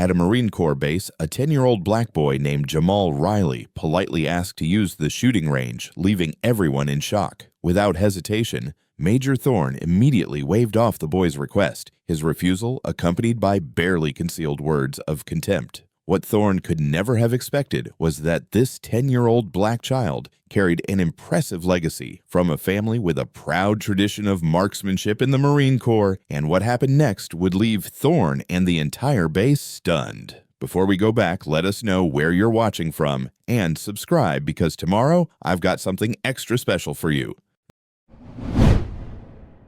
At a Marine Corps base, a 10-year-old black boy named Jamal Riley politely asked to use the shooting range, leaving everyone in shock. Without hesitation, Major Thorne immediately waved off the boy's request, his refusal accompanied by barely concealed words of contempt. What Thorne could never have expected was that this 10-year-old black child carried an impressive legacy from a family with a proud tradition of marksmanship in the Marine Corps, and what happened next would leave Thorne and the entire base stunned. Before we go back, let us know where you're watching from, and subscribe because tomorrow I've got something extra special for you.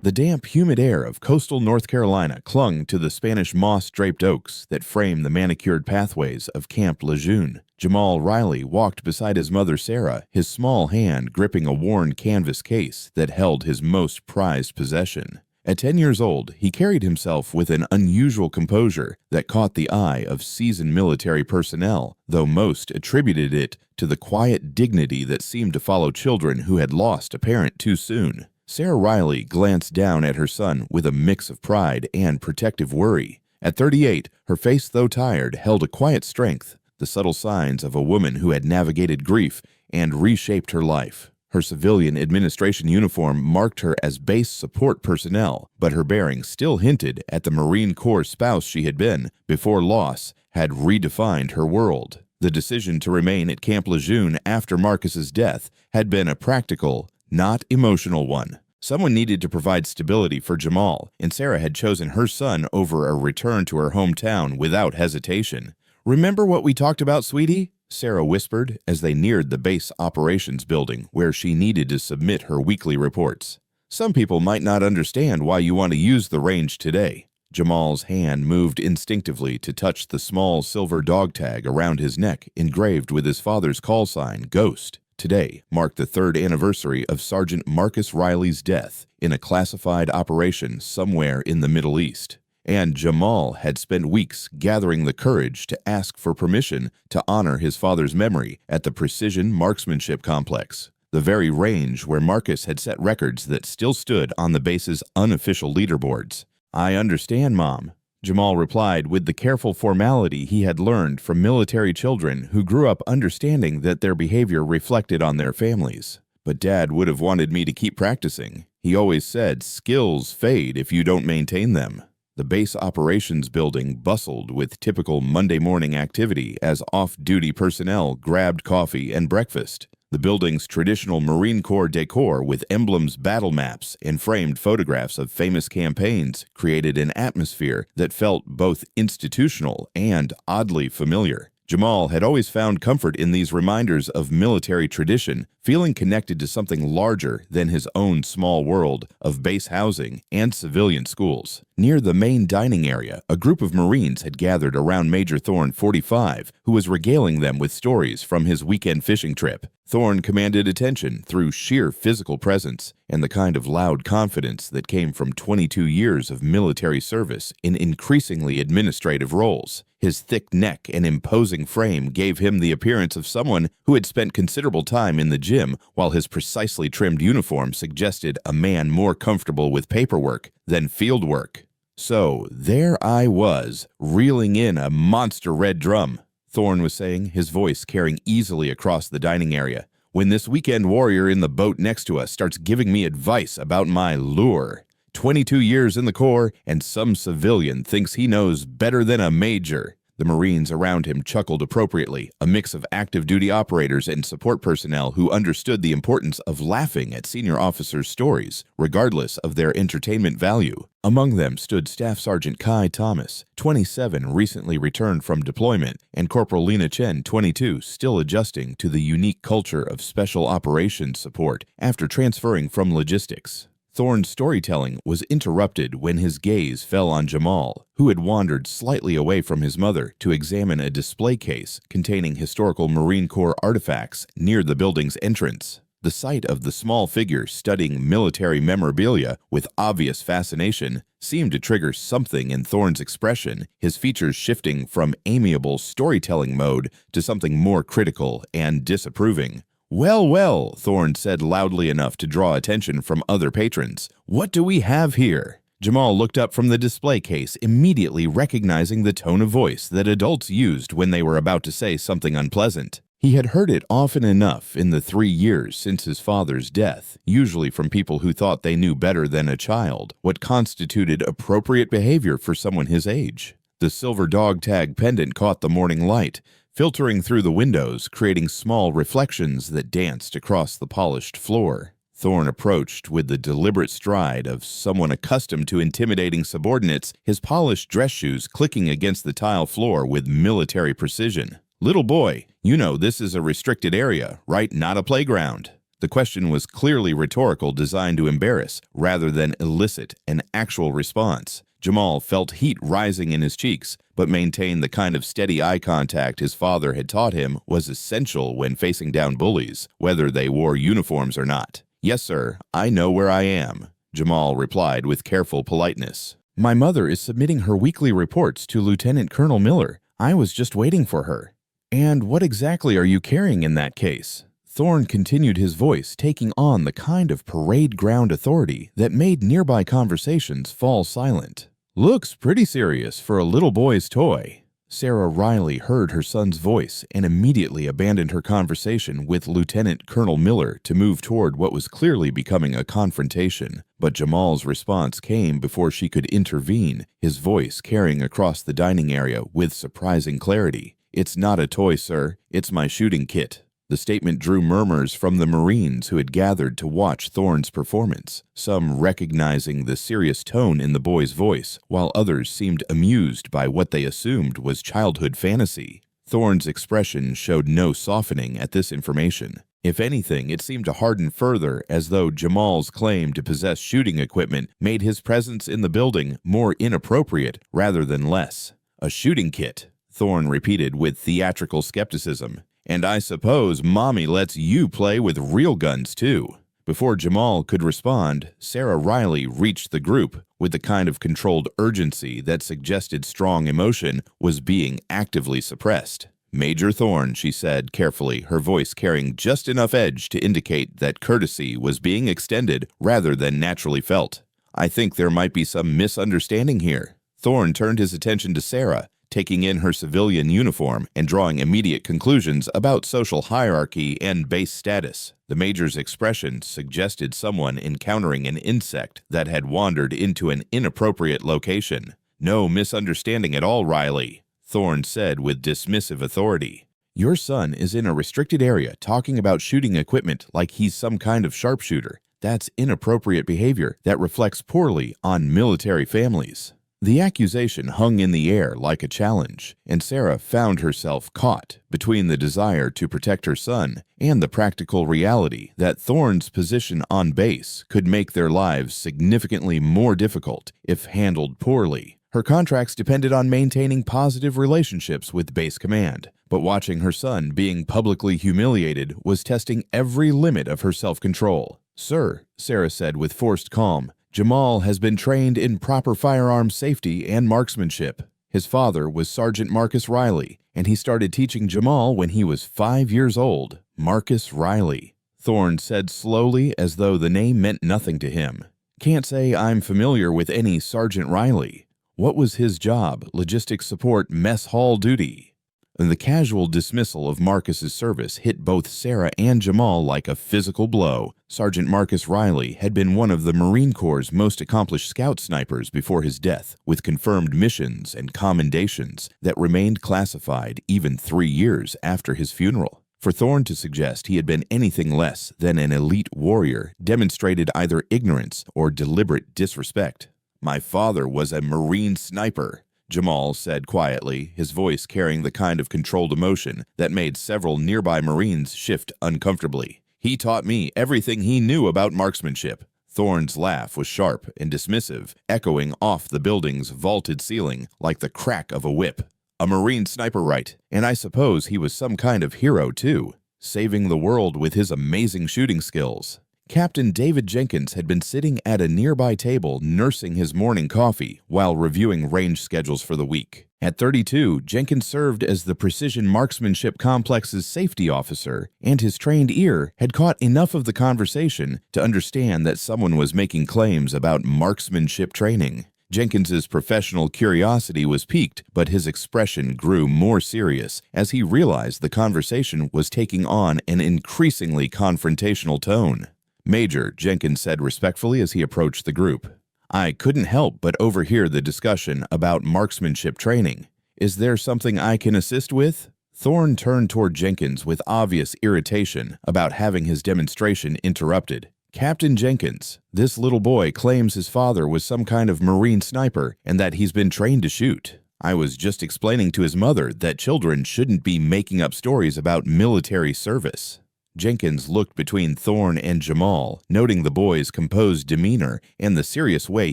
The damp, humid air of coastal North Carolina clung to the Spanish moss-draped oaks that frame the manicured pathways of Camp Lejeune. Jamal Riley walked beside his mother Sarah, his small hand gripping a worn canvas case that held his most prized possession. At 10 years old, he carried himself with an unusual composure that caught the eye of seasoned military personnel, though most attributed it to the quiet dignity that seemed to follow children who had lost a parent too soon. Sarah Riley glanced down at her son with a mix of pride and protective worry. At 38, her face, though tired, held a quiet strength, the subtle signs of a woman who had navigated grief and reshaped her life. Her civilian administration uniform marked her as base support personnel, but her bearing still hinted at the Marine Corps spouse she had been before loss had redefined her world. The decision to remain at Camp Lejeune after Marcus's death had been a practical, not emotional one. Someone needed to provide stability for Jamal, and Sarah had chosen her son over a return to her hometown without hesitation. "Remember what we talked about, sweetie?" Sarah whispered as they neared the base operations building where she needed to submit her weekly reports. "Some people might not understand why you want to use the range today." Jamal's hand moved instinctively to touch the small silver dog tag around his neck engraved with his father's call sign, Ghost. Today marked the 3rd anniversary of Sergeant Marcus Riley's death in a classified operation somewhere in the Middle East, and Jamal had spent weeks gathering the courage to ask for permission to honor his father's memory at the Precision Marksmanship Complex, the very range where Marcus had set records that still stood on the base's unofficial leaderboards. "I understand, Mom," Jamal replied with the careful formality he had learned from military children who grew up understanding that their behavior reflected on their families. "But Dad would have wanted me to keep practicing. He always said skills fade if you don't maintain them." The base operations building bustled with typical Monday morning activity as off-duty personnel grabbed coffee and breakfast. The building's traditional Marine Corps decor with emblems, battle maps, and framed photographs of famous campaigns created an atmosphere that felt both institutional and oddly familiar. Jamal had always found comfort in these reminders of military tradition, feeling connected to something larger than his own small world of base housing and civilian schools. Near the main dining area, a group of Marines had gathered around Major Thorne 45, who was regaling them with stories from his weekend fishing trip. Thorne commanded attention through sheer physical presence and the kind of loud confidence that came from 22 years of military service in increasingly administrative roles. His thick neck and imposing frame gave him the appearance of someone who had spent considerable time in the gym, while his precisely trimmed uniform suggested a man more comfortable with paperwork than field work. "So there I was, reeling in a monster red drum," Thorne was saying, his voice carrying easily across the dining area, "when this weekend warrior in the boat next to us starts giving me advice about my lure. 22 years in the Corps, and some civilian thinks he knows better than a major." The Marines around him chuckled appropriately, a mix of active duty operators and support personnel who understood the importance of laughing at senior officers' stories, regardless of their entertainment value. Among them stood Staff Sergeant Kai Thomas, 27, recently returned from deployment, and Corporal Lena Chen, 22, still adjusting to the unique culture of special operations support after transferring from logistics. Thorne's storytelling was interrupted when his gaze fell on Jamal, who had wandered slightly away from his mother to examine a display case containing historical Marine Corps artifacts near the building's entrance. The sight of the small figure studying military memorabilia with obvious fascination seemed to trigger something in Thorne's expression, his features shifting from amiable storytelling mode to something more critical and disapproving. "Well, well," Thorne said loudly enough to draw attention from other patrons. "What do we have here?" Jamal looked up from the display case, immediately recognizing the tone of voice that adults used when they were about to say something unpleasant. He had heard it often enough in the 3 years since his father's death, usually from people who thought they knew better than a child what constituted appropriate behavior for someone his age. The silver dog tag pendant caught the morning light, filtering through the windows, creating small reflections that danced across the polished floor. Thorne approached with the deliberate stride of someone accustomed to intimidating subordinates, his polished dress shoes clicking against the tile floor with military precision. "Little boy, you know this is a restricted area, right? Not a playground." The question was clearly rhetorical, designed to embarrass, rather than elicit an actual response. Jamal felt heat rising in his cheeks, but maintained the kind of steady eye contact his father had taught him was essential when facing down bullies, whether they wore uniforms or not. "Yes, sir, I know where I am," Jamal replied with careful politeness. "My mother is submitting her weekly reports to Lieutenant Colonel Miller. I was just waiting for her." "And what exactly are you carrying in that case?" Thorne continued, his voice taking on the kind of parade ground authority that made nearby conversations fall silent. "Looks pretty serious for a little boy's toy." Sarah Riley heard her son's voice and immediately abandoned her conversation with Lieutenant Colonel Miller to move toward what was clearly becoming a confrontation. But Jamal's response came before she could intervene, his voice carrying across the dining area with surprising clarity. "It's not a toy, sir. It's my shooting kit." The statement drew murmurs from the Marines who had gathered to watch Thorne's performance, some recognizing the serious tone in the boy's voice, while others seemed amused by what they assumed was childhood fantasy. Thorne's expression showed no softening at this information. If anything, it seemed to harden further, as though Jamal's claim to possess shooting equipment made his presence in the building more inappropriate rather than less. "A shooting kit," Thorne repeated with theatrical skepticism. "And I suppose Mommy lets you play with real guns, too." Before Jamal could respond, Sarah Riley reached the group with the kind of controlled urgency that suggested strong emotion was being actively suppressed. "Major Thorne," she said carefully, her voice carrying just enough edge to indicate that courtesy was being extended rather than naturally felt. "I think there might be some misunderstanding here." Thorne turned his attention to Sarah, taking in her civilian uniform and drawing immediate conclusions about social hierarchy and base status. The major's expression suggested someone encountering an insect that had wandered into an inappropriate location. "No misunderstanding at all, Riley," Thorne said with dismissive authority. "Your son is in a restricted area talking about shooting equipment like he's some kind of sharpshooter. That's inappropriate behavior that reflects poorly on military families." The accusation hung in the air like a challenge, and Sarah found herself caught between the desire to protect her son and the practical reality that Thorne's position on base could make their lives significantly more difficult if handled poorly. Her contracts depended on maintaining positive relationships with base command, but watching her son being publicly humiliated was testing every limit of her self-control. "Sir," Sarah said with forced calm, "Jamal has been trained in proper firearm safety and marksmanship. His father was Sergeant Marcus Riley, and he started teaching Jamal when he was 5 years old." "Marcus Riley," Thorne said slowly, as though the name meant nothing to him. "Can't say I'm familiar with any Sergeant Riley. What was his job? Logistics support, mess hall duty?" And the casual dismissal of Marcus's service hit both Sarah and Jamal like a physical blow. Sergeant Marcus Riley had been one of the Marine Corps' most accomplished scout snipers before his death, with confirmed missions and commendations that remained classified even 3 years after his funeral. For Thorne to suggest he had been anything less than an elite warrior demonstrated either ignorance or deliberate disrespect. "My father was a Marine sniper," Jamal said quietly, his voice carrying the kind of controlled emotion that made several nearby Marines shift uncomfortably. "He taught me everything he knew about marksmanship." Thorne's laugh was sharp and dismissive, echoing off the building's vaulted ceiling like the crack of a whip. "A Marine sniper, right? And I suppose he was some kind of hero, too, saving the world with his amazing shooting skills." Captain David Jenkins had been sitting at a nearby table nursing his morning coffee while reviewing range schedules for the week. At 32, Jenkins served as the Precision Marksmanship Complex's safety officer, and his trained ear had caught enough of the conversation to understand that someone was making claims about marksmanship training. Jenkins's professional curiosity was piqued, but his expression grew more serious as he realized the conversation was taking on an increasingly confrontational tone. "Major," Jenkins said respectfully as he approached the group, "I couldn't help but overhear the discussion about marksmanship training. Is there something I can assist with?" Thorne turned toward Jenkins with obvious irritation about having his demonstration interrupted. "Captain Jenkins, this little boy claims his father was some kind of Marine sniper and that he's been trained to shoot. I was just explaining to his mother that children shouldn't be making up stories about military service." Jenkins looked between Thorne and Jamal, noting the boy's composed demeanor and the serious way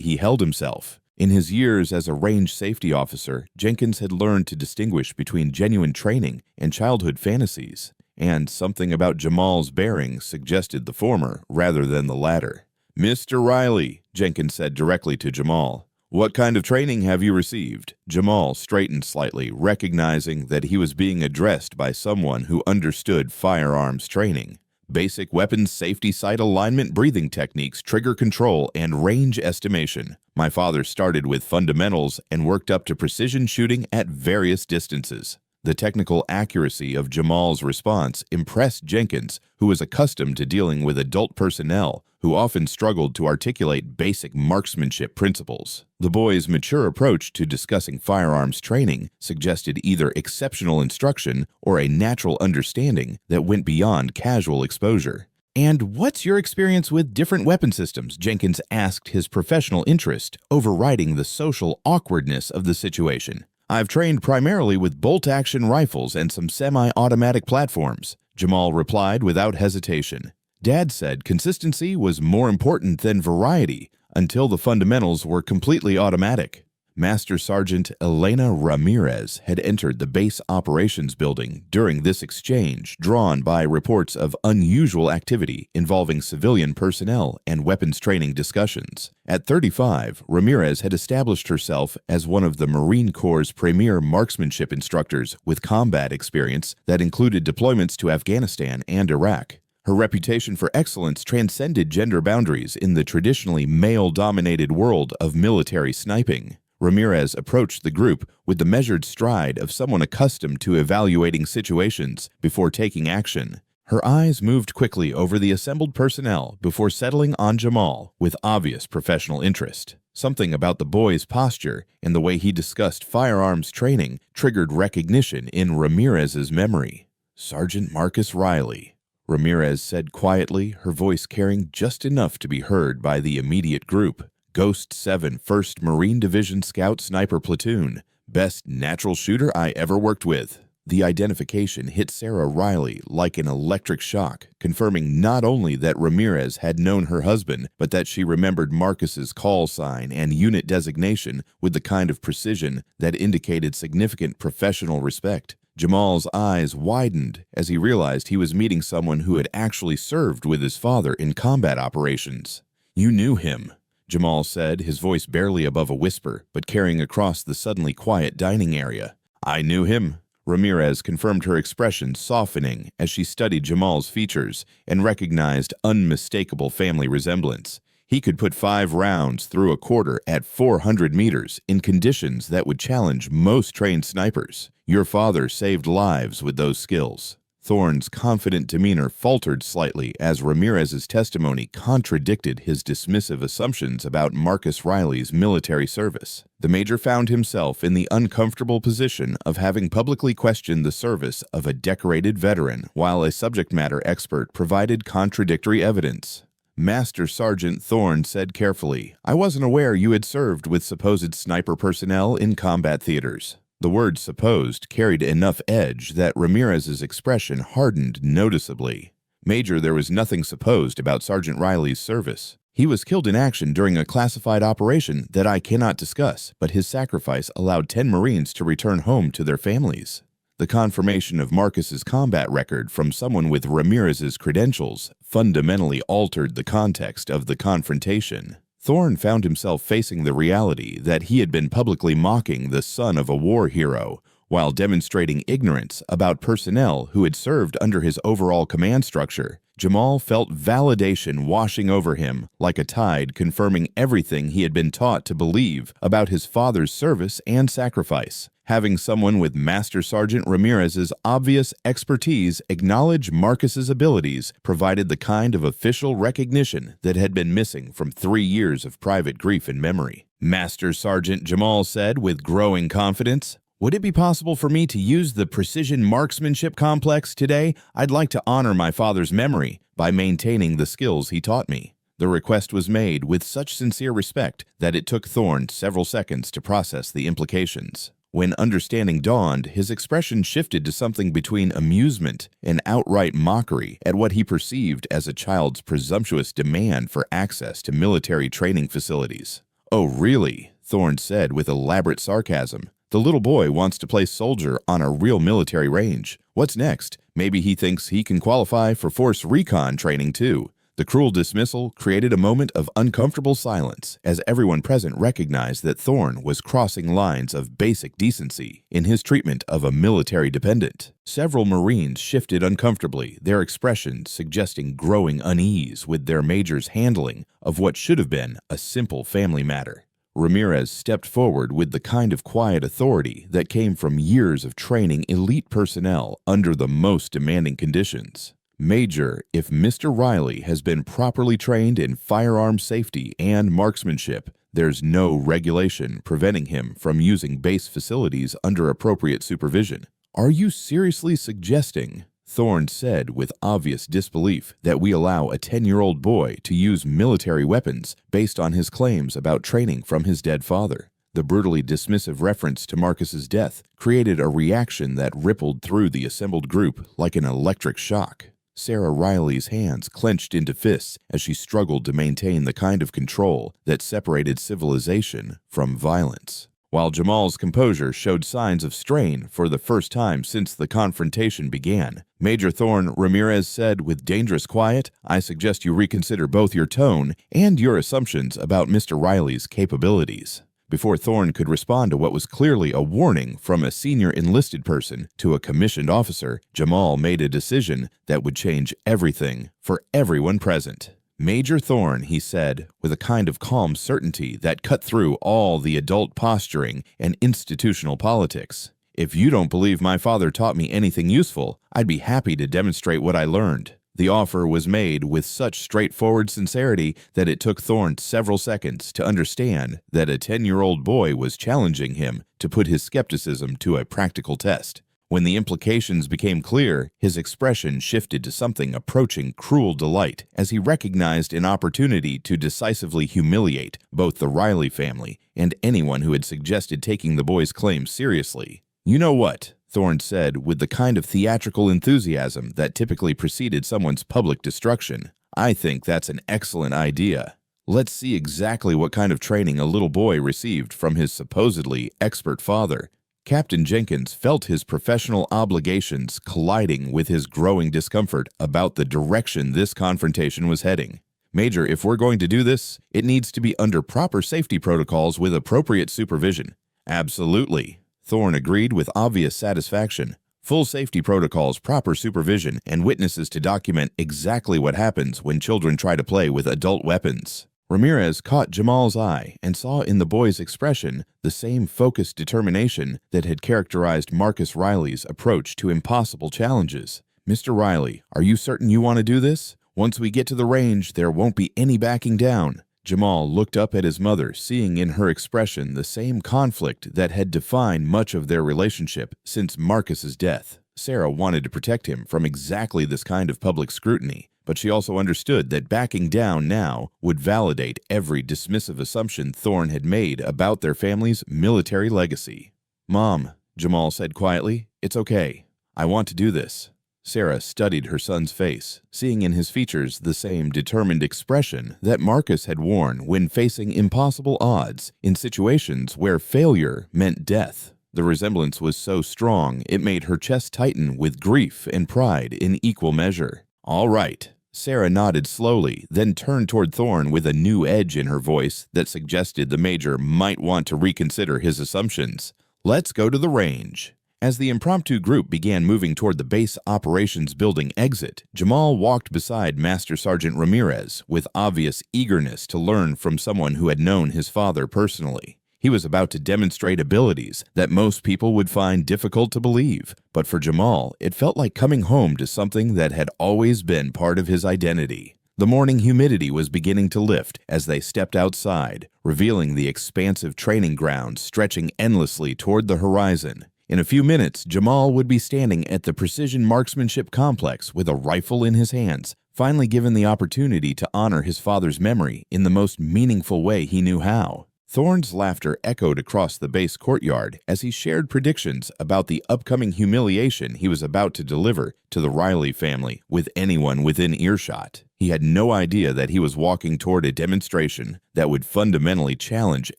he held himself. In his years as a range safety officer, Jenkins had learned to distinguish between genuine training and childhood fantasies, and something about Jamal's bearing suggested the former rather than the latter. "Mr. Riley," Jenkins said directly to Jamal, "what kind of training have you received?" Jamal straightened slightly, recognizing that he was being addressed by someone who understood firearms training. "Basic weapons safety sight alignment, breathing techniques, trigger control, and range estimation. My father started with fundamentals and worked up to precision shooting at various distances." The technical accuracy of Jamal's response impressed Jenkins, who was accustomed to dealing with adult personnel who often struggled to articulate basic marksmanship principles. The boy's mature approach to discussing firearms training suggested either exceptional instruction or a natural understanding that went beyond casual exposure. "And what's your experience with different weapon systems?" Jenkins asked, his professional interest overriding the social awkwardness of the situation. "I've trained primarily with bolt-action rifles and some semi-automatic platforms," Jamal replied without hesitation. "Dad said consistency was more important than variety until the fundamentals were completely automatic." Master Sergeant Elena Ramirez had entered the base operations building during this exchange, drawn by reports of unusual activity involving civilian personnel and weapons training discussions. At 35, Ramirez had established herself as one of the Marine Corps' premier marksmanship instructors with combat experience that included deployments to Afghanistan and Iraq. Her reputation for excellence transcended gender boundaries in the traditionally male-dominated world of military sniping. Ramirez approached the group with the measured stride of someone accustomed to evaluating situations before taking action. Her eyes moved quickly over the assembled personnel before settling on Jamal with obvious professional interest. Something about the boy's posture and the way he discussed firearms training triggered recognition in Ramirez's memory. "Sergeant Marcus Riley," Ramirez said quietly, her voice carrying just enough to be heard by the immediate group. "Ghost 7 1st Marine Division Scout Sniper Platoon. Best natural shooter I ever worked with." The identification hit Sarah Riley like an electric shock, confirming not only that Ramirez had known her husband, but that she remembered Marcus's call sign and unit designation with the kind of precision that indicated significant professional respect. Jamal's eyes widened as he realized he was meeting someone who had actually served with his father in combat operations. "You knew him," Jamal said, his voice barely above a whisper, but carrying across the suddenly quiet dining area. "I knew him," Ramirez confirmed, her expression softening as she studied Jamal's features and recognized unmistakable family resemblance. He could put 5 rounds through a quarter at 400 meters in conditions that would challenge most trained snipers. "Your father saved lives with those skills." Thorne's confident demeanor faltered slightly as Ramirez's testimony contradicted his dismissive assumptions about Marcus Riley's military service. The major found himself in the uncomfortable position of having publicly questioned the service of a decorated veteran, while a subject matter expert provided contradictory evidence. Master Sergeant Thorne said carefully, "I wasn't aware you had served with supposed sniper personnel in combat theaters." The word "supposed" carried enough edge that Ramirez's expression hardened noticeably. "Major, there was nothing supposed about Sergeant Riley's service. He was killed in action during a classified operation that I cannot discuss, but his sacrifice allowed 10 Marines to return home to their families." The confirmation of Marcus's combat record from someone with Ramirez's credentials fundamentally altered the context of the confrontation. Thorne found himself facing the reality that he had been publicly mocking the son of a war hero, while demonstrating ignorance about personnel who had served under his overall command structure. Jamal felt validation washing over him like a tide, confirming everything he had been taught to believe about his father's service and sacrifice. Having someone with Master Sergeant Ramirez's obvious expertise acknowledge Marcus's abilities provided the kind of official recognition that had been missing from 3 years of private grief and memory. Master Sergeant Jamal said with growing confidence, "Would it be possible for me to use the precision marksmanship complex today? I'd like to honor my father's memory by maintaining the skills he taught me." The request was made with such sincere respect that it took Thorne several seconds to process the implications. When understanding dawned, his expression shifted to something between amusement and outright mockery at what he perceived as a child's presumptuous demand for access to military training facilities. "Oh, really?" Thorne said with elaborate sarcasm. "The little boy wants to play soldier on a real military range. What's next? Maybe he thinks he can qualify for force recon training too." The cruel dismissal created a moment of uncomfortable silence as everyone present recognized that Thorne was crossing lines of basic decency in his treatment of a military dependent. Several Marines shifted uncomfortably, their expressions suggesting growing unease with their major's handling of what should have been a simple family matter. Ramirez stepped forward with the kind of quiet authority that came from years of training elite personnel under the most demanding conditions. "Major, if Mr. Riley has been properly trained in firearm safety and marksmanship, there's no regulation preventing him from using base facilities under appropriate supervision." "Are you seriously suggesting," Thorne said with obvious disbelief, "that we allow a 10-year-old boy to use military weapons based on his claims about training from his dead father?" The brutally dismissive reference to Marcus's death created a reaction that rippled through the assembled group like an electric shock. Sarah Riley's hands clenched into fists as she struggled to maintain the kind of control that separated civilization from violence. While Jamal's composure showed signs of strain for the first time since the confrontation began, Major Thorne Ramirez said with dangerous quiet, "I suggest you reconsider both your tone and your assumptions about Mr. Riley's capabilities." Before Thorne could respond to what was clearly a warning from a senior enlisted person to a commissioned officer, Jamal made a decision that would change everything for everyone present. "Major Thorne," he said, with a kind of calm certainty that cut through all the adult posturing and institutional politics, "if you don't believe my father taught me anything useful, I'd be happy to demonstrate what I learned." The offer was made with such straightforward sincerity that it took Thorne several seconds to understand that a 10-year-old boy was challenging him to put his skepticism to a practical test. When the implications became clear, his expression shifted to something approaching cruel delight as he recognized an opportunity to decisively humiliate both the Riley family and anyone who had suggested taking the boy's claims seriously. "You know what?" Thorne said with the kind of theatrical enthusiasm that typically preceded someone's public destruction. "I think that's an excellent idea. Let's see exactly what kind of training a little boy received from his supposedly expert father." Captain Jenkins felt his professional obligations colliding with his growing discomfort about the direction this confrontation was heading. "Major, if we're going to do this, it needs to be under proper safety protocols with appropriate supervision." "Absolutely," Thorne agreed with obvious satisfaction. "Full safety protocols, proper supervision, and witnesses to document exactly what happens when children try to play with adult weapons." Ramirez caught Jamal's eye and saw in the boy's expression the same focused determination that had characterized Marcus Riley's approach to impossible challenges. "Mr. Riley, are you certain you want to do this? Once we get to the range, there won't be any backing down." Jamal looked up at his mother, seeing in her expression the same conflict that had defined much of their relationship since Marcus's death. Sarah wanted to protect him from exactly this kind of public scrutiny, but she also understood that backing down now would validate every dismissive assumption Thorne had made about their family's military legacy. "Mom," Jamal said quietly, "it's okay. I want to do this." Sarah studied her son's face, seeing in his features the same determined expression that Marcus had worn when facing impossible odds in situations where failure meant death. The resemblance was so strong it made her chest tighten with grief and pride in equal measure. "All right." Sarah nodded slowly, then turned toward Thorne with a new edge in her voice that suggested the Major might want to reconsider his assumptions. "Let's go to the range." As the impromptu group began moving toward the base operations building exit, Jamal walked beside Master Sergeant Ramirez with obvious eagerness to learn from someone who had known his father personally. He was about to demonstrate abilities that most people would find difficult to believe, but for Jamal, it felt like coming home to something that had always been part of his identity. The morning humidity was beginning to lift as they stepped outside, revealing the expansive training ground stretching endlessly toward the horizon. In a few minutes, Jamal would be standing at the Precision Marksmanship Complex with a rifle in his hands, finally given the opportunity to honor his father's memory in the most meaningful way he knew how. Thorne's laughter echoed across the base courtyard as he shared predictions about the upcoming humiliation he was about to deliver to the Riley family with anyone within earshot. He had no idea that he was walking toward a demonstration that would fundamentally challenge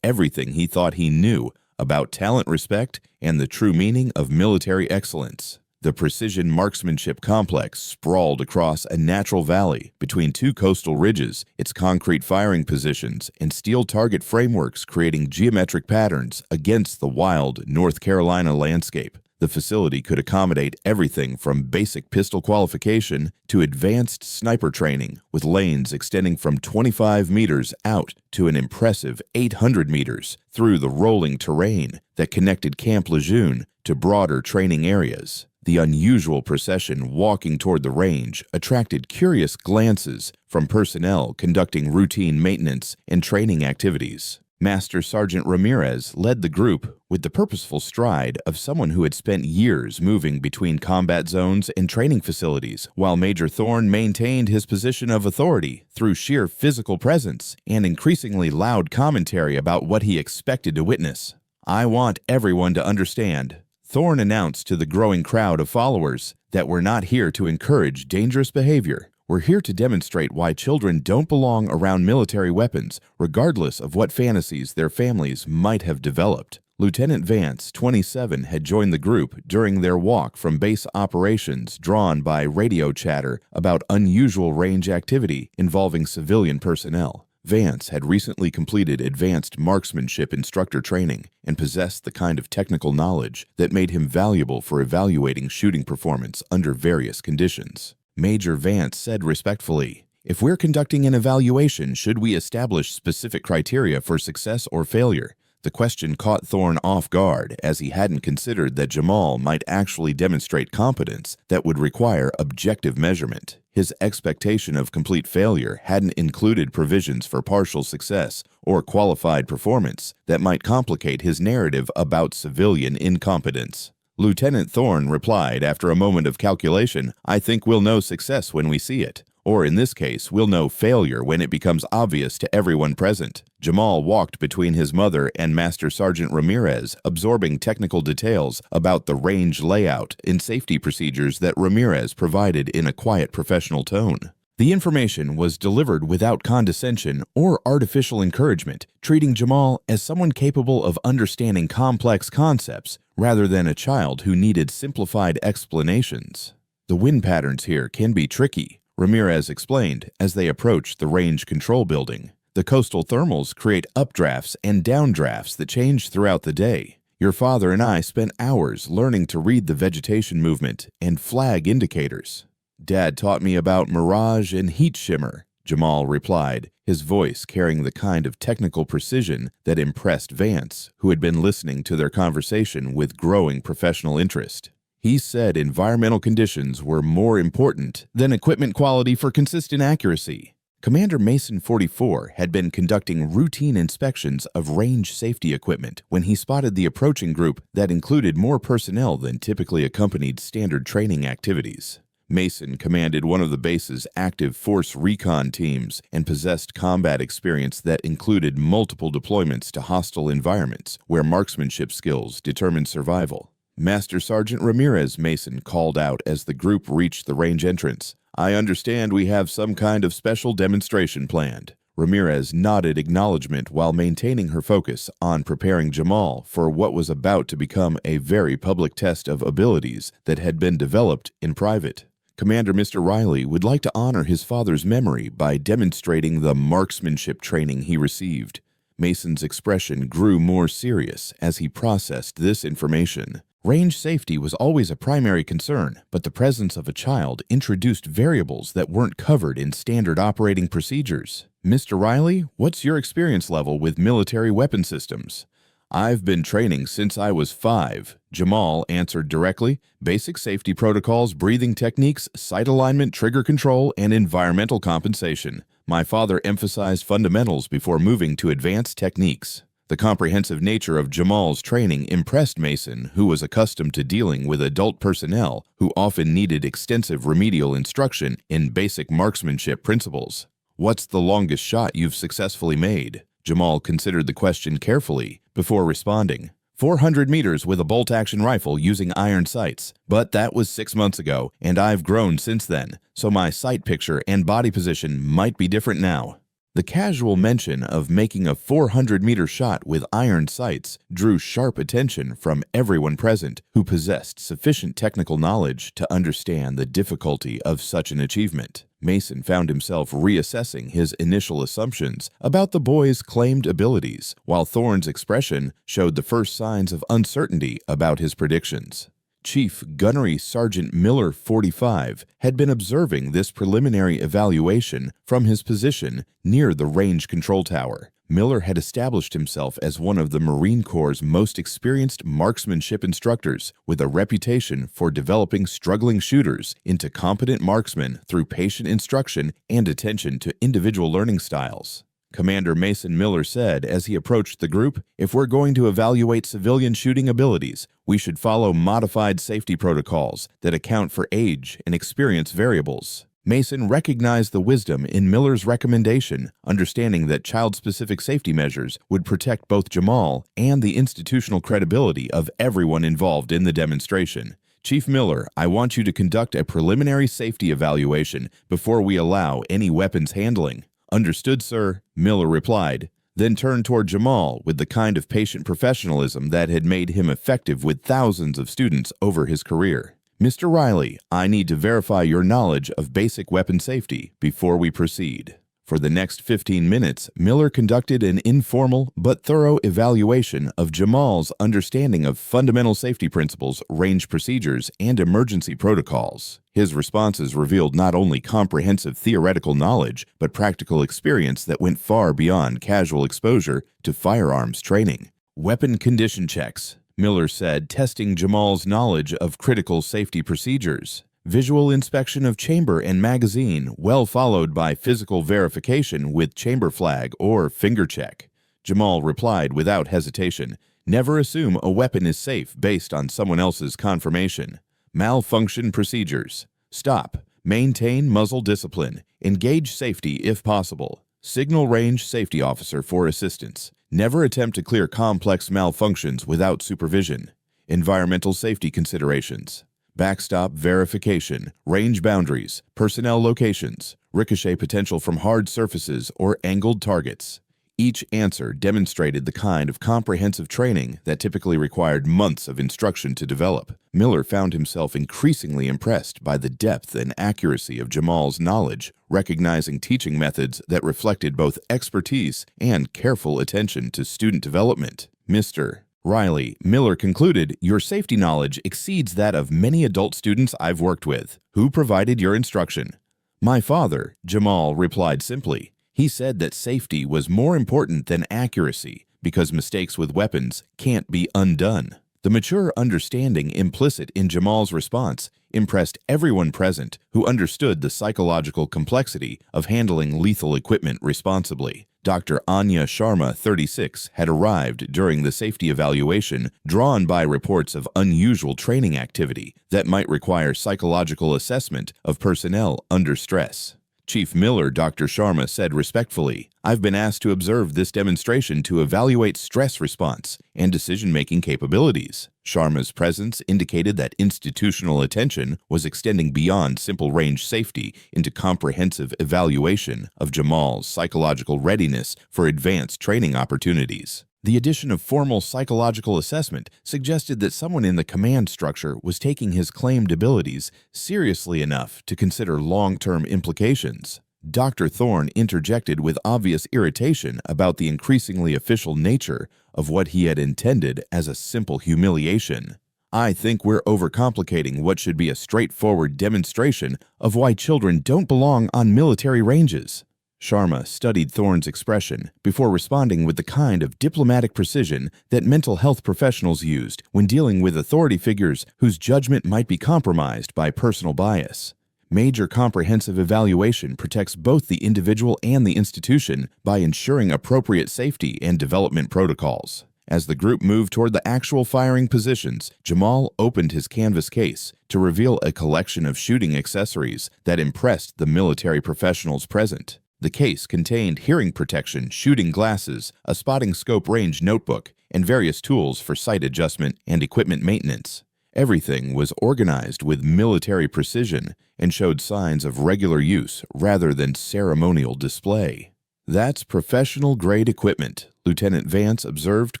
everything he thought he knew about talent respect and the true meaning of military excellence. The Precision Marksmanship Complex sprawled across a natural valley between two coastal ridges, its concrete firing positions and steel target frameworks creating geometric patterns against the wild North Carolina landscape. The facility could accommodate everything from basic pistol qualification to advanced sniper training, with lanes extending from 25 meters out to an impressive 800 meters through the rolling terrain that connected Camp Lejeune to broader training areas. The unusual procession walking toward the range attracted curious glances from personnel conducting routine maintenance and training activities. Master Sergeant Ramirez led the group with the purposeful stride of someone who had spent years moving between combat zones and training facilities, while Major Thorne maintained his position of authority through sheer physical presence and increasingly loud commentary about what he expected to witness. "I want everyone to understand," Thorne announced to the growing crowd of followers, "that we're not here to encourage dangerous behavior. We're here to demonstrate why children don't belong around military weapons, regardless of what fantasies their families might have developed." Lieutenant Vance, 27, had joined the group during their walk from base operations, drawn by radio chatter about unusual range activity involving civilian personnel. Vance had recently completed advanced marksmanship instructor training and possessed the kind of technical knowledge that made him valuable for evaluating shooting performance under various conditions. Major Vance said respectfully, "If we're conducting an evaluation, should we establish specific criteria for success or failure?" The question caught Thorne off guard, as he hadn't considered that Jamal might actually demonstrate competence that would require objective measurement. His expectation of complete failure hadn't included provisions for partial success or qualified performance that might complicate his narrative about civilian incompetence. Lieutenant Thorne replied after a moment of calculation, "I think we'll know success when we see it. Or in this case, we'll know failure when it becomes obvious to everyone present." Jamal walked between his mother and Master Sergeant Ramirez, absorbing technical details about the range layout and safety procedures that Ramirez provided in a quiet professional tone. The information was delivered without condescension or artificial encouragement, treating Jamal as someone capable of understanding complex concepts rather than a child who needed simplified explanations. "The wind patterns here can be tricky," Ramirez explained as they approached the range control building. "The coastal thermals create updrafts and downdrafts that change throughout the day. Your father and I spent hours learning to read the vegetation movement and flag indicators." "Dad taught me about mirage and heat shimmer," Jamal replied, his voice carrying the kind of technical precision that impressed Vance, who had been listening to their conversation with growing professional interest. "He said environmental conditions were more important than equipment quality for consistent accuracy." Commander Mason 44 had been conducting routine inspections of range safety equipment when he spotted the approaching group that included more personnel than typically accompanied standard training activities. Mason commanded one of the base's active force recon teams and possessed combat experience that included multiple deployments to hostile environments where marksmanship skills determined survival. "Master Sergeant Ramirez," Mason called out as the group reached the range entrance, "I understand we have some kind of special demonstration planned." Ramirez nodded acknowledgement while maintaining her focus on preparing Jamal for what was about to become a very public test of abilities that had been developed in private. Commander Mr. Riley would like to honor his father's memory by demonstrating the marksmanship training he received. Mason's expression grew more serious as he processed this information. Range safety was always a primary concern, but the presence of a child introduced variables that weren't covered in standard operating procedures. Mr. Riley, what's your experience level with military weapon systems? I've been training since I was 5, Jamal answered directly. Basic safety protocols, breathing techniques, sight alignment, trigger control, and environmental compensation. My father emphasized fundamentals before moving to advanced techniques. The comprehensive nature of Jamal's training impressed Mason, who was accustomed to dealing with adult personnel who often needed extensive remedial instruction in basic marksmanship principles. What's the longest shot you've successfully made? Jamal considered the question carefully before responding. 400 meters with a bolt-action rifle using iron sights, but that was 6 months ago, and I've grown since then, so my sight picture and body position might be different now. The casual mention of making a 400-meter shot with iron sights drew sharp attention from everyone present who possessed sufficient technical knowledge to understand the difficulty of such an achievement. Mason found himself reassessing his initial assumptions about the boy's claimed abilities, while Thorne's expression showed the first signs of uncertainty about his predictions. Chief Gunnery Sergeant Miller, 45, had been observing this preliminary evaluation from his position near the range control tower. Miller had established himself as one of the Marine Corps' most experienced marksmanship instructors, with a reputation for developing struggling shooters into competent marksmen through patient instruction and attention to individual learning styles. Commander Mason Miller said as he approached the group, "If we're going to evaluate civilian shooting abilities, we should follow modified safety protocols that account for age and experience variables." Mason recognized the wisdom in Miller's recommendation, understanding that child-specific safety measures would protect both Jamal and the institutional credibility of everyone involved in the demonstration. "Chief Miller, I want you to conduct a preliminary safety evaluation before we allow any weapons handling." "Understood, sir," Miller replied, then turned toward Jamal with the kind of patient professionalism that had made him effective with thousands of students over his career. "Mr. Riley, I need to verify your knowledge of basic weapon safety before we proceed." For the next 15 minutes, Miller conducted an informal but thorough evaluation of Jamal's understanding of fundamental safety principles, range procedures, and emergency protocols. His responses revealed not only comprehensive theoretical knowledge, but practical experience that went far beyond casual exposure to firearms training. "Weapon condition checks," Miller said, testing Jamal's knowledge of critical safety procedures. "Visual inspection of chamber and magazine, well followed by physical verification with chamber flag or finger check." Jamal replied without hesitation, "Never assume a weapon is safe based on someone else's confirmation." "Malfunction procedures. Stop. Maintain muzzle discipline. Engage safety if possible. Signal range safety officer for assistance. Never attempt to clear complex malfunctions without supervision." Environmental safety considerations. Backstop verification, range boundaries, personnel locations, ricochet potential from hard surfaces or angled targets. Each answer demonstrated the kind of comprehensive training that typically required months of instruction to develop. Miller found himself increasingly impressed by the depth and accuracy of Jamal's knowledge, recognizing teaching methods that reflected both expertise and careful attention to student development. "Mr. Riley," Miller concluded, "your safety knowledge exceeds that of many adult students I've worked with. Who provided your instruction?" "My father," Jamal replied simply. "He said that safety was more important than accuracy because mistakes with weapons can't be undone." The mature understanding implicit in Jamal's response impressed everyone present who understood the psychological complexity of handling lethal equipment responsibly. Dr. Anya Sharma, 36, had arrived during the safety evaluation, drawn by reports of unusual training activity that might require psychological assessment of personnel under stress. Chief Miller, Dr. Sharma, said respectfully, "I've been asked to observe this demonstration to evaluate stress response and decision-making capabilities." Sharma's presence indicated that institutional attention was extending beyond simple range safety into comprehensive evaluation of Jamal's psychological readiness for advanced training opportunities. The addition of formal psychological assessment suggested that someone in the command structure was taking his claimed abilities seriously enough to consider long-term implications. Dr. Thorne interjected with obvious irritation about the increasingly official nature of what he had intended as a simple humiliation. "I think we're overcomplicating what should be a straightforward demonstration of why children don't belong on military ranges." Sharma studied Thorne's expression before responding with the kind of diplomatic precision that mental health professionals used when dealing with authority figures whose judgment might be compromised by personal bias. Major comprehensive evaluation protects both the individual and the institution by ensuring appropriate safety and development protocols. As the group moved toward the actual firing positions, Jamal opened his canvas case to reveal a collection of shooting accessories that impressed the military professionals present. The case contained hearing protection, shooting glasses, a spotting scope range notebook, and various tools for sight adjustment and equipment maintenance. Everything was organized with military precision and showed signs of regular use rather than ceremonial display. "That's professional-grade equipment," Lieutenant Vance observed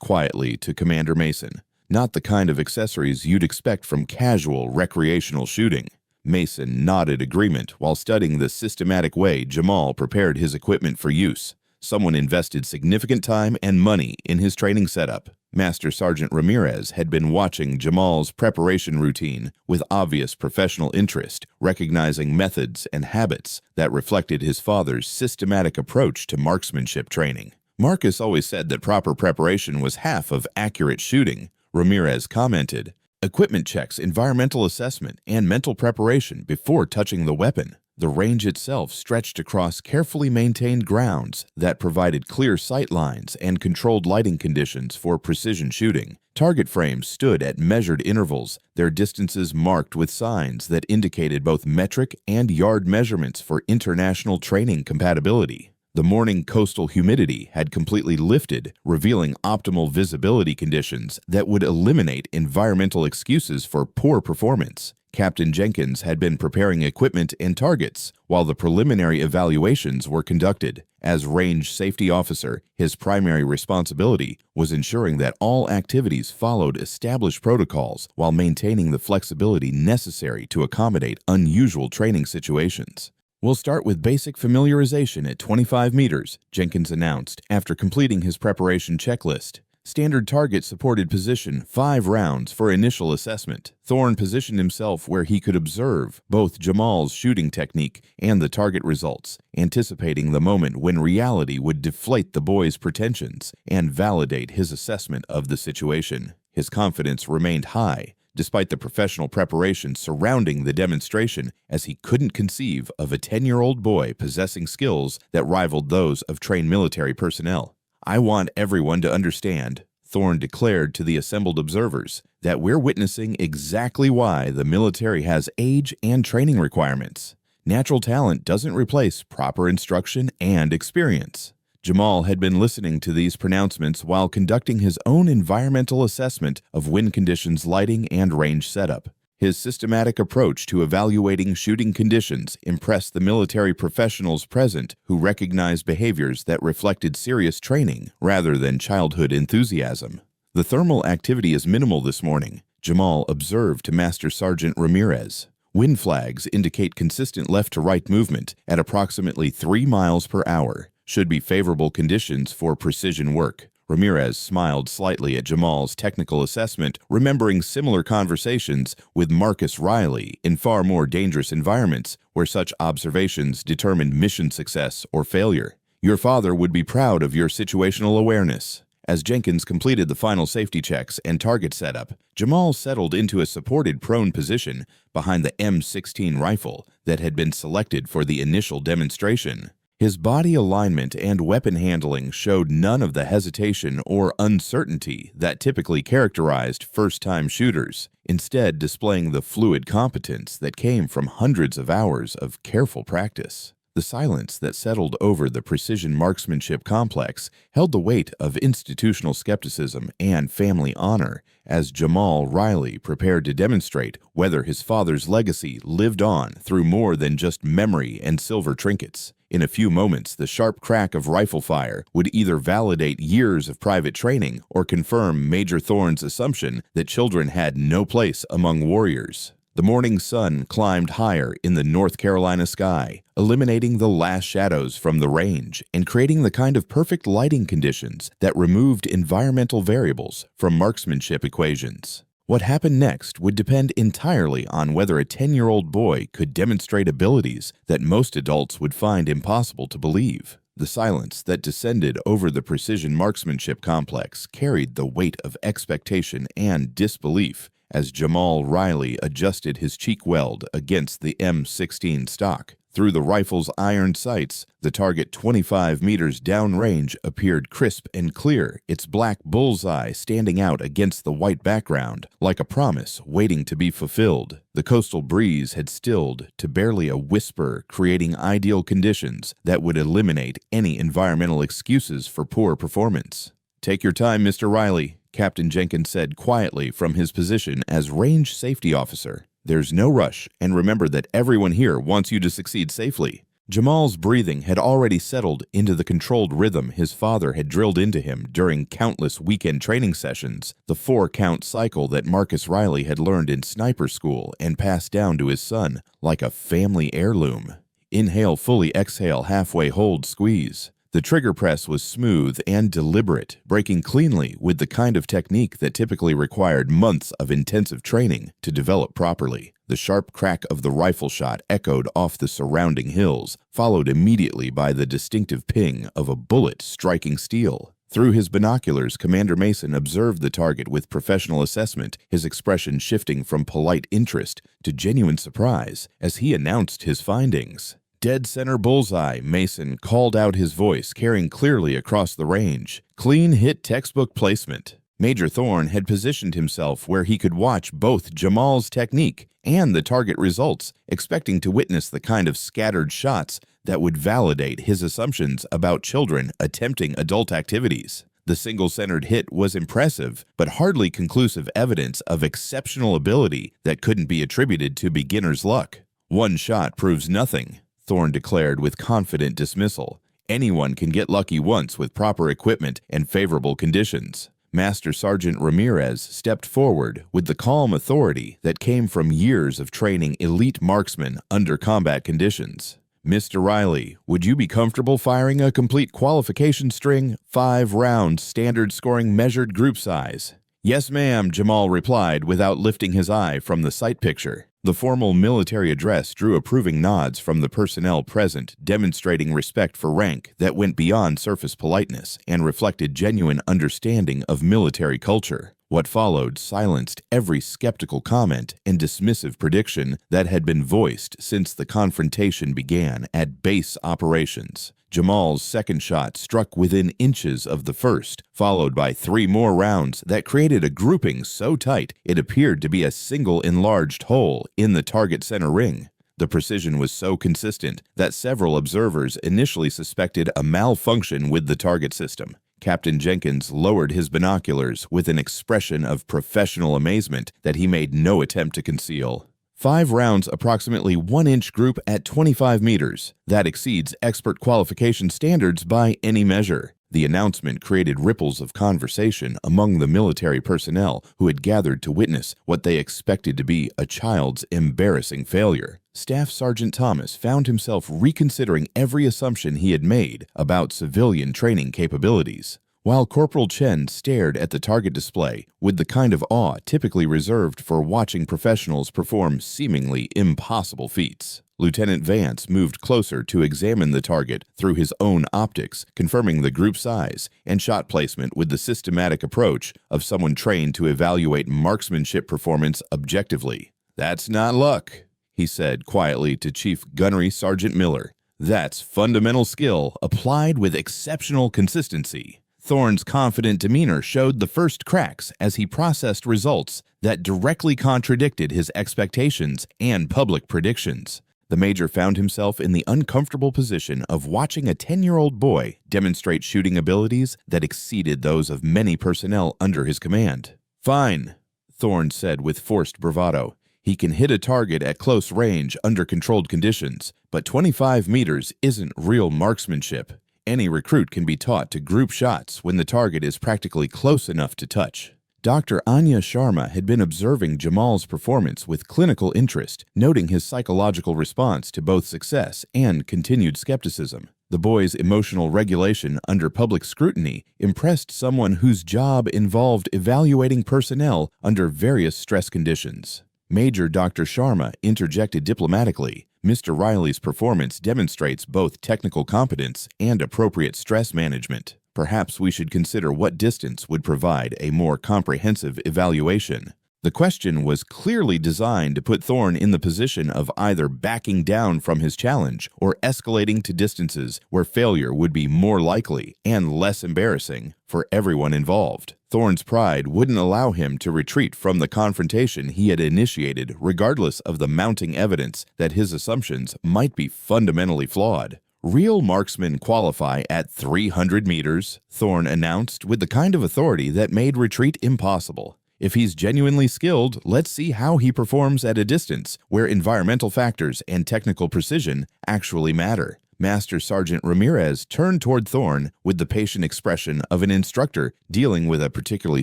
quietly to Commander Mason. "Not the kind of accessories you'd expect from casual recreational shooting." Mason nodded agreement while studying the systematic way Jamal prepared his equipment for use. Someone invested significant time and money in his training setup. Master Sergeant Ramirez had been watching Jamal's preparation routine with obvious professional interest, recognizing methods and habits that reflected his father's systematic approach to marksmanship training. "Marcus always said that proper preparation was half of accurate shooting," Ramirez commented. "Equipment checks, environmental assessment, and mental preparation before touching the weapon." The range itself stretched across carefully maintained grounds that provided clear sight lines and controlled lighting conditions for precision shooting. Target frames stood at measured intervals, their distances marked with signs that indicated both metric and yard measurements for international training compatibility. The morning coastal humidity had completely lifted, revealing optimal visibility conditions that would eliminate environmental excuses for poor performance. Captain Jenkins had been preparing equipment and targets while the preliminary evaluations were conducted. As range safety officer, his primary responsibility was ensuring that all activities followed established protocols while maintaining the flexibility necessary to accommodate unusual training situations. "We'll start with basic familiarization at 25 meters, Jenkins announced after completing his preparation checklist. Standard target supported position, 5 rounds for initial assessment. Thorne positioned himself where he could observe both Jamal's shooting technique and the target results, anticipating the moment when reality would deflate the boy's pretensions and validate his assessment of the situation. His confidence remained high, despite the professional preparation surrounding the demonstration, as he couldn't conceive of a 10-year-old boy possessing skills that rivaled those of trained military personnel. "I want everyone to understand," Thorne declared to the assembled observers, "that we're witnessing exactly why the military has age and training requirements. Natural talent doesn't replace proper instruction and experience." Jamal had been listening to these pronouncements while conducting his own environmental assessment of wind conditions, lighting, and range setup. His systematic approach to evaluating shooting conditions impressed the military professionals present, who recognized behaviors that reflected serious training rather than childhood enthusiasm. "The thermal activity is minimal this morning," Jamal observed to Master Sergeant Ramirez. "Wind flags indicate consistent left-to-right movement at approximately 3 miles per hour. Should be favorable conditions for precision work." Ramirez smiled slightly at Jamal's technical assessment, remembering similar conversations with Marcus Riley in far more dangerous environments where such observations determined mission success or failure. "Your father would be proud of your situational awareness." As Jenkins completed the final safety checks and target setup, Jamal settled into a supported prone position behind the M16 rifle that had been selected for the initial demonstration. His body alignment and weapon handling showed none of the hesitation or uncertainty that typically characterized first-time shooters, instead displaying the fluid competence that came from hundreds of hours of careful practice. The silence that settled over the precision marksmanship complex held the weight of institutional skepticism and family honor as Jamal Riley prepared to demonstrate whether his father's legacy lived on through more than just memory and silver trinkets. In a few moments, the sharp crack of rifle fire would either validate years of private training or confirm Major Thorne's assumption that children had no place among warriors. The morning sun climbed higher in the North Carolina sky, eliminating the last shadows from the range and creating the kind of perfect lighting conditions that removed environmental variables from marksmanship equations. What happened next would depend entirely on whether a 10-year-old boy could demonstrate abilities that most adults would find impossible to believe. The silence that descended over the precision marksmanship complex carried the weight of expectation and disbelief as Jamal Riley adjusted his cheek weld against the M16 stock. Through the rifle's iron sights, the target 25 meters downrange appeared crisp and clear, its black bullseye standing out against the white background, like a promise waiting to be fulfilled. The coastal breeze had stilled to barely a whisper, creating ideal conditions that would eliminate any environmental excuses for poor performance. "Take your time, Mr. Riley," Captain Jenkins said quietly from his position as range safety officer. "There's no rush, and remember that everyone here wants you to succeed safely." Jamal's breathing had already settled into the controlled rhythm his father had drilled into him during countless weekend training sessions, the 4-count cycle that Marcus Riley had learned in sniper school and passed down to his son like a family heirloom. Inhale fully, exhale halfway, hold, squeeze. The trigger press was smooth and deliberate, breaking cleanly with the kind of technique that typically required months of intensive training to develop properly. The sharp crack of the rifle shot echoed off the surrounding hills, followed immediately by the distinctive ping of a bullet striking steel. Through his binoculars, Commander Mason observed the target with professional assessment, his expression shifting from polite interest to genuine surprise as he announced his findings. "Dead center bullseye," Mason called out, his voice carrying clearly across the range. "Clean hit, textbook placement." Major Thorne had positioned himself where he could watch both Jamal's technique and the target results, expecting to witness the kind of scattered shots that would validate his assumptions about children attempting adult activities. The single-centered hit was impressive, but hardly conclusive evidence of exceptional ability that couldn't be attributed to beginner's luck. "One shot proves nothing," Thorne declared with confident dismissal. "Anyone can get lucky once with proper equipment and favorable conditions." Master Sergeant Ramirez stepped forward with the calm authority that came from years of training elite marksmen under combat conditions. "Mr. Riley, would you be comfortable firing a complete qualification string, 5 rounds, standard scoring measured group size?" "Yes, ma'am," Jamal replied without lifting his eye from the sight picture. The formal military address drew approving nods from the personnel present, demonstrating respect for rank that went beyond surface politeness and reflected genuine understanding of military culture. What followed silenced every skeptical comment and dismissive prediction that had been voiced since the confrontation began at base operations. Jamal's second shot struck within inches of the first, followed by 3 more rounds that created a grouping so tight it appeared to be a single enlarged hole in the target center ring. The precision was so consistent that several observers initially suspected a malfunction with the target system. Captain Jenkins lowered his binoculars with an expression of professional amazement that he made no attempt to conceal. 5 rounds, approximately 1-inch group at 25 meters. That exceeds expert qualification standards by any measure. The announcement created ripples of conversation among the military personnel who had gathered to witness what they expected to be a child's embarrassing failure. Staff Sergeant Thomas found himself reconsidering every assumption he had made about civilian training capabilities, while Corporal Chen stared at the target display with the kind of awe typically reserved for watching professionals perform seemingly impossible feats. Lieutenant Vance moved closer to examine the target through his own optics, confirming the group size and shot placement with the systematic approach of someone trained to evaluate marksmanship performance objectively. "That's not luck," he said quietly to Chief Gunnery Sergeant Miller. "That's fundamental skill applied with exceptional consistency." Thorne's confident demeanor showed the first cracks as he processed results that directly contradicted his expectations and public predictions. The major found himself in the uncomfortable position of watching a 10-year-old boy demonstrate shooting abilities that exceeded those of many personnel under his command. "Fine," Thorne said with forced bravado. "He can hit a target at close range under controlled conditions, but 25 meters isn't real marksmanship. Any recruit can be taught to group shots when the target is practically close enough to touch." Dr. Anya Sharma had been observing Jamal's performance with clinical interest, noting his psychological response to both success and continued skepticism. The boy's emotional regulation under public scrutiny impressed someone whose job involved evaluating personnel under various stress conditions. Major Dr. Sharma interjected diplomatically. "Mr. Riley's performance demonstrates both technical competence and appropriate stress management. Perhaps we should consider what distance would provide a more comprehensive evaluation." The question was clearly designed to put Thorne in the position of either backing down from his challenge or escalating to distances where failure would be more likely and less embarrassing for everyone involved. Thorne's pride wouldn't allow him to retreat from the confrontation he had initiated, regardless of the mounting evidence that his assumptions might be fundamentally flawed. "Real marksmen qualify at 300 meters, Thorne announced with the kind of authority that made retreat impossible. "If he's genuinely skilled, let's see how he performs at a distance where environmental factors and technical precision actually matter." Master Sergeant Ramirez turned toward Thorne with the patient expression of an instructor dealing with a particularly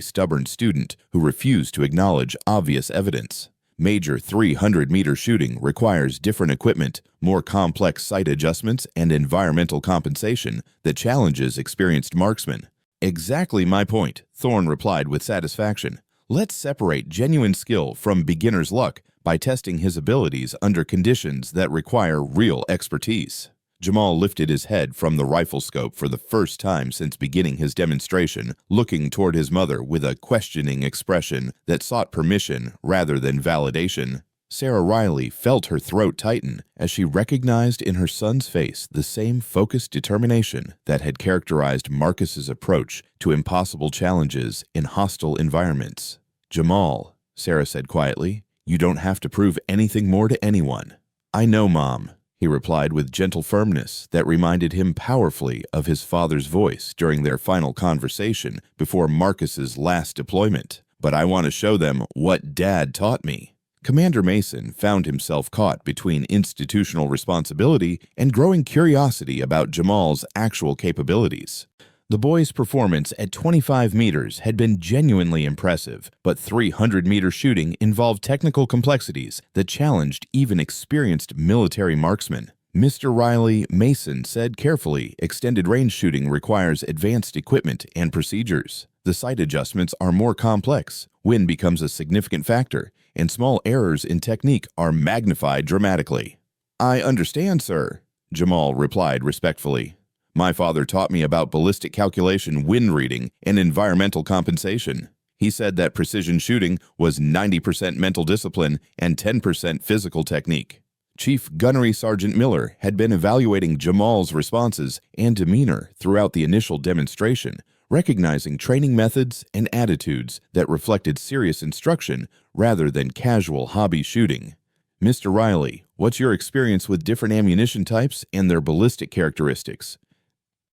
stubborn student who refused to acknowledge obvious evidence. Major 300-meter shooting requires different equipment, more complex sight adjustments, and environmental compensation that challenges experienced marksmen. "Exactly my point," Thorne replied with satisfaction. "Let's separate genuine skill from beginner's luck by testing his abilities under conditions that require real expertise." Jamal lifted his head from the rifle scope for the first time since beginning his demonstration, looking toward his mother with a questioning expression that sought permission rather than validation. Sarah Riley felt her throat tighten as she recognized in her son's face the same focused determination that had characterized Marcus's approach to impossible challenges in hostile environments. "Jamal," Sarah said quietly, "you don't have to prove anything more to anyone." "I know, Mom," he replied with gentle firmness that reminded him powerfully of his father's voice during their final conversation before Marcus's last deployment. "But I want to show them what Dad taught me." Commander Mason found himself caught between institutional responsibility and growing curiosity about Jamal's actual capabilities. The boy's performance at 25 meters had been genuinely impressive, but 300-meter shooting involved technical complexities that challenged even experienced military marksmen. "Mr. Riley," Mason said carefully, "extended range shooting requires advanced equipment and procedures. The sight adjustments are more complex, wind becomes a significant factor, and small errors in technique are magnified dramatically." "I understand, sir," Jamal replied respectfully. "My father taught me about ballistic calculation, wind reading, and environmental compensation. He said that precision shooting was 90% mental discipline and 10% physical technique." Chief Gunnery Sergeant Miller had been evaluating Jamal's responses and demeanor throughout the initial demonstration, recognizing training methods and attitudes that reflected serious instruction rather than casual hobby shooting. "Mr. Riley, what's your experience with different ammunition types and their ballistic characteristics?"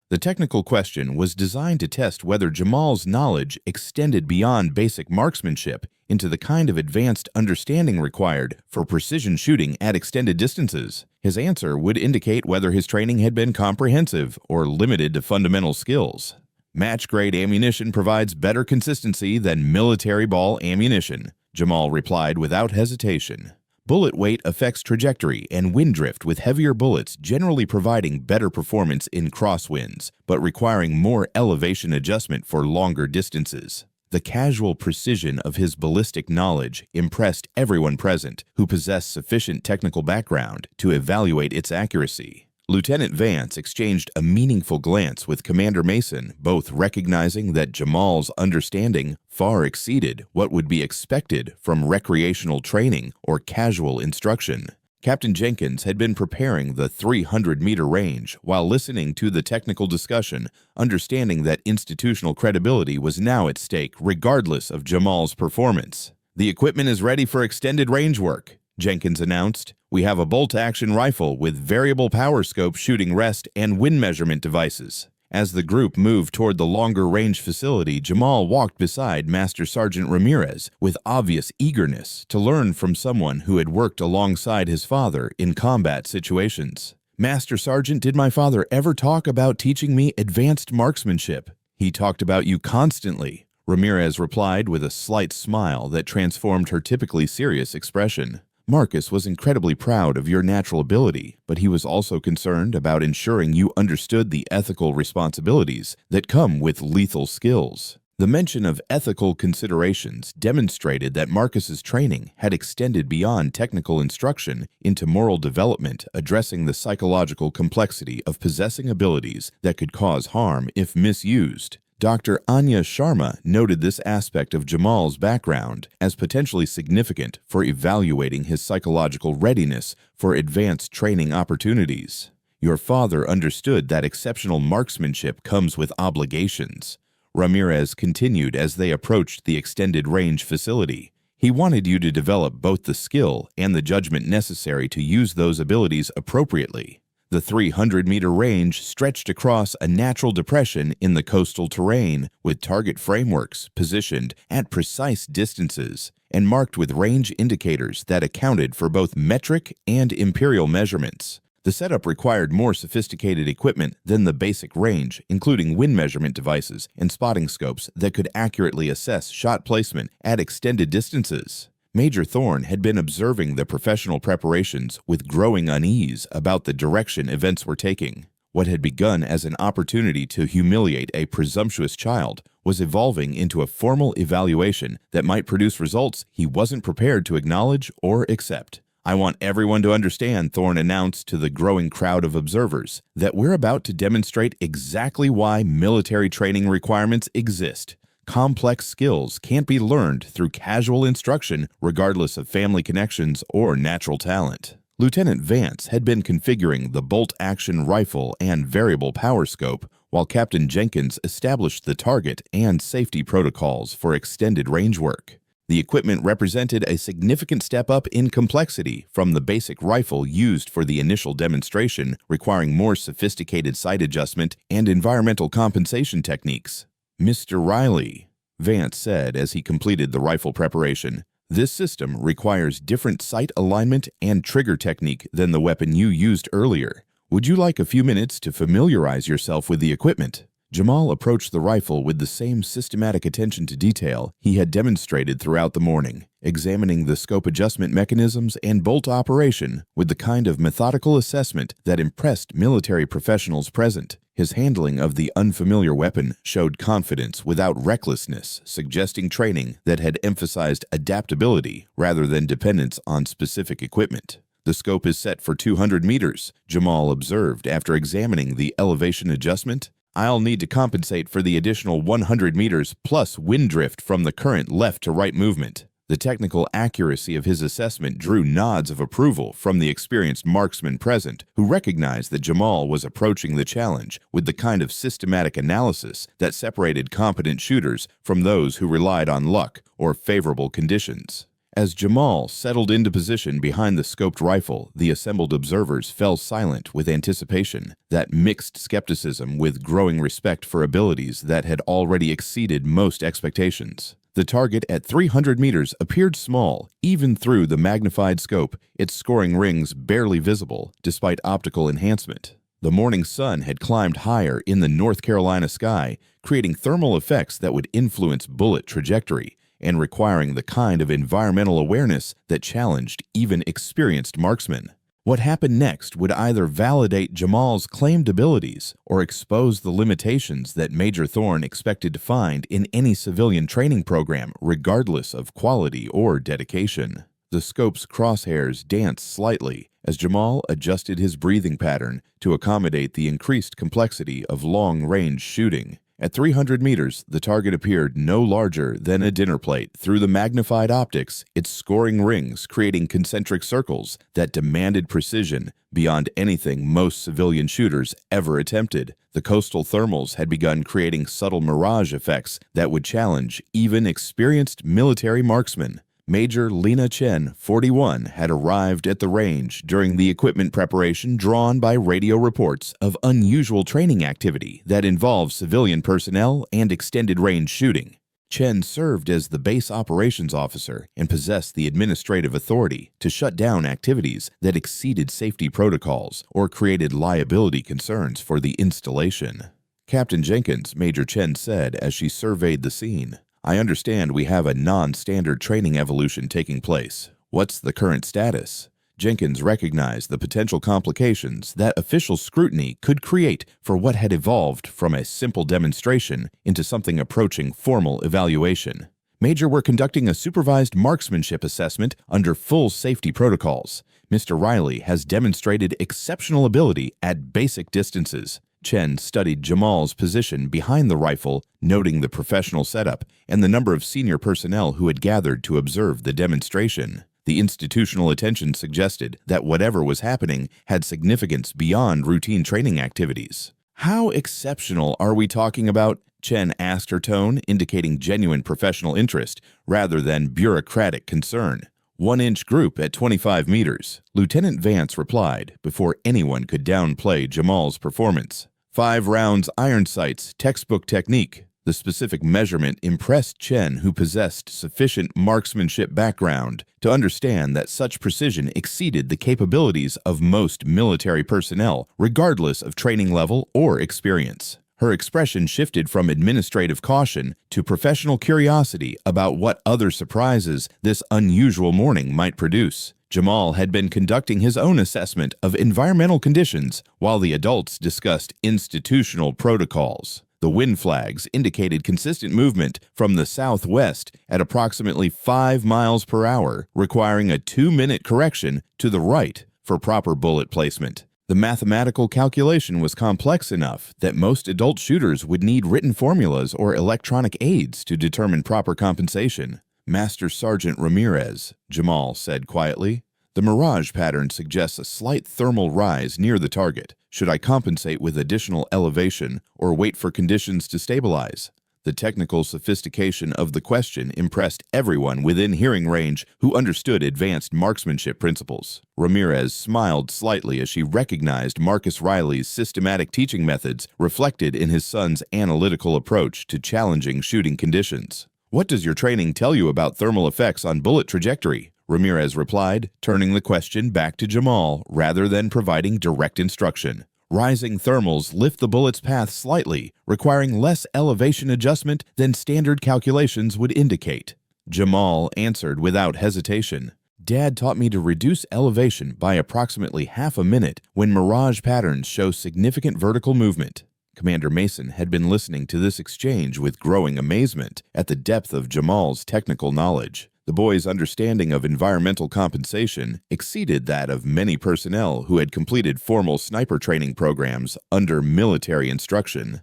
The technical question was designed to test whether Jamal's knowledge extended beyond basic marksmanship into the kind of advanced understanding required for precision shooting at extended distances. His answer would indicate whether his training had been comprehensive or limited to fundamental skills. "Match-grade ammunition provides better consistency than military ball ammunition," Jamal replied without hesitation. "Bullet weight affects trajectory and wind drift, with heavier bullets generally providing better performance in crosswinds, but requiring more elevation adjustment for longer distances." The casual precision of his ballistic knowledge impressed everyone present who possessed sufficient technical background to evaluate its accuracy. Lieutenant Vance exchanged a meaningful glance with Commander Mason, both recognizing that Jamal's understanding far exceeded what would be expected from recreational training or casual instruction. Captain Jenkins had been preparing the 300-meter range while listening to the technical discussion, understanding that institutional credibility was now at stake regardless of Jamal's performance. "The equipment is ready for extended range work," Jenkins announced. "We have a bolt-action rifle with variable power scope shooting rest and wind measurement devices." As the group moved toward the longer-range facility, Jamal walked beside Master Sergeant Ramirez with obvious eagerness to learn from someone who had worked alongside his father in combat situations. "Master Sergeant, did my father ever talk about teaching me advanced marksmanship?" "He talked about you constantly," Ramirez replied with a slight smile that transformed her typically serious expression. "Marcus was incredibly proud of your natural ability, but he was also concerned about ensuring you understood the ethical responsibilities that come with lethal skills." The mention of ethical considerations demonstrated that Marcus's training had extended beyond technical instruction into moral development, addressing the psychological complexity of possessing abilities that could cause harm if misused. Dr. Anya Sharma noted this aspect of Jamal's background as potentially significant for evaluating his psychological readiness for advanced training opportunities. "Your father understood that exceptional marksmanship comes with obligations," Ramirez continued as they approached the extended range facility. "He wanted you to develop both the skill and the judgment necessary to use those abilities appropriately." The 300-meter range stretched across a natural depression in the coastal terrain, with target frameworks positioned at precise distances and marked with range indicators that accounted for both metric and imperial measurements. The setup required more sophisticated equipment than the basic range, including wind measurement devices and spotting scopes that could accurately assess shot placement at extended distances. Major Thorne had been observing the professional preparations with growing unease about the direction events were taking. What had begun as an opportunity to humiliate a presumptuous child was evolving into a formal evaluation that might produce results he wasn't prepared to acknowledge or accept. "I want everyone to understand," Thorne announced to the growing crowd of observers, "that we're about to demonstrate exactly why military training requirements exist. Complex skills can't be learned through casual instruction regardless of family connections or natural talent." Lieutenant Vance had been configuring the bolt-action rifle and variable power scope, while Captain Jenkins established the target and safety protocols for extended range work. The equipment represented a significant step up in complexity from the basic rifle used for the initial demonstration, requiring more sophisticated sight adjustment and environmental compensation techniques. "Mr. Riley," Vance said as he completed the rifle preparation, "this system requires different sight alignment and trigger technique than the weapon you used earlier. Would you like a few minutes to familiarize yourself with the equipment?" Jamal approached the rifle with the same systematic attention to detail he had demonstrated throughout the morning, examining the scope adjustment mechanisms and bolt operation with the kind of methodical assessment that impressed military professionals present. His handling of the unfamiliar weapon showed confidence without recklessness, suggesting training that had emphasized adaptability rather than dependence on specific equipment. "The scope is set for 200 meters, Jamal observed after examining the elevation adjustment. "I'll need to compensate for the additional 100 meters plus wind drift from the current left to right movement." The technical accuracy of his assessment drew nods of approval from the experienced marksman present, who recognized that Jamal was approaching the challenge with the kind of systematic analysis that separated competent shooters from those who relied on luck or favorable conditions. As Jamal settled into position behind the scoped rifle, the assembled observers fell silent with anticipation, that mixed skepticism with growing respect for abilities that had already exceeded most expectations. The target at 300 meters appeared small, even through the magnified scope, its scoring rings barely visible, despite optical enhancement. The morning sun had climbed higher in the North Carolina sky, creating thermal effects that would influence bullet trajectory, and requiring the kind of environmental awareness that challenged even experienced marksmen. What happened next would either validate Jamal's claimed abilities or expose the limitations that Major Thorne expected to find in any civilian training program, regardless of quality or dedication. The scope's crosshairs danced slightly as Jamal adjusted his breathing pattern to accommodate the increased complexity of long-range shooting. At 300 meters, the target appeared no larger than a dinner plate through the magnified optics, its scoring rings creating concentric circles that demanded precision beyond anything most civilian shooters ever attempted. The coastal thermals had begun creating subtle mirage effects that would challenge even experienced military marksmen. Major Lena Chen, 41, had arrived at the range during the equipment preparation drawn by radio reports of unusual training activity that involved civilian personnel and extended-range shooting. Chen served as the base operations officer and possessed the administrative authority to shut down activities that exceeded safety protocols or created liability concerns for the installation. Captain Jenkins, Major Chen said as she surveyed the scene, "I understand we have a non-standard training evolution taking place. What's the current status?" Jenkins recognized the potential complications that official scrutiny could create for what had evolved from a simple demonstration into something approaching formal evaluation. "Major, we're conducting a supervised marksmanship assessment under full safety protocols. Mr. Riley has demonstrated exceptional ability at basic distances." Chen studied Jamal's position behind the rifle, noting the professional setup and the number of senior personnel who had gathered to observe the demonstration. The institutional attention suggested that whatever was happening had significance beyond routine training activities. "How exceptional are we talking about?" Chen asked, her tone indicating genuine professional interest rather than bureaucratic concern. "1-inch group at 25 meters, Lieutenant Vance replied before anyone could downplay Jamal's performance. 5 rounds iron sights, textbook technique. The specific measurement impressed Chen, who possessed sufficient marksmanship background to understand that such precision exceeded the capabilities of most military personnel, regardless of training level or experience. Her expression shifted from administrative caution to professional curiosity about what other surprises this unusual morning might produce. Jamal had been conducting his own assessment of environmental conditions while the adults discussed institutional protocols. The wind flags indicated consistent movement from the southwest at approximately 5 miles per hour, requiring a 2-minute correction to the right for proper bullet placement. The mathematical calculation was complex enough that most adult shooters would need written formulas or electronic aids to determine proper compensation. "Master Sergeant Ramirez," Jamal said quietly, "the mirage pattern suggests a slight thermal rise near the target. Should I compensate with additional elevation or wait for conditions to stabilize?" The technical sophistication of the question impressed everyone within hearing range who understood advanced marksmanship principles. Ramirez smiled slightly as she recognized Marcus Riley's systematic teaching methods reflected in his son's analytical approach to challenging shooting conditions. "What does your training tell you about thermal effects on bullet trajectory?" Ramirez replied, turning the question back to Jamal rather than providing direct instruction. "Rising thermals lift the bullet's path slightly, requiring less elevation adjustment than standard calculations would indicate." Jamal answered without hesitation. "Dad taught me to reduce elevation by approximately half a minute when mirage patterns show significant vertical movement." Commander Mason had been listening to this exchange with growing amazement at the depth of Jamal's technical knowledge. The boy's understanding of environmental compensation exceeded that of many personnel who had completed formal sniper training programs under military instruction.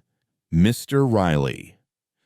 "Mr. Riley,"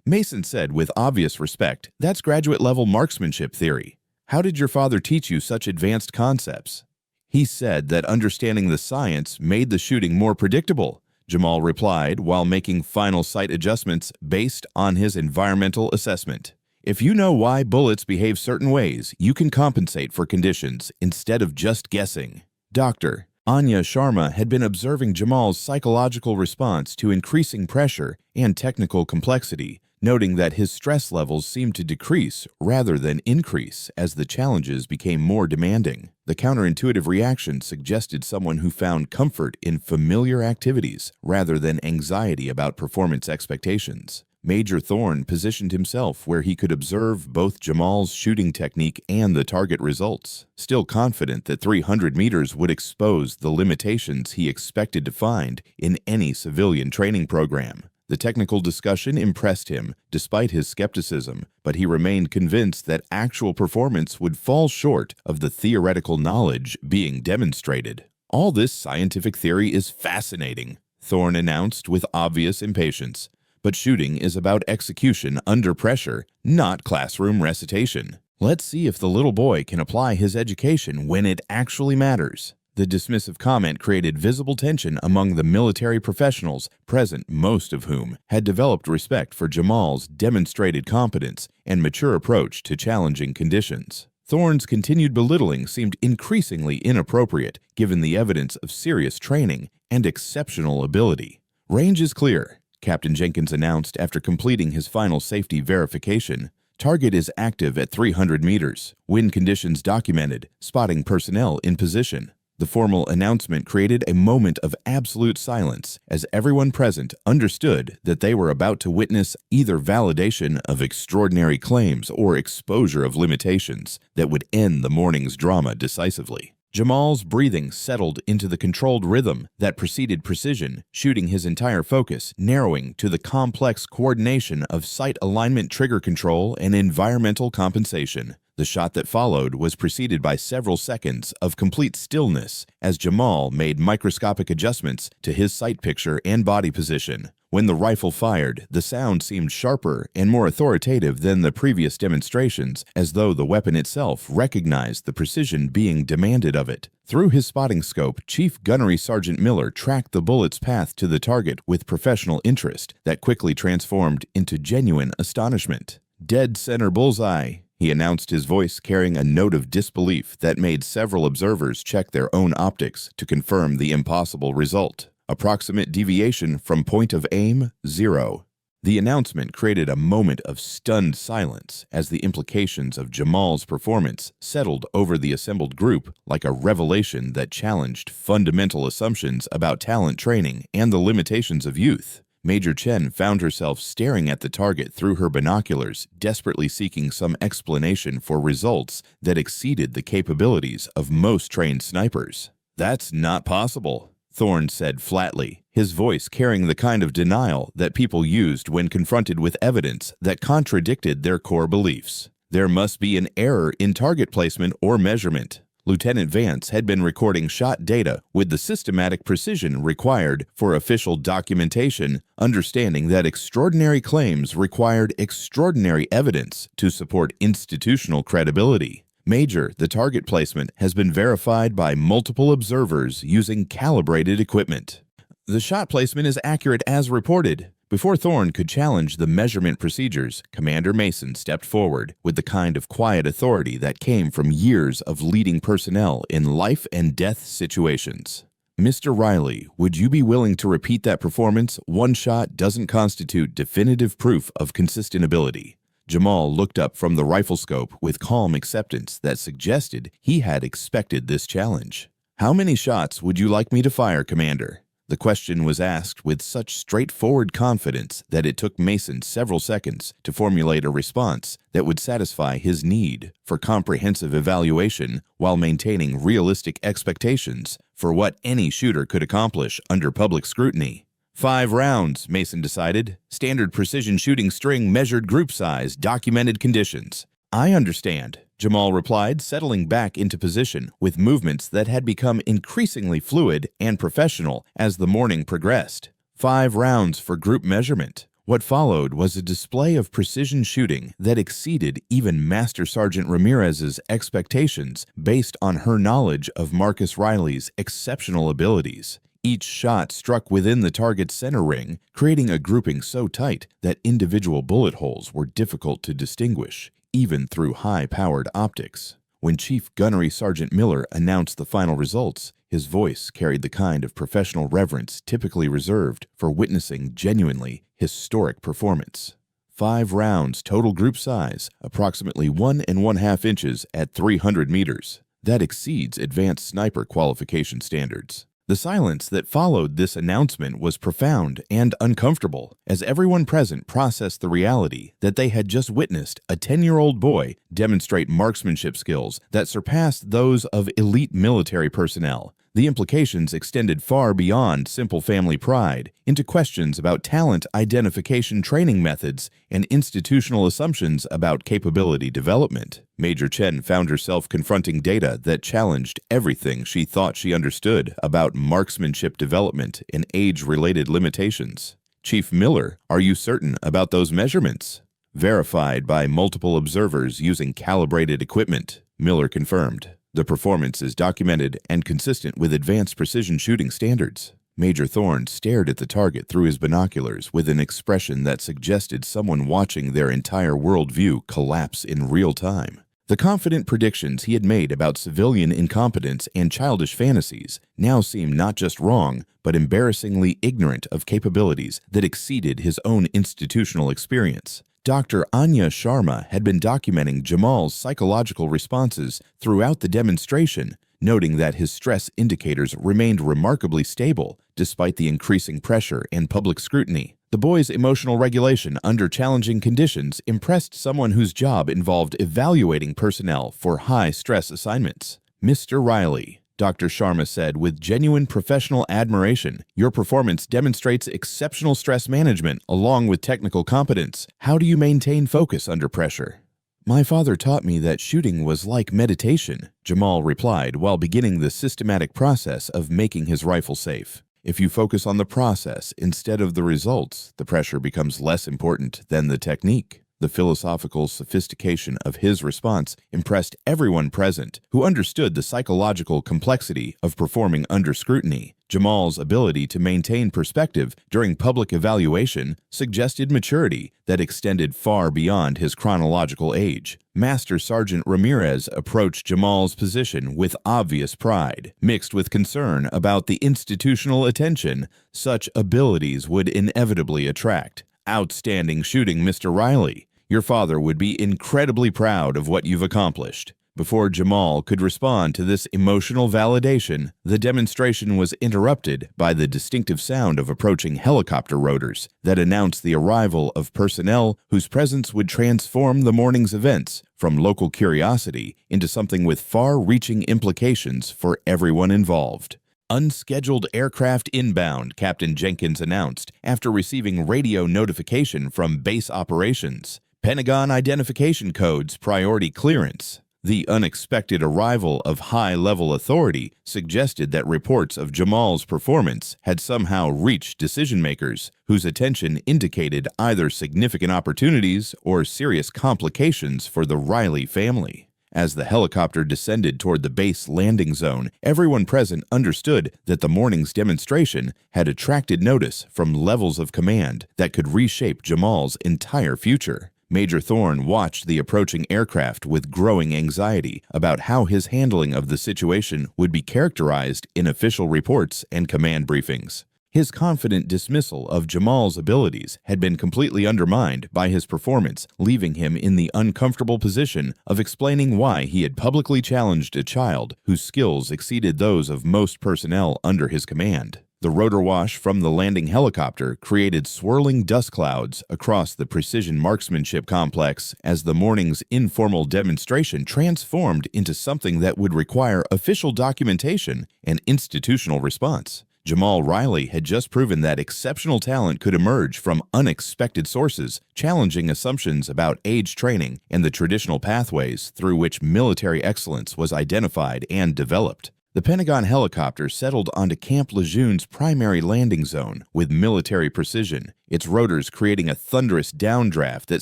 Mason said with obvious respect, "that's graduate-level marksmanship theory. How did your father teach you such advanced concepts?" "He said that understanding the science made the shooting more predictable," Jamal replied while making final sight adjustments based on his environmental assessment. "If you know why bullets behave certain ways, you can compensate for conditions instead of just guessing." Dr. Anya Sharma had been observing Jamal's psychological response to increasing pressure and technical complexity, noting that his stress levels seemed to decrease rather than increase as the challenges became more demanding. The counterintuitive reaction suggested someone who found comfort in familiar activities rather than anxiety about performance expectations. Major Thorne positioned himself where he could observe both Jamal's shooting technique and the target results, still confident that 300 meters would expose the limitations he expected to find in any civilian training program. The technical discussion impressed him, despite his skepticism, but he remained convinced that actual performance would fall short of the theoretical knowledge being demonstrated. "All this scientific theory is fascinating," Thorne announced with obvious impatience. "But shooting is about execution under pressure, not classroom recitation. Let's see if the little boy can apply his education when it actually matters." The dismissive comment created visible tension among the military professionals present, most of whom had developed respect for Jamal's demonstrated competence and mature approach to challenging conditions. Thorne's continued belittling seemed increasingly inappropriate given the evidence of serious training and exceptional ability. "Range is clear," Captain Jenkins announced after completing his final safety verification. "Target is active at 300 meters. Wind conditions documented. Spotting personnel in position." The formal announcement created a moment of absolute silence as everyone present understood that they were about to witness either validation of extraordinary claims or exposure of limitations that would end the morning's drama decisively. Jamal's breathing settled into the controlled rhythm that preceded precision, shooting his entire focus, narrowing to the complex coordination of sight alignment, trigger control, and environmental compensation. The shot that followed was preceded by several seconds of complete stillness as Jamal made microscopic adjustments to his sight picture and body position. When the rifle fired, the sound seemed sharper and more authoritative than the previous demonstrations, as though the weapon itself recognized the precision being demanded of it. Through his spotting scope, Chief Gunnery Sergeant Miller tracked the bullet's path to the target with professional interest that quickly transformed into genuine astonishment. "Dead center bullseye," he announced, his voice carrying a note of disbelief that made several observers check their own optics to confirm the impossible result. "Approximate deviation from point of aim, 0. The announcement created a moment of stunned silence as the implications of Jamal's performance settled over the assembled group like a revelation that challenged fundamental assumptions about talent training and the limitations of youth. Major Chen found herself staring at the target through her binoculars, desperately seeking some explanation for results that exceeded the capabilities of most trained snipers. "That's not possible," Thorne said flatly, his voice carrying the kind of denial that people used when confronted with evidence that contradicted their core beliefs. "There must be an error in target placement or measurement." Lieutenant Vance had been recording shot data with the systematic precision required for official documentation, understanding that extraordinary claims required extraordinary evidence to support institutional credibility. "Major, the target placement has been verified by multiple observers using calibrated equipment. The shot placement is accurate as reported." Before Thorne could challenge the measurement procedures, Commander Mason stepped forward with the kind of quiet authority that came from years of leading personnel in life and death situations. "Mr. Riley, would you be willing to repeat that performance? One shot doesn't constitute definitive proof of consistent ability." Jamal looked up from the rifle scope with calm acceptance that suggested he had expected this challenge. "How many shots would you like me to fire, Commander?" The question was asked with such straightforward confidence that it took Mason several seconds to formulate a response that would satisfy his need for comprehensive evaluation while maintaining realistic expectations for what any shooter could accomplish under public scrutiny. 5 rounds, Mason decided. Standard precision shooting string, measured group size, documented conditions. "I understand," Jamal replied, settling back into position with movements that had become increasingly fluid and professional as the morning progressed. 5 rounds for group measurement. What followed was a display of precision shooting that exceeded even Master Sergeant Ramirez's expectations based on her knowledge of Marcus Riley's exceptional abilities. Each shot struck within the target's center ring, creating a grouping so tight that individual bullet holes were difficult to distinguish, even through high-powered optics. When Chief Gunnery Sergeant Miller announced the final results, his voice carried the kind of professional reverence typically reserved for witnessing genuinely historic performance. 5 rounds total group size, approximately 1½ inches at 300 meters. That exceeds advanced sniper qualification standards. The silence that followed this announcement was profound and uncomfortable, as everyone present processed the reality that they had just witnessed a 10-year-old boy demonstrate marksmanship skills that surpassed those of elite military personnel. The implications extended far beyond simple family pride into questions about talent identification training methods and institutional assumptions about capability development. Major Chen found herself confronting data that challenged everything she thought she understood about marksmanship development and age-related limitations. "Chief Miller, are you certain about those measurements?" "Verified by multiple observers using calibrated equipment," Miller confirmed. The performance is documented and consistent with advanced precision shooting standards. Major Thorne stared at the target through his binoculars with an expression that suggested someone watching their entire worldview collapse in real time. The confident predictions he had made about civilian incompetence and childish fantasies now seemed not just wrong, but embarrassingly ignorant of capabilities that exceeded his own institutional experience. Dr. Anya Sharma had been documenting Jamal's psychological responses throughout the demonstration, noting that his stress indicators remained remarkably stable despite the increasing pressure and public scrutiny. The boy's emotional regulation under challenging conditions impressed someone whose job involved evaluating personnel for high-stress assignments. "Mr. Riley," Dr. Sharma said with genuine professional admiration, "your performance demonstrates exceptional stress management along with technical competence. How do you maintain focus under pressure?" "My father taught me that shooting was like meditation," Jamal replied while beginning the systematic process of making his rifle safe. "If you focus on the process instead of the results, the pressure becomes less important than the technique." The philosophical sophistication of his response impressed everyone present, who understood the psychological complexity of performing under scrutiny. Jamal's ability to maintain perspective during public evaluation suggested maturity that extended far beyond his chronological age. Master Sergeant Ramirez approached Jamal's position with obvious pride, mixed with concern about the institutional attention such abilities would inevitably attract. "Outstanding shooting, Mr. Riley. Your father would be incredibly proud of what you've accomplished." Before Jamal could respond to this emotional validation, the demonstration was interrupted by the distinctive sound of approaching helicopter rotors that announced the arrival of personnel whose presence would transform the morning's events from local curiosity into something with far-reaching implications for everyone involved. "Unscheduled aircraft inbound," Captain Jenkins announced after receiving radio notification from base operations. "Pentagon identification codes priority clearance." The unexpected arrival of high-level authority suggested that reports of Jamal's performance had somehow reached decision-makers, whose attention indicated either significant opportunities or serious complications for the Riley family. As the helicopter descended toward the base landing zone, everyone present understood that the morning's demonstration had attracted notice from levels of command that could reshape Jamal's entire future. Major Thorne watched the approaching aircraft with growing anxiety about how his handling of the situation would be characterized in official reports and command briefings. His confident dismissal of Jamal's abilities had been completely undermined by his performance, leaving him in the uncomfortable position of explaining why he had publicly challenged a child whose skills exceeded those of most personnel under his command. The rotor wash from the landing helicopter created swirling dust clouds across the precision marksmanship complex as the morning's informal demonstration transformed into something that would require official documentation and institutional response. Jamal Riley had just proven that exceptional talent could emerge from unexpected sources, challenging assumptions about age training and the traditional pathways through which military excellence was identified and developed. The Pentagon helicopter settled onto Camp Lejeune's primary landing zone with military precision, its rotors creating a thunderous downdraft that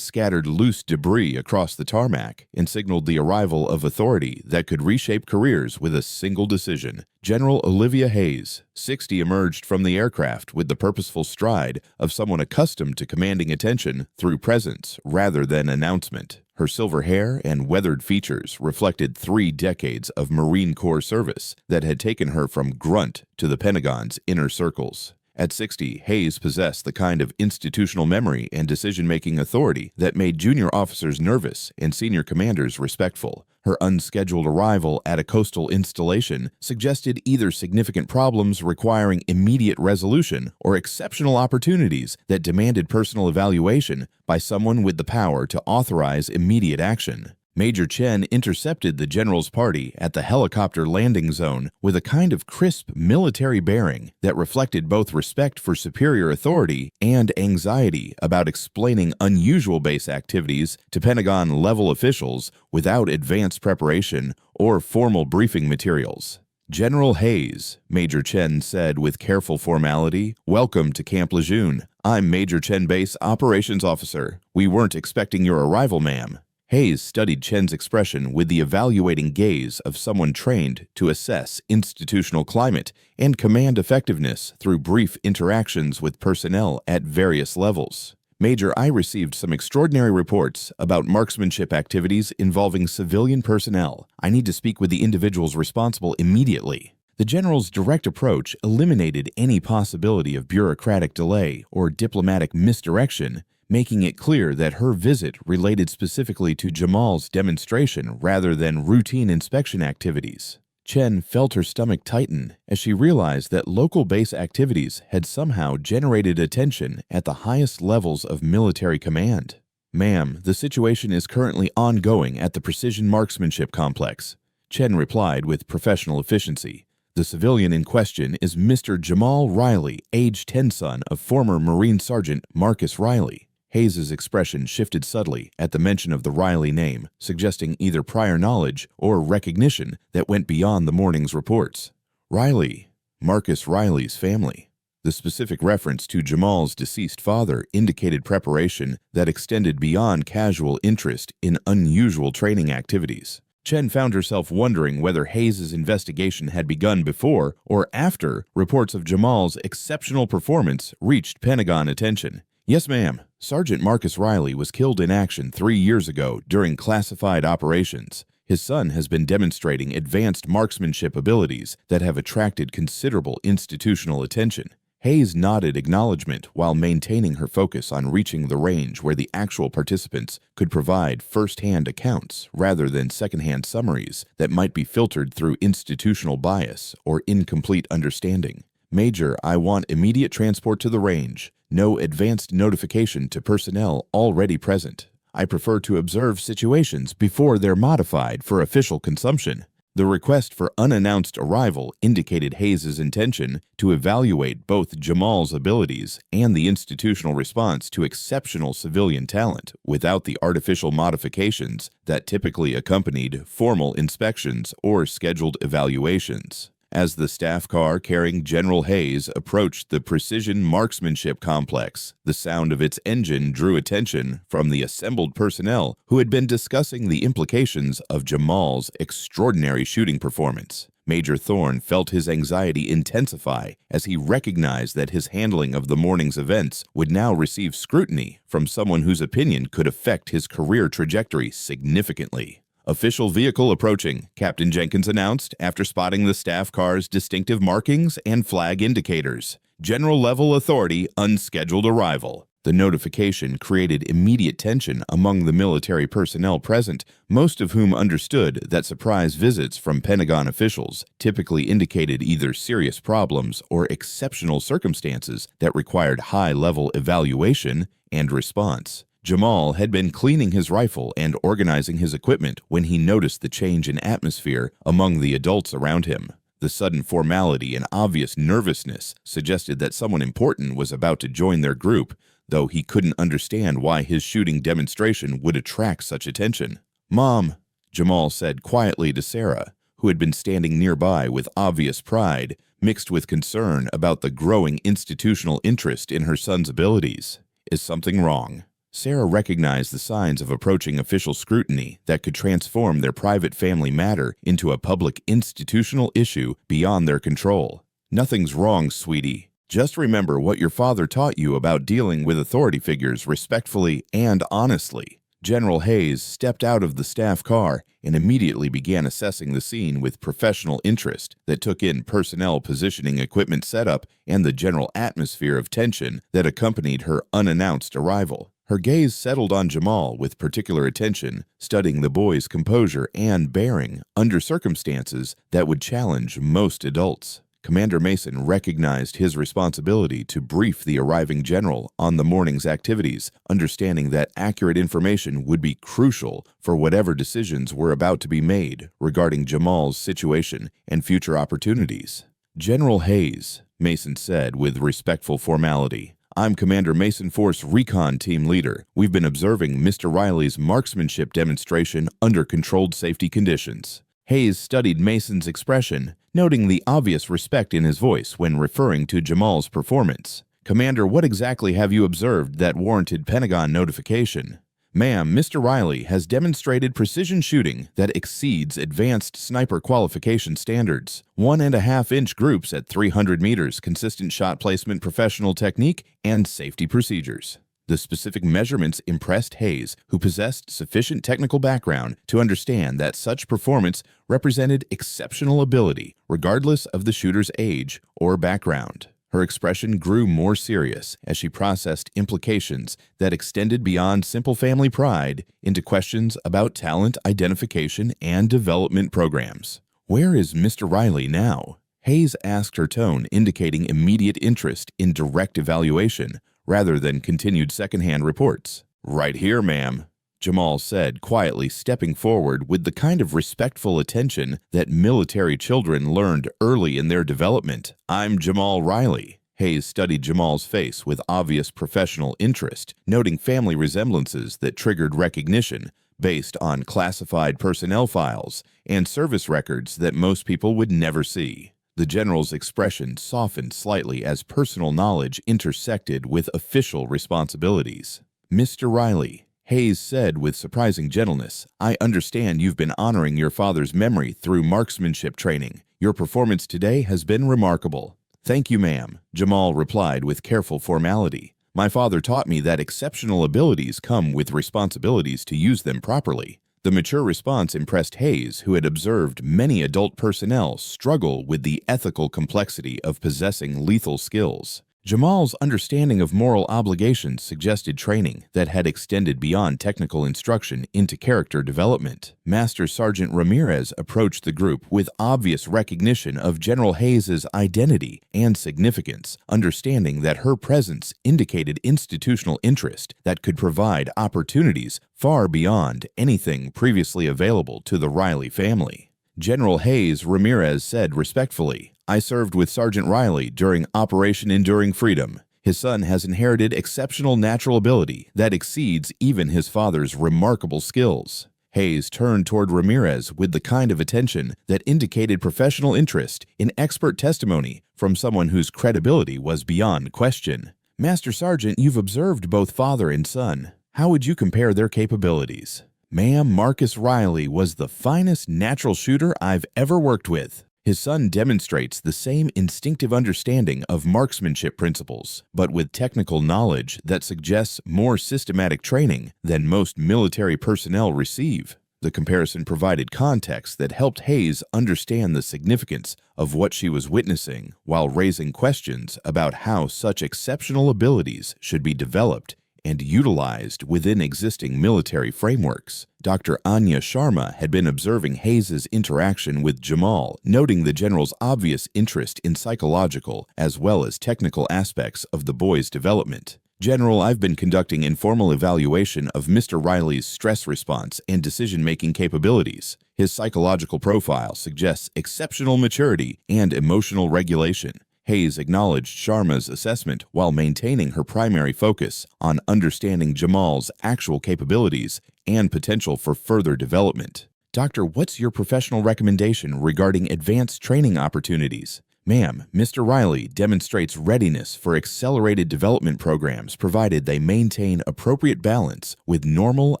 scattered loose debris across the tarmac and signaled the arrival of authority that could reshape careers with a single decision. General Olivia Hayes, 60, emerged from the aircraft with the purposeful stride of someone accustomed to commanding attention through presence rather than announcement. Her silver hair and weathered features reflected 3 decades of Marine Corps service that had taken her from grunt to the Pentagon's inner circles. At 60, Hayes possessed the kind of institutional memory and decision-making authority that made junior officers nervous and senior commanders respectful. Her unscheduled arrival at a coastal installation suggested either significant problems requiring immediate resolution or exceptional opportunities that demanded personal evaluation by someone with the power to authorize immediate action. Major Chen intercepted the general's party at the helicopter landing zone with a kind of crisp military bearing that reflected both respect for superior authority and anxiety about explaining unusual base activities to Pentagon-level officials without advanced preparation or formal briefing materials. "General Hayes," Major Chen said with careful formality, "welcome to Camp Lejeune. I'm Major Chen Base Operations Officer. We weren't expecting your arrival, ma'am." Hayes studied Chen's expression with the evaluating gaze of someone trained to assess institutional climate and command effectiveness through brief interactions with personnel at various levels. Major, I received some extraordinary reports about marksmanship activities involving civilian personnel. I need to speak with the individuals responsible immediately. The general's direct approach eliminated any possibility of bureaucratic delay or diplomatic misdirection, making it clear that her visit related specifically to Jamal's demonstration rather than routine inspection activities. Chen felt her stomach tighten as she realized that local base activities had somehow generated attention at the highest levels of military command. "Ma'am, the situation is currently ongoing at the Precision Marksmanship Complex," Chen replied with professional efficiency. "The civilian in question is Mr. Jamal Riley, age 10 son of former Marine Sergeant Marcus Riley." Hayes's expression shifted subtly at the mention of the Riley name, suggesting either prior knowledge or recognition that went beyond the morning's reports. Riley, Marcus Riley's family. The specific reference to Jamal's deceased father indicated preparation that extended beyond casual interest in unusual training activities. Chen found herself wondering whether Hayes's investigation had begun before or after reports of Jamal's exceptional performance reached Pentagon attention. "Yes, ma'am. Sergeant Marcus Riley was killed in action 3 years ago during classified operations. His son has been demonstrating advanced marksmanship abilities that have attracted considerable institutional attention." Hayes nodded acknowledgement while maintaining her focus on reaching the range where the actual participants could provide first-hand accounts rather than second-hand summaries that might be filtered through institutional bias or incomplete understanding. "Major, I want immediate transport to the range. No advanced notification to personnel already present. I prefer to observe situations before they're modified for official consumption." The request for unannounced arrival indicated Hayes's intention to evaluate both Jamal's abilities and the institutional response to exceptional civilian talent without the artificial modifications that typically accompanied formal inspections or scheduled evaluations. As the staff car carrying General Hayes approached the Precision Marksmanship Complex, the sound of its engine drew attention from the assembled personnel who had been discussing the implications of Jamal's extraordinary shooting performance. Major Thorne felt his anxiety intensify as he recognized that his handling of the morning's events would now receive scrutiny from someone whose opinion could affect his career trajectory significantly. "Official vehicle approaching," Captain Jenkins announced after spotting the staff car's distinctive markings and flag indicators. "General level authority, unscheduled arrival." The notification created immediate tension among the military personnel present, most of whom understood that surprise visits from Pentagon officials typically indicated either serious problems or exceptional circumstances that required high-level evaluation and response. Jamal had been cleaning his rifle and organizing his equipment when he noticed the change in atmosphere among the adults around him. The sudden formality and obvious nervousness suggested that someone important was about to join their group, though he couldn't understand why his shooting demonstration would attract such attention. "Mom," Jamal said quietly to Sarah, who had been standing nearby with obvious pride, mixed with concern about the growing institutional interest in her son's abilities. "Is something wrong?" Sarah recognized the signs of approaching official scrutiny that could transform their private family matter into a public institutional issue beyond their control. "Nothing's wrong, sweetie. Just remember what your father taught you about dealing with authority figures respectfully and honestly." General Hayes stepped out of the staff car and immediately began assessing the scene with professional interest that took in personnel positioning equipment setup and the general atmosphere of tension that accompanied her unannounced arrival. Her gaze settled on Jamal with particular attention, studying the boy's composure and bearing under circumstances that would challenge most adults. Commander Mason recognized his responsibility to brief the arriving general on the morning's activities, understanding that accurate information would be crucial for whatever decisions were about to be made regarding Jamal's situation and future opportunities. "General Hayes," Mason said with respectful formality, "I'm Commander Mason Force Recon Team Leader. We've been observing Mr. Riley's marksmanship demonstration under controlled safety conditions." Hayes studied Mason's expression, noting the obvious respect in his voice when referring to Jamal's performance. "Commander, what exactly have you observed that warranted Pentagon notification?" Ma'am, Mr. Riley has demonstrated precision shooting that exceeds advanced sniper qualification standards. 1.5-inch groups at 300 meters, consistent shot placement, professional technique, and safety procedures. The specific measurements impressed Hayes, who possessed sufficient technical background to understand that such performance represented exceptional ability, regardless of the shooter's age or background. Her expression grew more serious as she processed implications that extended beyond simple family pride into questions about talent identification and development programs. "Where is Mr. Riley now?" Hayes asked, her tone indicating immediate interest in direct evaluation rather than continued secondhand reports. "Right here, ma'am," Jamal said, quietly stepping forward with the kind of respectful attention that military children learned early in their development. "I'm Jamal Riley." Hayes studied Jamal's face with obvious professional interest, noting family resemblances that triggered recognition based on classified personnel files and service records that most people would never see. The general's expression softened slightly as personal knowledge intersected with official responsibilities. "Mr. Riley," Hayes said with surprising gentleness, "I understand you've been honoring your father's memory through marksmanship training. Your performance today has been remarkable." "Thank you, ma'am," Jamal replied with careful formality. "My father taught me that exceptional abilities come with responsibilities to use them properly." The mature response impressed Hayes, who had observed many adult personnel struggle with the ethical complexity of possessing lethal skills. Jamal's understanding of moral obligations suggested training that had extended beyond technical instruction into character development. Master Sergeant Ramirez approached the group with obvious recognition of General Hayes's identity and significance, understanding that her presence indicated institutional interest that could provide opportunities far beyond anything previously available to the Riley family. General Hayes, Ramirez said respectfully, "I served with Sergeant Riley during Operation Enduring Freedom. His son has inherited exceptional natural ability that exceeds even his father's remarkable skills." Hayes turned toward Ramirez with the kind of attention that indicated professional interest in expert testimony from someone whose credibility was beyond question. "Master Sergeant, you've observed both father and son. How would you compare their capabilities?" "Ma'am, Marcus Riley was the finest natural shooter I've ever worked with. His son demonstrates the same instinctive understanding of marksmanship principles, but with technical knowledge that suggests more systematic training than most military personnel receive." The comparison provided context that helped Hayes understand the significance of what she was witnessing while raising questions about how such exceptional abilities should be developed and utilized within existing military frameworks. Dr. Anya Sharma had been observing Hayes's interaction with Jamal, noting the general's obvious interest in psychological as well as technical aspects of the boy's development. "General, I've been conducting informal evaluation of Mr. Riley's stress response and decision-making capabilities. His psychological profile suggests exceptional maturity and emotional regulation." Hayes acknowledged Sharma's assessment while maintaining her primary focus on understanding Jamal's actual capabilities and potential for further development. "Doctor, what's your professional recommendation regarding advanced training opportunities?" "Ma'am, Mr. Riley demonstrates readiness for accelerated development programs provided they maintain appropriate balance with normal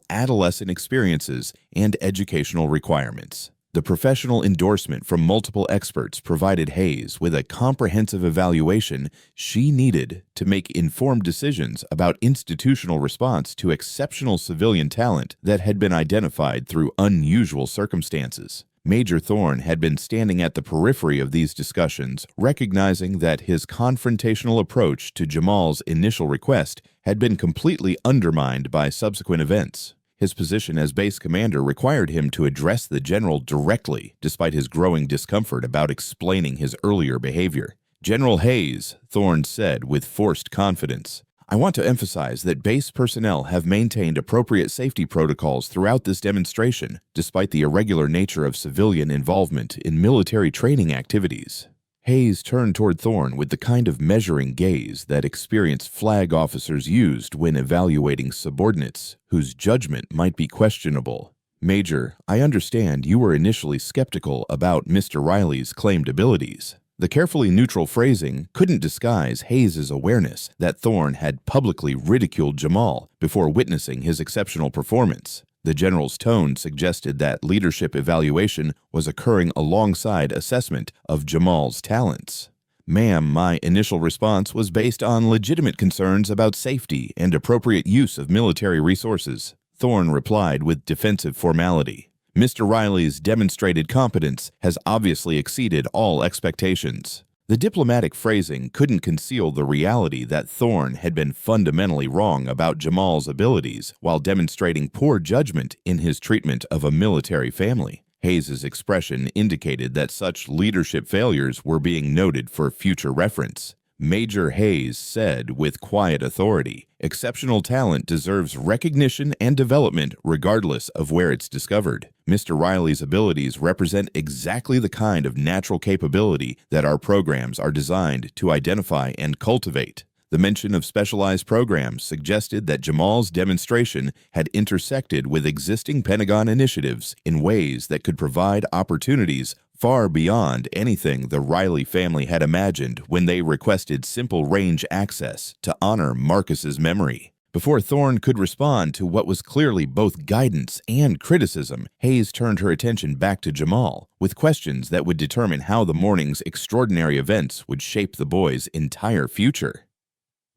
adolescent experiences and educational requirements." The professional endorsement from multiple experts provided Hayes with a comprehensive evaluation she needed to make informed decisions about institutional response to exceptional civilian talent that had been identified through unusual circumstances. Major Thorne had been standing at the periphery of these discussions, recognizing that his confrontational approach to Jamal's initial request had been completely undermined by subsequent events. His position as base commander required him to address the general directly, despite his growing discomfort about explaining his earlier behavior. "General Hayes," Thorne said with forced confidence, "I want to emphasize that base personnel have maintained appropriate safety protocols throughout this demonstration, despite the irregular nature of civilian involvement in military training activities." Hayes turned toward Thorne with the kind of measuring gaze that experienced flag officers used when evaluating subordinates whose judgment might be questionable. "Major, I understand you were initially skeptical about Mr. Riley's claimed abilities." The carefully neutral phrasing couldn't disguise Hayes' awareness that Thorne had publicly ridiculed Jamal before witnessing his exceptional performance. The general's tone suggested that leadership evaluation was occurring alongside assessment of Jamal's talents. "Ma'am, my initial response was based on legitimate concerns about safety and appropriate use of military resources," Thorne replied with defensive formality. "Mr. Riley's demonstrated competence has obviously exceeded all expectations." The diplomatic phrasing couldn't conceal the reality that Thorne had been fundamentally wrong about Jamal's abilities while demonstrating poor judgment in his treatment of a military family. Hayes' expression indicated that such leadership failures were being noted for future reference. Major Hayes said with quiet authority, "Exceptional talent deserves recognition and development regardless of where it's discovered. Mr. Riley's abilities represent exactly the kind of natural capability that our programs are designed to identify and cultivate." The mention of specialized programs suggested that Jamal's demonstration had intersected with existing Pentagon initiatives in ways that could provide opportunities far beyond anything the Riley family had imagined when they requested simple range access to honor Marcus's memory. Before Thorne could respond to what was clearly both guidance and criticism, Hayes turned her attention back to Jamal, with questions that would determine how the morning's extraordinary events would shape the boy's entire future.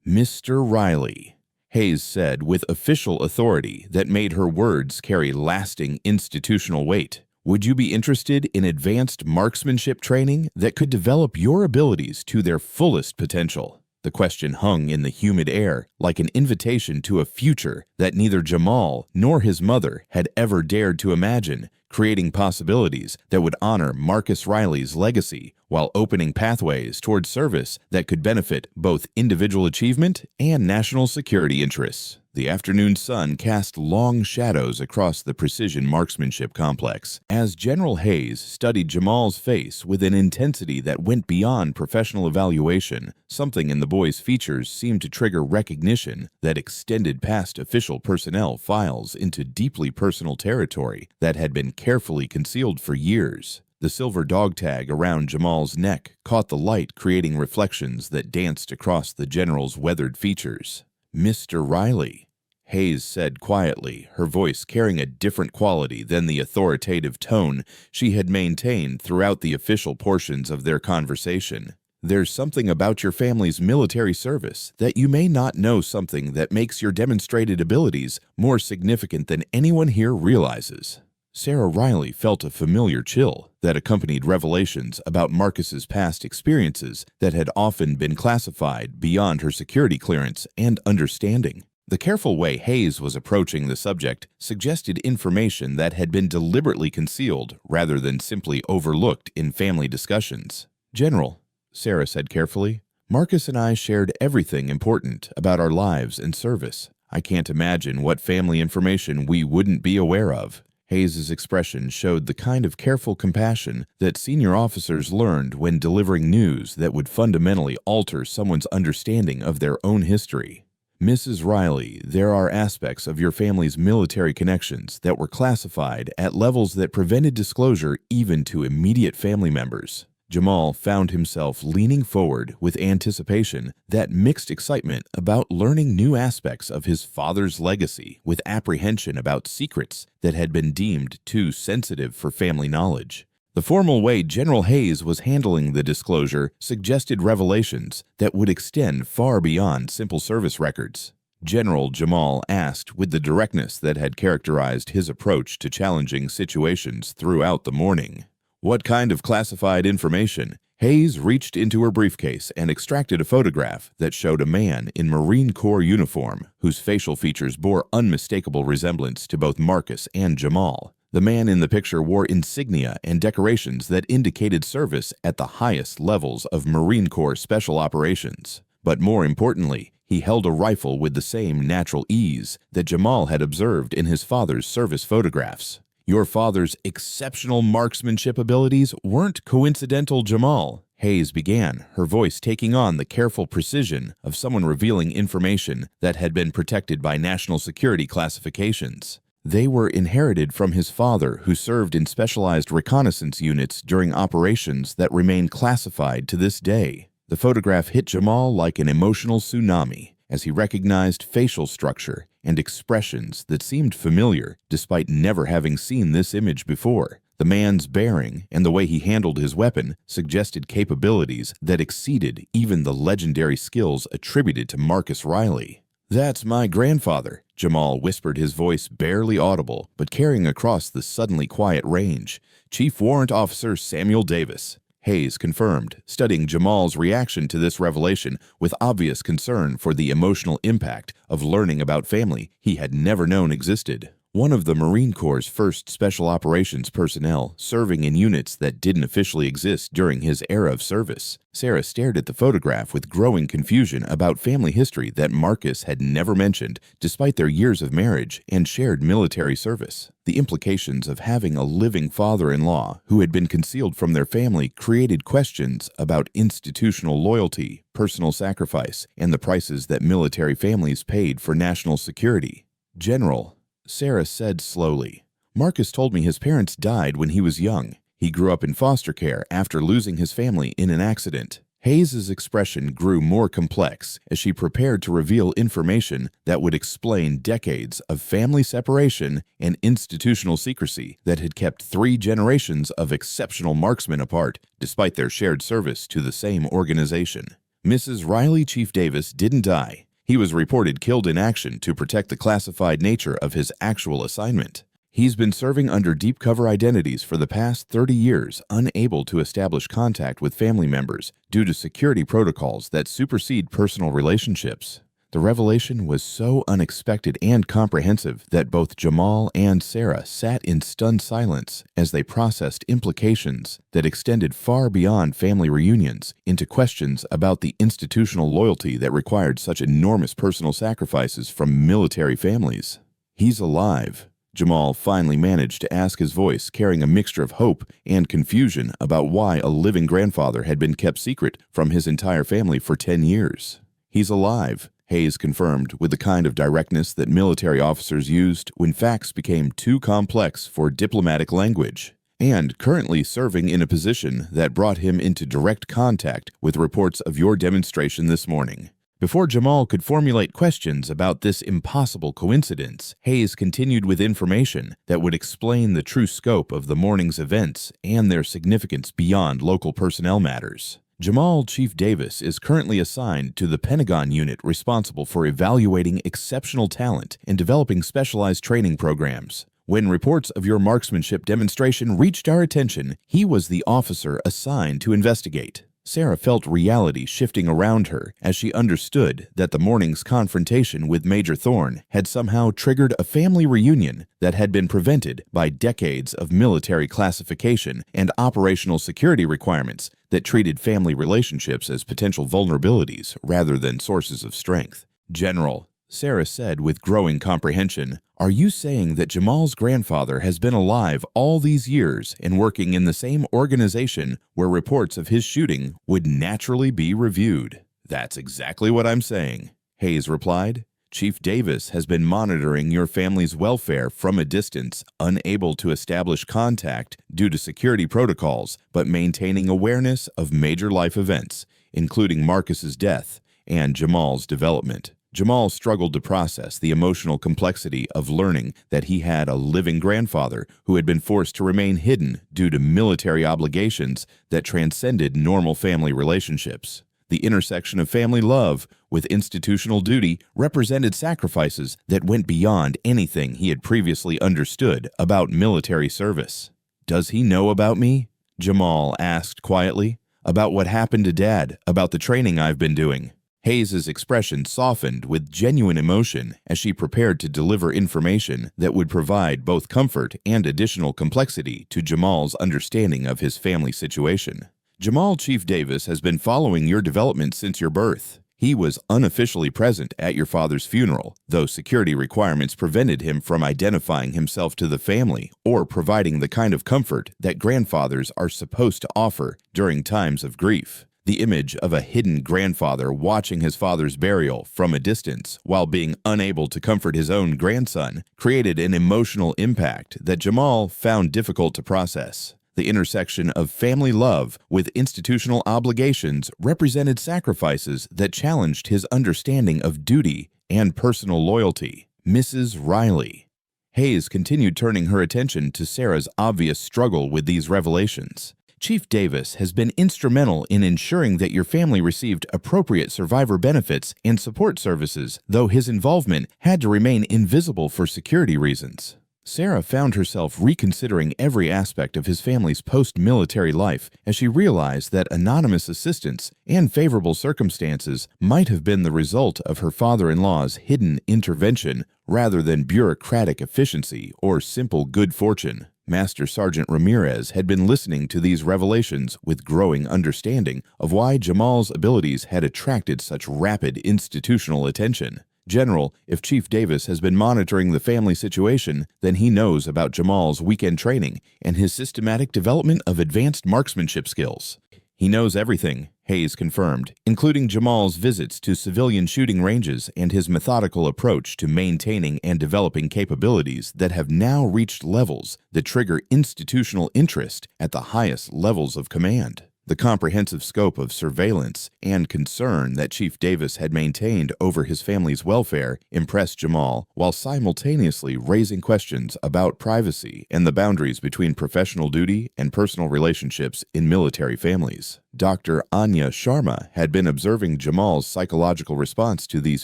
"Mr. Riley," Hayes said with official authority that made her words carry lasting institutional weight, "would you be interested in advanced marksmanship training that could develop your abilities to their fullest potential?" The question hung in the humid air like an invitation to a future that neither Jamal nor his mother had ever dared to imagine, creating possibilities that would honor Marcus Riley's legacy while opening pathways toward service that could benefit both individual achievement and national security interests. The afternoon sun cast long shadows across the precision marksmanship complex as General Hayes studied Jamal's face with an intensity that went beyond professional evaluation. Something in the boy's features seemed to trigger recognition that extended past official personnel files into deeply personal territory that had been carefully concealed for years. The silver dog tag around Jamal's neck caught the light, creating reflections that danced across the general's weathered features. "Mr. Riley," Hayes said quietly, her voice carrying a different quality than the authoritative tone she had maintained throughout the official portions of their conversation. "There's something about your family's military service that you may not know, something that makes your demonstrated abilities more significant than anyone here realizes." Sarah Riley felt a familiar chill that accompanied revelations about Marcus's past experiences that had often been classified beyond her security clearance and understanding. The careful way Hayes was approaching the subject suggested information that had been deliberately concealed rather than simply overlooked in family discussions. "General," Sarah said carefully, "Marcus and I shared everything important about our lives and service. I can't imagine what family information we wouldn't be aware of." Hayes' expression showed the kind of careful compassion that senior officers learned when delivering news that would fundamentally alter someone's understanding of their own history. "Mrs. Riley, there are aspects of your family's military connections that were classified at levels that prevented disclosure even to immediate family members." Jamal found himself leaning forward with anticipation that mixed excitement about learning new aspects of his father's legacy with apprehension about secrets that had been deemed too sensitive for family knowledge. The formal way General Hayes was handling the disclosure suggested revelations that would extend far beyond simple service records. General Jamal asked with the directness that had characterized his approach to challenging situations throughout the morning. "What kind of classified information?" Hayes reached into her briefcase and extracted a photograph that showed a man in Marine Corps uniform whose facial features bore unmistakable resemblance to both Marcus and Jamal. The man in the picture wore insignia and decorations that indicated service at the highest levels of Marine Corps Special Operations. But more importantly, he held a rifle with the same natural ease that Jamal had observed in his father's service photographs. "Your father's exceptional marksmanship abilities weren't coincidental, Jamal," Hayes began, her voice taking on the careful precision of someone revealing information that had been protected by national security classifications. They were inherited from his father, who served in specialized reconnaissance units during operations that remain classified to this day. The photograph hit Jamal like an emotional tsunami as he recognized facial structure and expressions that seemed familiar despite never having seen this image before. The man's bearing and the way he handled his weapon suggested capabilities that exceeded even the legendary skills attributed to Marcus Riley. "That's my grandfather," Jamal whispered, his voice barely audible but carrying across the suddenly quiet range. "Chief Warrant Officer Samuel Davis." Hayes confirmed, studying Jamal's reaction to this revelation with obvious concern for the emotional impact of learning about family he had never known existed. One of the Marine Corps' first special operations personnel, serving in units that didn't officially exist during his era of service. Sarah stared at the photograph with growing confusion about family history that Marcus had never mentioned, despite their years of marriage and shared military service. The implications of having a living father-in-law who had been concealed from their family created questions about institutional loyalty, personal sacrifice, and the prices that military families paid for national security. "General," Sarah said slowly, "Marcus told me his parents died when he was young. He grew up in foster care after losing his family in an accident." Hayes's expression grew more complex as she prepared to reveal information that would explain decades of family separation and institutional secrecy that had kept 3 generations of exceptional marksmen apart, despite their shared service to the same organization. Mrs. Riley Chief Davis didn't die. He was reported killed in action to protect the classified nature of his actual assignment. He's been serving under deep cover identities for the past 30 years, unable to establish contact with family members due to security protocols that supersede personal relationships. The revelation was so unexpected and comprehensive that both Jamal and Sarah sat in stunned silence as they processed implications that extended far beyond family reunions into questions about the institutional loyalty that required such enormous personal sacrifices from military families. "He's alive," Jamal finally managed to ask, his voice carrying a mixture of hope and confusion about why a living grandfather had been kept secret from his entire family for 10 years. "He's alive," Hayes confirmed with the kind of directness that military officers used when facts became too complex for diplomatic language, "and currently serving in a position that brought him into direct contact with reports of your demonstration this morning." Before Jamal could formulate questions about this impossible coincidence, Hayes continued with information that would explain the true scope of the morning's events and their significance beyond local personnel matters. Jamal Chief Davis is currently assigned to the Pentagon unit responsible for evaluating exceptional talent and developing specialized training programs. When reports of your marksmanship demonstration reached our attention, he was the officer assigned to investigate. Sarah felt reality shifting around her as she understood that the morning's confrontation with Major Thorne had somehow triggered a family reunion that had been prevented by decades of military classification and operational security requirements that treated family relationships as potential vulnerabilities rather than sources of strength. "General," Sarah said with growing comprehension, "are you saying that Jamal's grandfather has been alive all these years and working in the same organization where reports of his shooting would naturally be reviewed?" "That's exactly what I'm saying," Hayes replied. "Chief Davis has been monitoring your family's welfare from a distance, unable to establish contact due to security protocols, but maintaining awareness of major life events, including Marcus's death and Jamal's development." Jamal struggled to process the emotional complexity of learning that he had a living grandfather who had been forced to remain hidden due to military obligations that transcended normal family relationships. The intersection of family love with institutional duty represented sacrifices that went beyond anything he had previously understood about military service. "Does he know about me?" Jamal asked quietly. "About what happened to Dad, about the training I've been doing?" Hayes's expression softened with genuine emotion as she prepared to deliver information that would provide both comfort and additional complexity to Jamal's understanding of his family situation. "Jamal Chief Davis has been following your development since your birth. He was unofficially present at your father's funeral, though security requirements prevented him from identifying himself to the family or providing the kind of comfort that grandfathers are supposed to offer during times of grief. The image of a hidden grandfather watching his father's burial from a distance while being unable to comfort his own grandson created an emotional impact that Jamal found difficult to process. The intersection of family love with institutional obligations represented sacrifices that challenged his understanding of duty and personal loyalty. Mrs. Riley. Hayes continued turning her attention to Sarah's obvious struggle with these revelations. Chief Davis has been instrumental in ensuring that your family received appropriate survivor benefits and support services, though his involvement had to remain invisible for security reasons. Sarah found herself reconsidering every aspect of his family's post-military life as she realized that anonymous assistance and favorable circumstances might have been the result of her father-in-law's hidden intervention rather than bureaucratic efficiency or simple good fortune. Master Sergeant Ramirez had been listening to these revelations with growing understanding of why Jamal's abilities had attracted such rapid institutional attention. General, if Chief Davis has been monitoring the family situation, then he knows about Jamal's weekend training and his systematic development of advanced marksmanship skills. He knows everything, Hayes confirmed, including Jamal's visits to civilian shooting ranges and his methodical approach to maintaining and developing capabilities that have now reached levels that trigger institutional interest at the highest levels of command. The comprehensive scope of surveillance and concern that Chief Davis had maintained over his family's welfare impressed Jamal, while simultaneously raising questions about privacy and the boundaries between professional duty and personal relationships in military families. Dr. Anya Sharma had been observing Jamal's psychological response to these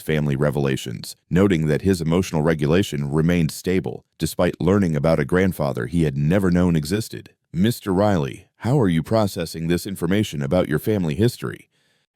family revelations, noting that his emotional regulation remained stable, despite learning about a grandfather he had never known existed. Mr. Riley, how are you processing this information about your family history?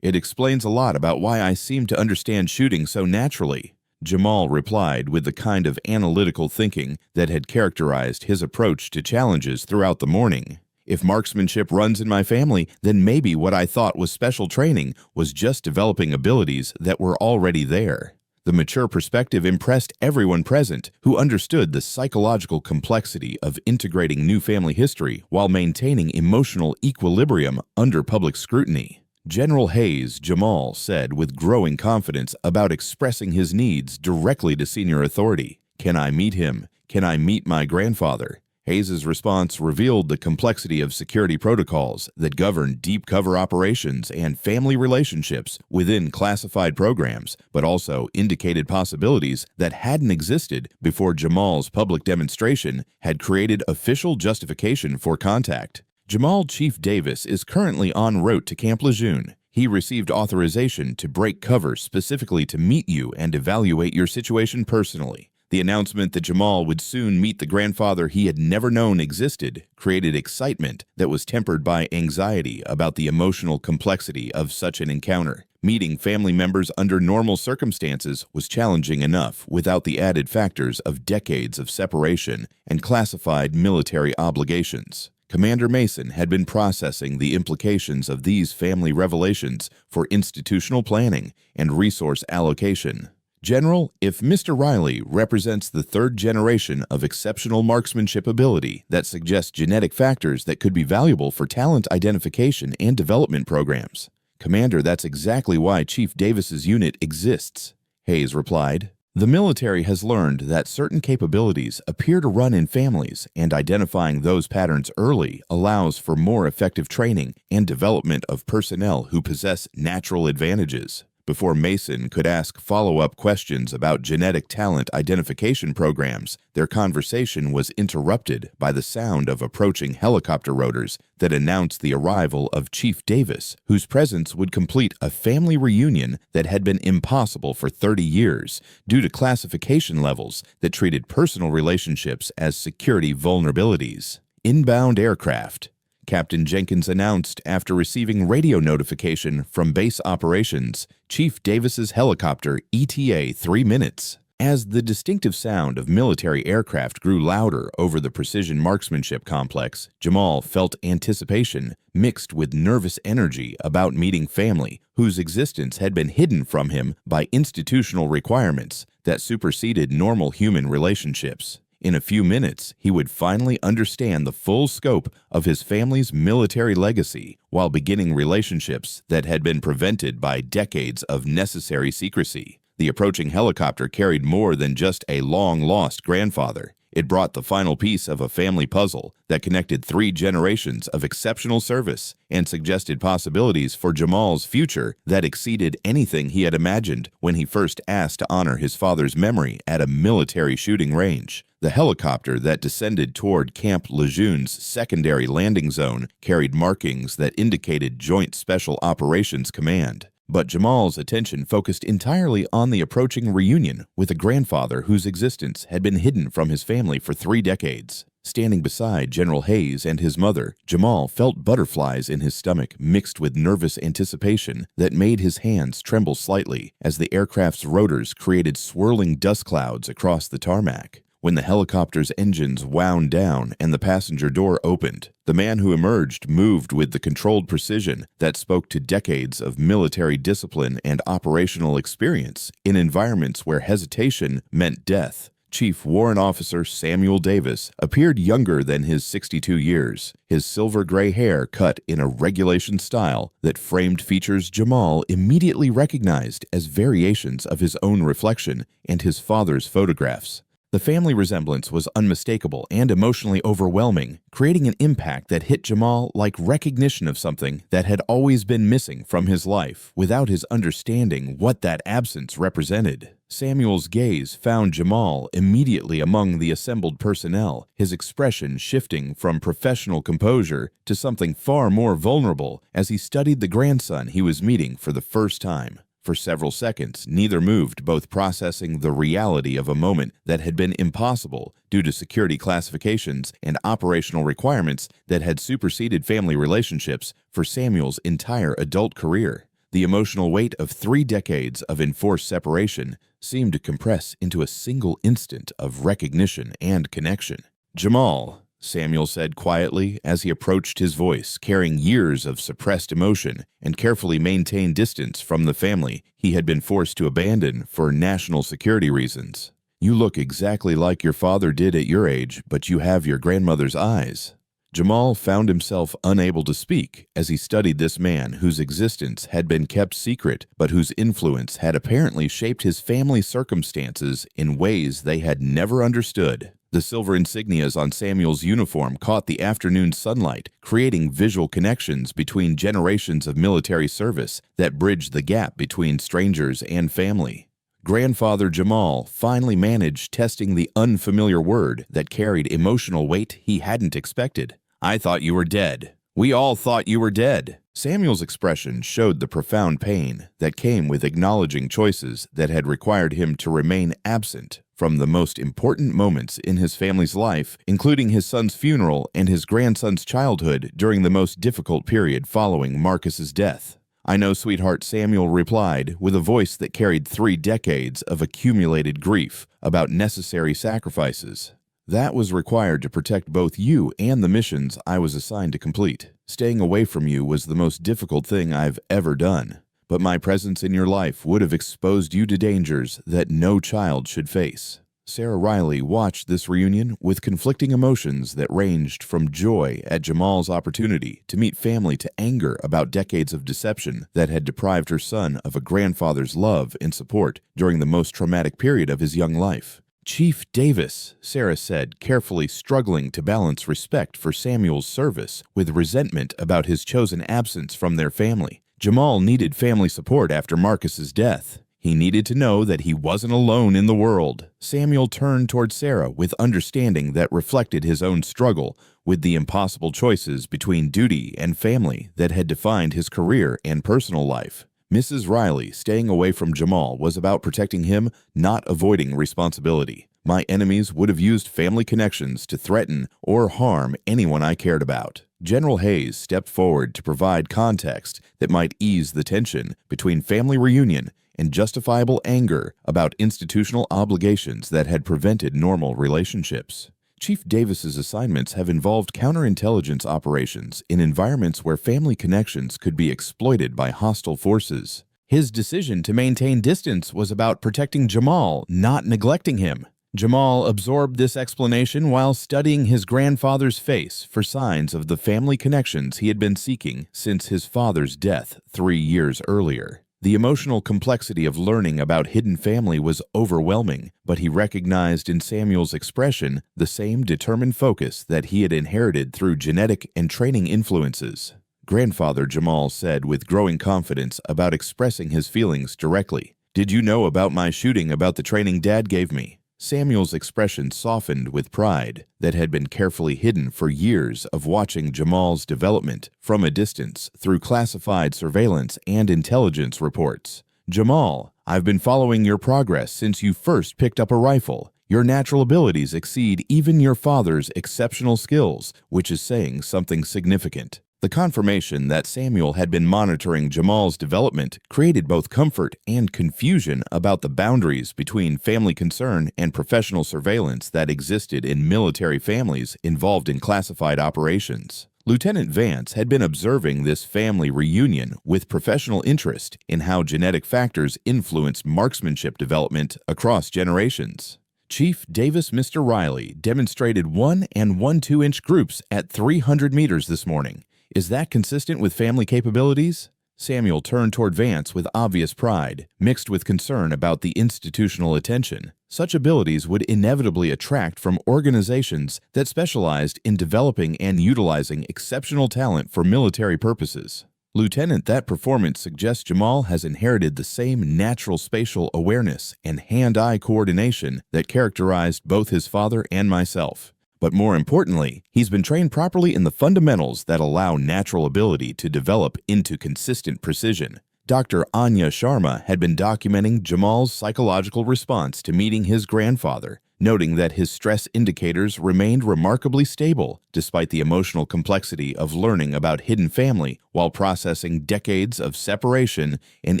It explains a lot about why I seem to understand shooting so naturally, Jamal replied with the kind of analytical thinking that had characterized his approach to challenges throughout the morning. If marksmanship runs in my family, then maybe what I thought was special training was just developing abilities that were already there. The mature perspective impressed everyone present, who understood the psychological complexity of integrating new family history while maintaining emotional equilibrium under public scrutiny. General Hayes, Jamal said with growing confidence about expressing his needs directly to senior authority. Can I meet him? Can I meet my grandfather? Hayes's response revealed the complexity of security protocols that govern deep cover operations and family relationships within classified programs, but also indicated possibilities that hadn't existed before Jamal's public demonstration had created official justification for contact. Jamal Chief Davis is currently en route to Camp Lejeune. He received authorization to break cover specifically to meet you and evaluate your situation personally. The announcement that Jamal would soon meet the grandfather he had never known existed created excitement that was tempered by anxiety about the emotional complexity of such an encounter. Meeting family members under normal circumstances was challenging enough without the added factors of decades of separation and classified military obligations. Commander Mason had been processing the implications of these family revelations for institutional planning and resource allocation. General, if Mr. Riley represents the third generation of exceptional marksmanship ability that suggests genetic factors that could be valuable for talent identification and development programs. Commander, that's exactly why Chief Davis's unit exists, Hayes replied. The military has learned that certain capabilities appear to run in families, and identifying those patterns early allows for more effective training and development of personnel who possess natural advantages. Before Mason could ask follow-up questions about genetic talent identification programs, their conversation was interrupted by the sound of approaching helicopter rotors that announced the arrival of Chief Davis, whose presence would complete a family reunion that had been impossible for 30 years due to classification levels that treated personal relationships as security vulnerabilities. Inbound aircraft. Captain Jenkins announced after receiving radio notification from base operations, Chief Davis's helicopter ETA 3 minutes. As the distinctive sound of military aircraft grew louder over the precision marksmanship complex, Jamal felt anticipation mixed with nervous energy about meeting family whose existence had been hidden from him by institutional requirements that superseded normal human relationships. In a few minutes, he would finally understand the full scope of his family's military legacy while beginning relationships that had been prevented by decades of necessary secrecy. The approaching helicopter carried more than just a long-lost grandfather. It brought the final piece of a family puzzle that connected 3 generations of exceptional service and suggested possibilities for Jamal's future that exceeded anything he had imagined when he first asked to honor his father's memory at a military shooting range. The helicopter that descended toward Camp Lejeune's secondary landing zone carried markings that indicated Joint Special Operations Command. But Jamal's attention focused entirely on the approaching reunion with a grandfather whose existence had been hidden from his family for 3 decades. Standing beside General Hayes and his mother, Jamal felt butterflies in his stomach mixed with nervous anticipation that made his hands tremble slightly as the aircraft's rotors created swirling dust clouds across the tarmac. When the helicopter's engines wound down and the passenger door opened, the man who emerged moved with the controlled precision that spoke to decades of military discipline and operational experience in environments where hesitation meant death. Chief Warrant Officer Samuel Davis appeared younger than his 62 years, his silver gray hair cut in a regulation style that framed features Jamal immediately recognized as variations of his own reflection and his father's photographs. The family resemblance was unmistakable and emotionally overwhelming, creating an impact that hit Jamal like recognition of something that had always been missing from his life without his understanding what that absence represented. Samuel's gaze found Jamal immediately among the assembled personnel, his expression shifting from professional composure to something far more vulnerable as he studied the grandson he was meeting for the first time. For several seconds, neither moved, both processing the reality of a moment that had been impossible due to security classifications and operational requirements that had superseded family relationships for Samuel's entire adult career. The emotional weight of 3 decades of enforced separation seemed to compress into a single instant of recognition and connection. "Jamal," Samuel said quietly as he approached his voice, carrying years of suppressed emotion and carefully maintained distance from the family he had been forced to abandon for national security reasons. "You look exactly like your father did at your age, but you have your grandmother's eyes." Jamal found himself unable to speak as he studied this man whose existence had been kept secret, but whose influence had apparently shaped his family's circumstances in ways they had never understood. The silver insignias on Samuel's uniform caught the afternoon sunlight, creating visual connections between generations of military service that bridged the gap between strangers and family. Grandfather Jamal finally managed testing the unfamiliar word that carried emotional weight he hadn't expected. "I thought you were dead. We all thought you were dead." Samuel's expression showed the profound pain that came with acknowledging choices that had required him to remain absent from the most important moments in his family's life, including his son's funeral and his grandson's childhood during the most difficult period following Marcus's death. "I know, sweetheart," Samuel replied, with a voice that carried 3 decades of accumulated grief about necessary sacrifices. "That was required to protect both you and the missions I was assigned to complete. Staying away from you was the most difficult thing I've ever done. But my presence in your life would have exposed you to dangers that no child should face." Sarah Riley watched this reunion with conflicting emotions that ranged from joy at Jamal's opportunity to meet family to anger about decades of deception that had deprived her son of a grandfather's love and support during the most traumatic period of his young life. "Chief Davis," Sarah said, carefully struggling to balance respect for Samuel's service with resentment about his chosen absence from their family. Jamal needed family support after Marcus's death. He needed to know that he wasn't alone in the world. Samuel turned toward Sarah with understanding that reflected his own struggle with the impossible choices between duty and family that had defined his career and personal life. Mrs. Riley staying away from Jamal was about protecting him, not avoiding responsibility. "My enemies would have used family connections to threaten or harm anyone I cared about." General Hayes stepped forward to provide context that might ease the tension between family reunion and justifiable anger about institutional obligations that had prevented normal relationships. Chief Davis's assignments have involved counterintelligence operations in environments where family connections could be exploited by hostile forces. His decision to maintain distance was about protecting Jamal, not neglecting him. Jamal absorbed this explanation while studying his grandfather's face for signs of the family connections he had been seeking since his father's death 3 years earlier. The emotional complexity of learning about hidden family was overwhelming, but he recognized in Samuel's expression the same determined focus that he had inherited through genetic and training influences. Grandfather Jamal said with growing confidence about expressing his feelings directly. "Did you know about my shooting about the training Dad gave me?" Samuel's expression softened with pride that had been carefully hidden for years of watching Jamal's development from a distance through classified surveillance and intelligence reports. "Jamal, I've been following your progress since you first picked up a rifle. Your natural abilities exceed even your father's exceptional skills, which is saying something significant." The confirmation that Samuel had been monitoring Jamal's development created both comfort and confusion about the boundaries between family concern and professional surveillance that existed in military families involved in classified operations. Lieutenant Vance had been observing this family reunion with professional interest in how genetic factors influenced marksmanship development across generations. Chief Davis Mr. Riley demonstrated 1 and 1/2-inch groups at 300 meters this morning. Is that consistent with family capabilities? Samuel turned toward Vance with obvious pride, mixed with concern about the institutional attention. Such abilities would inevitably attract from organizations that specialized in developing and utilizing exceptional talent for military purposes. Lieutenant, that performance suggests Jamal has inherited the same natural spatial awareness and hand-eye coordination that characterized both his father and myself. But more importantly, he's been trained properly in the fundamentals that allow natural ability to develop into consistent precision. Dr. Anya Sharma had been documenting Jamal's psychological response to meeting his grandfather, noting that his stress indicators remained remarkably stable despite the emotional complexity of learning about hidden family while processing decades of separation and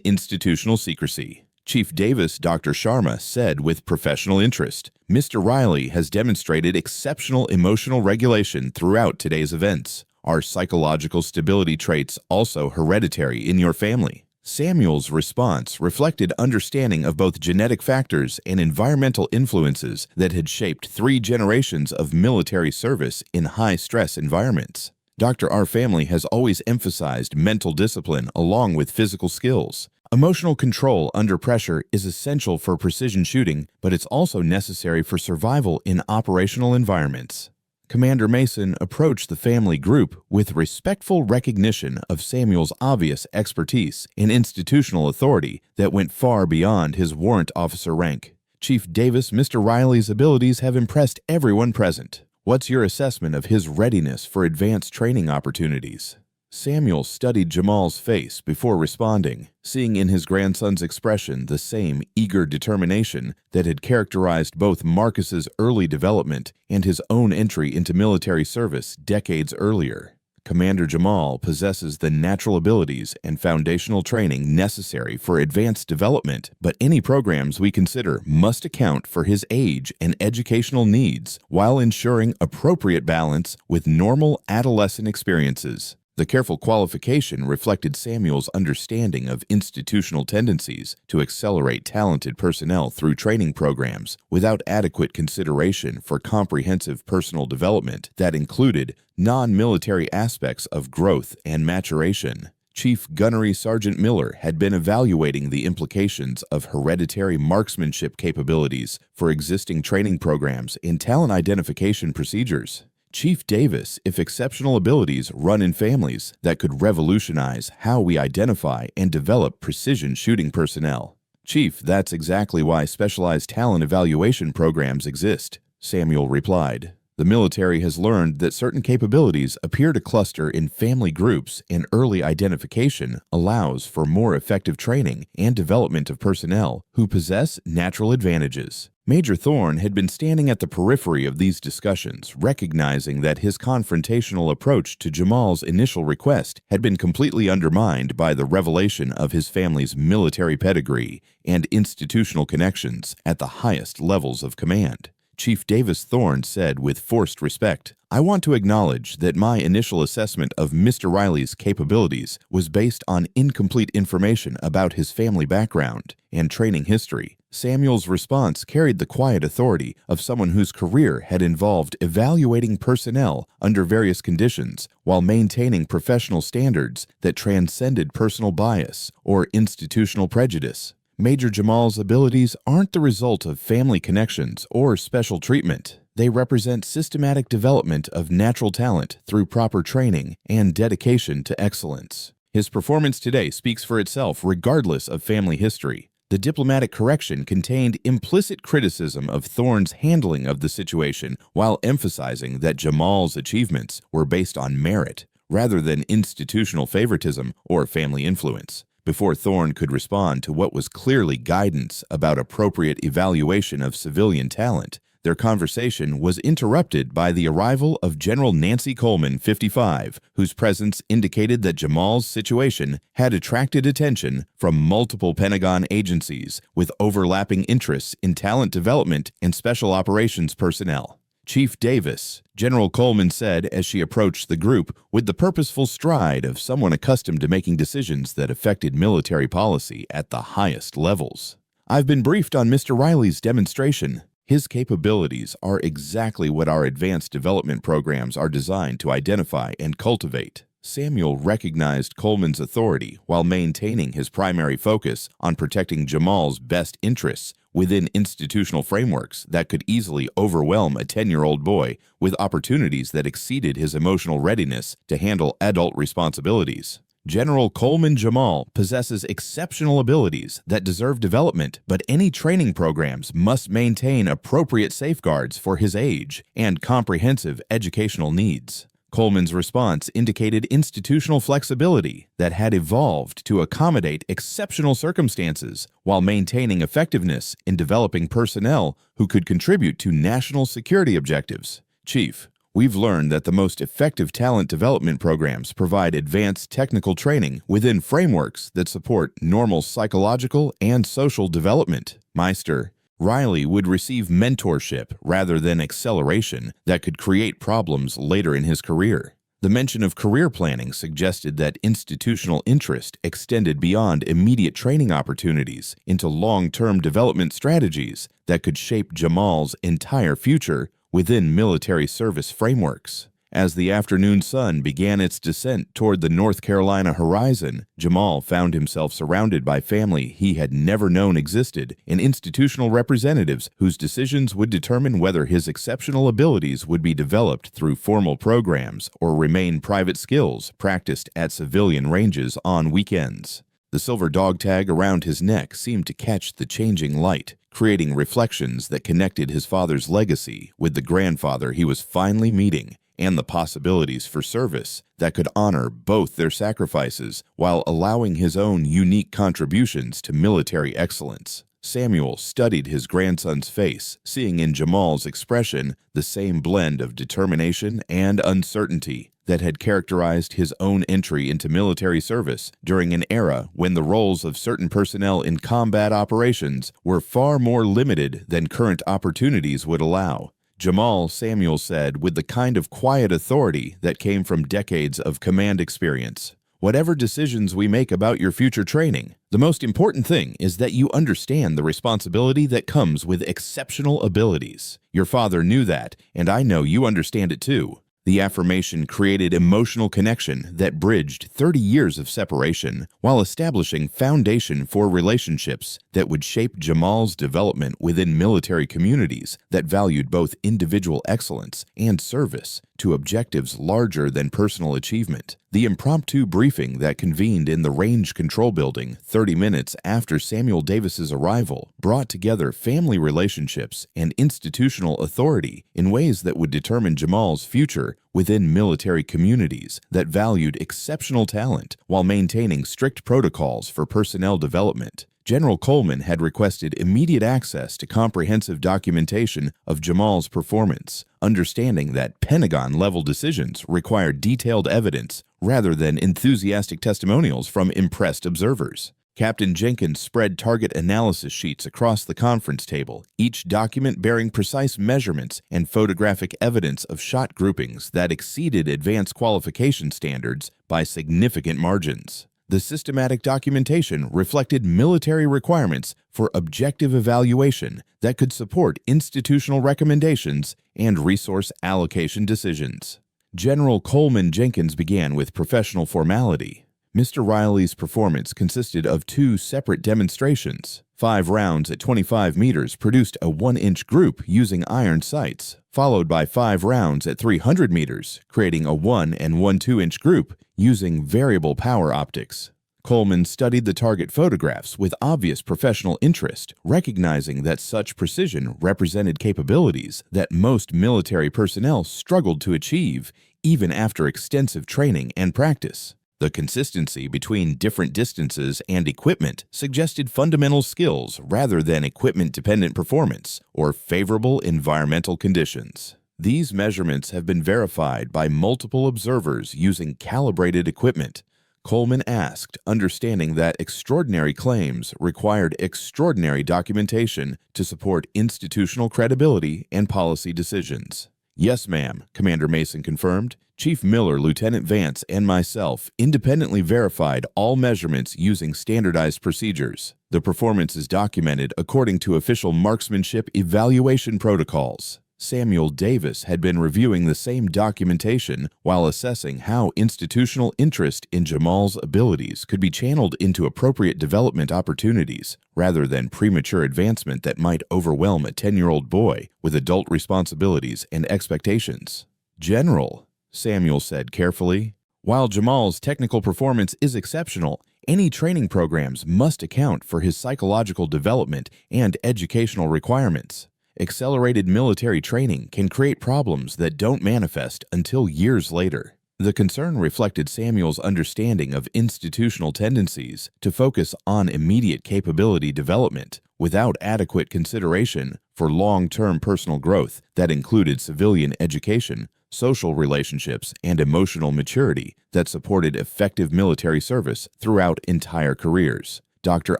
institutional secrecy. Chief Davis, Dr. Sharma, said with professional interest, "Mr. Riley has demonstrated exceptional emotional regulation throughout today's events. Are psychological stability traits also hereditary in your family?" Samuel's response reflected understanding of both genetic factors and environmental influences that had shaped 3 generations of military service in high-stress environments. Our family has always emphasized mental discipline along with physical skills. Emotional control under pressure is essential for precision shooting, but it's also necessary for survival in operational environments. Commander Mason approached the family group with respectful recognition of Samuel's obvious expertise and institutional authority that went far beyond his warrant officer rank. Chief Davis, Mr. Riley's abilities have impressed everyone present. What's your assessment of his readiness for advanced training opportunities? Samuel studied Jamal's face before responding, seeing in his grandson's expression the same eager determination that had characterized both Marcus's early development and his own entry into military service decades earlier. Commander Jamal possesses the natural abilities and foundational training necessary for advanced development, but any programs we consider must account for his age and educational needs while ensuring appropriate balance with normal adolescent experiences. The careful qualification reflected Samuel's understanding of institutional tendencies to accelerate talented personnel through training programs without adequate consideration for comprehensive personal development that included non-military aspects of growth and maturation. Chief Gunnery Sergeant Miller had been evaluating the implications of hereditary marksmanship capabilities for existing training programs and talent identification procedures. Chief Davis, if exceptional abilities run in families that could revolutionize how we identify and develop precision shooting personnel. Chief, that's exactly why specialized talent evaluation programs exist, Samuel replied. The military has learned that certain capabilities appear to cluster in family groups, and early identification allows for more effective training and development of personnel who possess natural advantages. Major Thorne had been standing at the periphery of these discussions, recognizing that his confrontational approach to Jamal's initial request had been completely undermined by the revelation of his family's military pedigree and institutional connections at the highest levels of command. Chief Davis Thorne said with forced respect, "I want to acknowledge that my initial assessment of Mr. Riley's capabilities was based on incomplete information about his family background and training history. Samuel's response carried the quiet authority of someone whose career had involved evaluating personnel under various conditions while maintaining professional standards that transcended personal bias or institutional prejudice. Major Jamal's abilities aren't the result of family connections or special treatment. They represent systematic development of natural talent through proper training and dedication to excellence. His performance today speaks for itself regardless of family history. The diplomatic correction contained implicit criticism of Thorne's handling of the situation while emphasizing that Jamal's achievements were based on merit rather than institutional favoritism or family influence. Before Thorne could respond to what was clearly guidance about appropriate evaluation of civilian talent, their conversation was interrupted by the arrival of General Nancy Coleman, 55, whose presence indicated that Jamal's situation had attracted attention from multiple Pentagon agencies with overlapping interests in talent development and special operations personnel. Chief Davis, General Coleman said as she approached the group with the purposeful stride of someone accustomed to making decisions that affected military policy at the highest levels. "I've been briefed on Mr. Riley's demonstration. His capabilities are exactly what our advanced development programs are designed to identify and cultivate." Samuel recognized Coleman's authority while maintaining his primary focus on protecting Jamal's best interests within institutional frameworks that could easily overwhelm a 10-year-old boy with opportunities that exceeded his emotional readiness to handle adult responsibilities. General Coleman Jamal possesses exceptional abilities that deserve development, but any training programs must maintain appropriate safeguards for his age and comprehensive educational needs. Coleman's response indicated institutional flexibility that had evolved to accommodate exceptional circumstances while maintaining effectiveness in developing personnel who could contribute to national security objectives. "Chief, we've learned that the most effective talent development programs provide advanced technical training within frameworks that support normal psychological and social development. Meister Riley would receive mentorship rather than acceleration that could create problems later in his career." The mention of career planning suggested that institutional interest extended beyond immediate training opportunities into long-term development strategies that could shape Jamal's entire future within military service frameworks. As the afternoon sun began its descent toward the North Carolina horizon, Jamal found himself surrounded by family he had never known existed and institutional representatives whose decisions would determine whether his exceptional abilities would be developed through formal programs or remain private skills practiced at civilian ranges on weekends. The silver dog tag around his neck seemed to catch the changing light, creating reflections that connected his father's legacy with the grandfather he was finally meeting, and the possibilities for service that could honor both their sacrifices while allowing his own unique contributions to military excellence. Samuel studied his grandson's face, seeing in Jamal's expression the same blend of determination and uncertainty that had characterized his own entry into military service during an era when the roles of certain personnel in combat operations were far more limited than current opportunities would allow. Jamal, Samuel said, with the kind of quiet authority that came from decades of command experience. "Whatever decisions we make about your future training, the most important thing is that you understand the responsibility that comes with exceptional abilities. Your father knew that, and I know you understand it too." The affirmation created emotional connection that bridged 30 years of separation while establishing foundation for relationships that would shape Jamal's development within military communities that valued both individual excellence and service to objectives larger than personal achievement. The impromptu briefing that convened in the Range Control Building 30 minutes after Samuel Davis's arrival brought together family relationships and institutional authority in ways that would determine Jamal's future within military communities that valued exceptional talent while maintaining strict protocols for personnel development. General Coleman had requested immediate access to comprehensive documentation of Jamal's performance, understanding that Pentagon-level decisions required detailed evidence rather than enthusiastic testimonials from impressed observers. Captain Jenkins spread target analysis sheets across the conference table, each document bearing precise measurements and photographic evidence of shot groupings that exceeded advanced qualification standards by significant margins. The systematic documentation reflected military requirements for objective evaluation that could support institutional recommendations and resource allocation decisions. General Coleman Jenkins began with professional formality. Mr. Riley's performance consisted of 2 separate demonstrations. 5 rounds at 25 meters produced a 1-inch group using iron sights, followed by 5 rounds at 300 meters, creating a 1 and 1/2-inch group using variable power optics. Coleman studied the target photographs with obvious professional interest, recognizing that such precision represented capabilities that most military personnel struggled to achieve, even after extensive training and practice. The consistency between different distances and equipment suggested fundamental skills rather than equipment-dependent performance or favorable environmental conditions. These measurements have been verified by multiple observers using calibrated equipment. Coleman asked, understanding that extraordinary claims required extraordinary documentation to support institutional credibility and policy decisions. "Yes, ma'am," Commander Mason confirmed. "Chief Miller, Lieutenant Vance, and myself independently verified all measurements using standardized procedures. The performance is documented according to official marksmanship evaluation protocols." Samuel Davis had been reviewing the same documentation while assessing how institutional interest in Jamal's abilities could be channeled into appropriate development opportunities rather than premature advancement that might overwhelm a 10-year-old boy with adult responsibilities and expectations. "General," Samuel said carefully, "while Jamal's technical performance is exceptional, any training programs must account for his psychological development and educational requirements. Accelerated military training can create problems that don't manifest until years later." The concern reflected Samuel's understanding of institutional tendencies to focus on immediate capability development without adequate consideration for long-term personal growth that included civilian education, social relationships, and emotional maturity that supported effective military service throughout entire careers. Dr.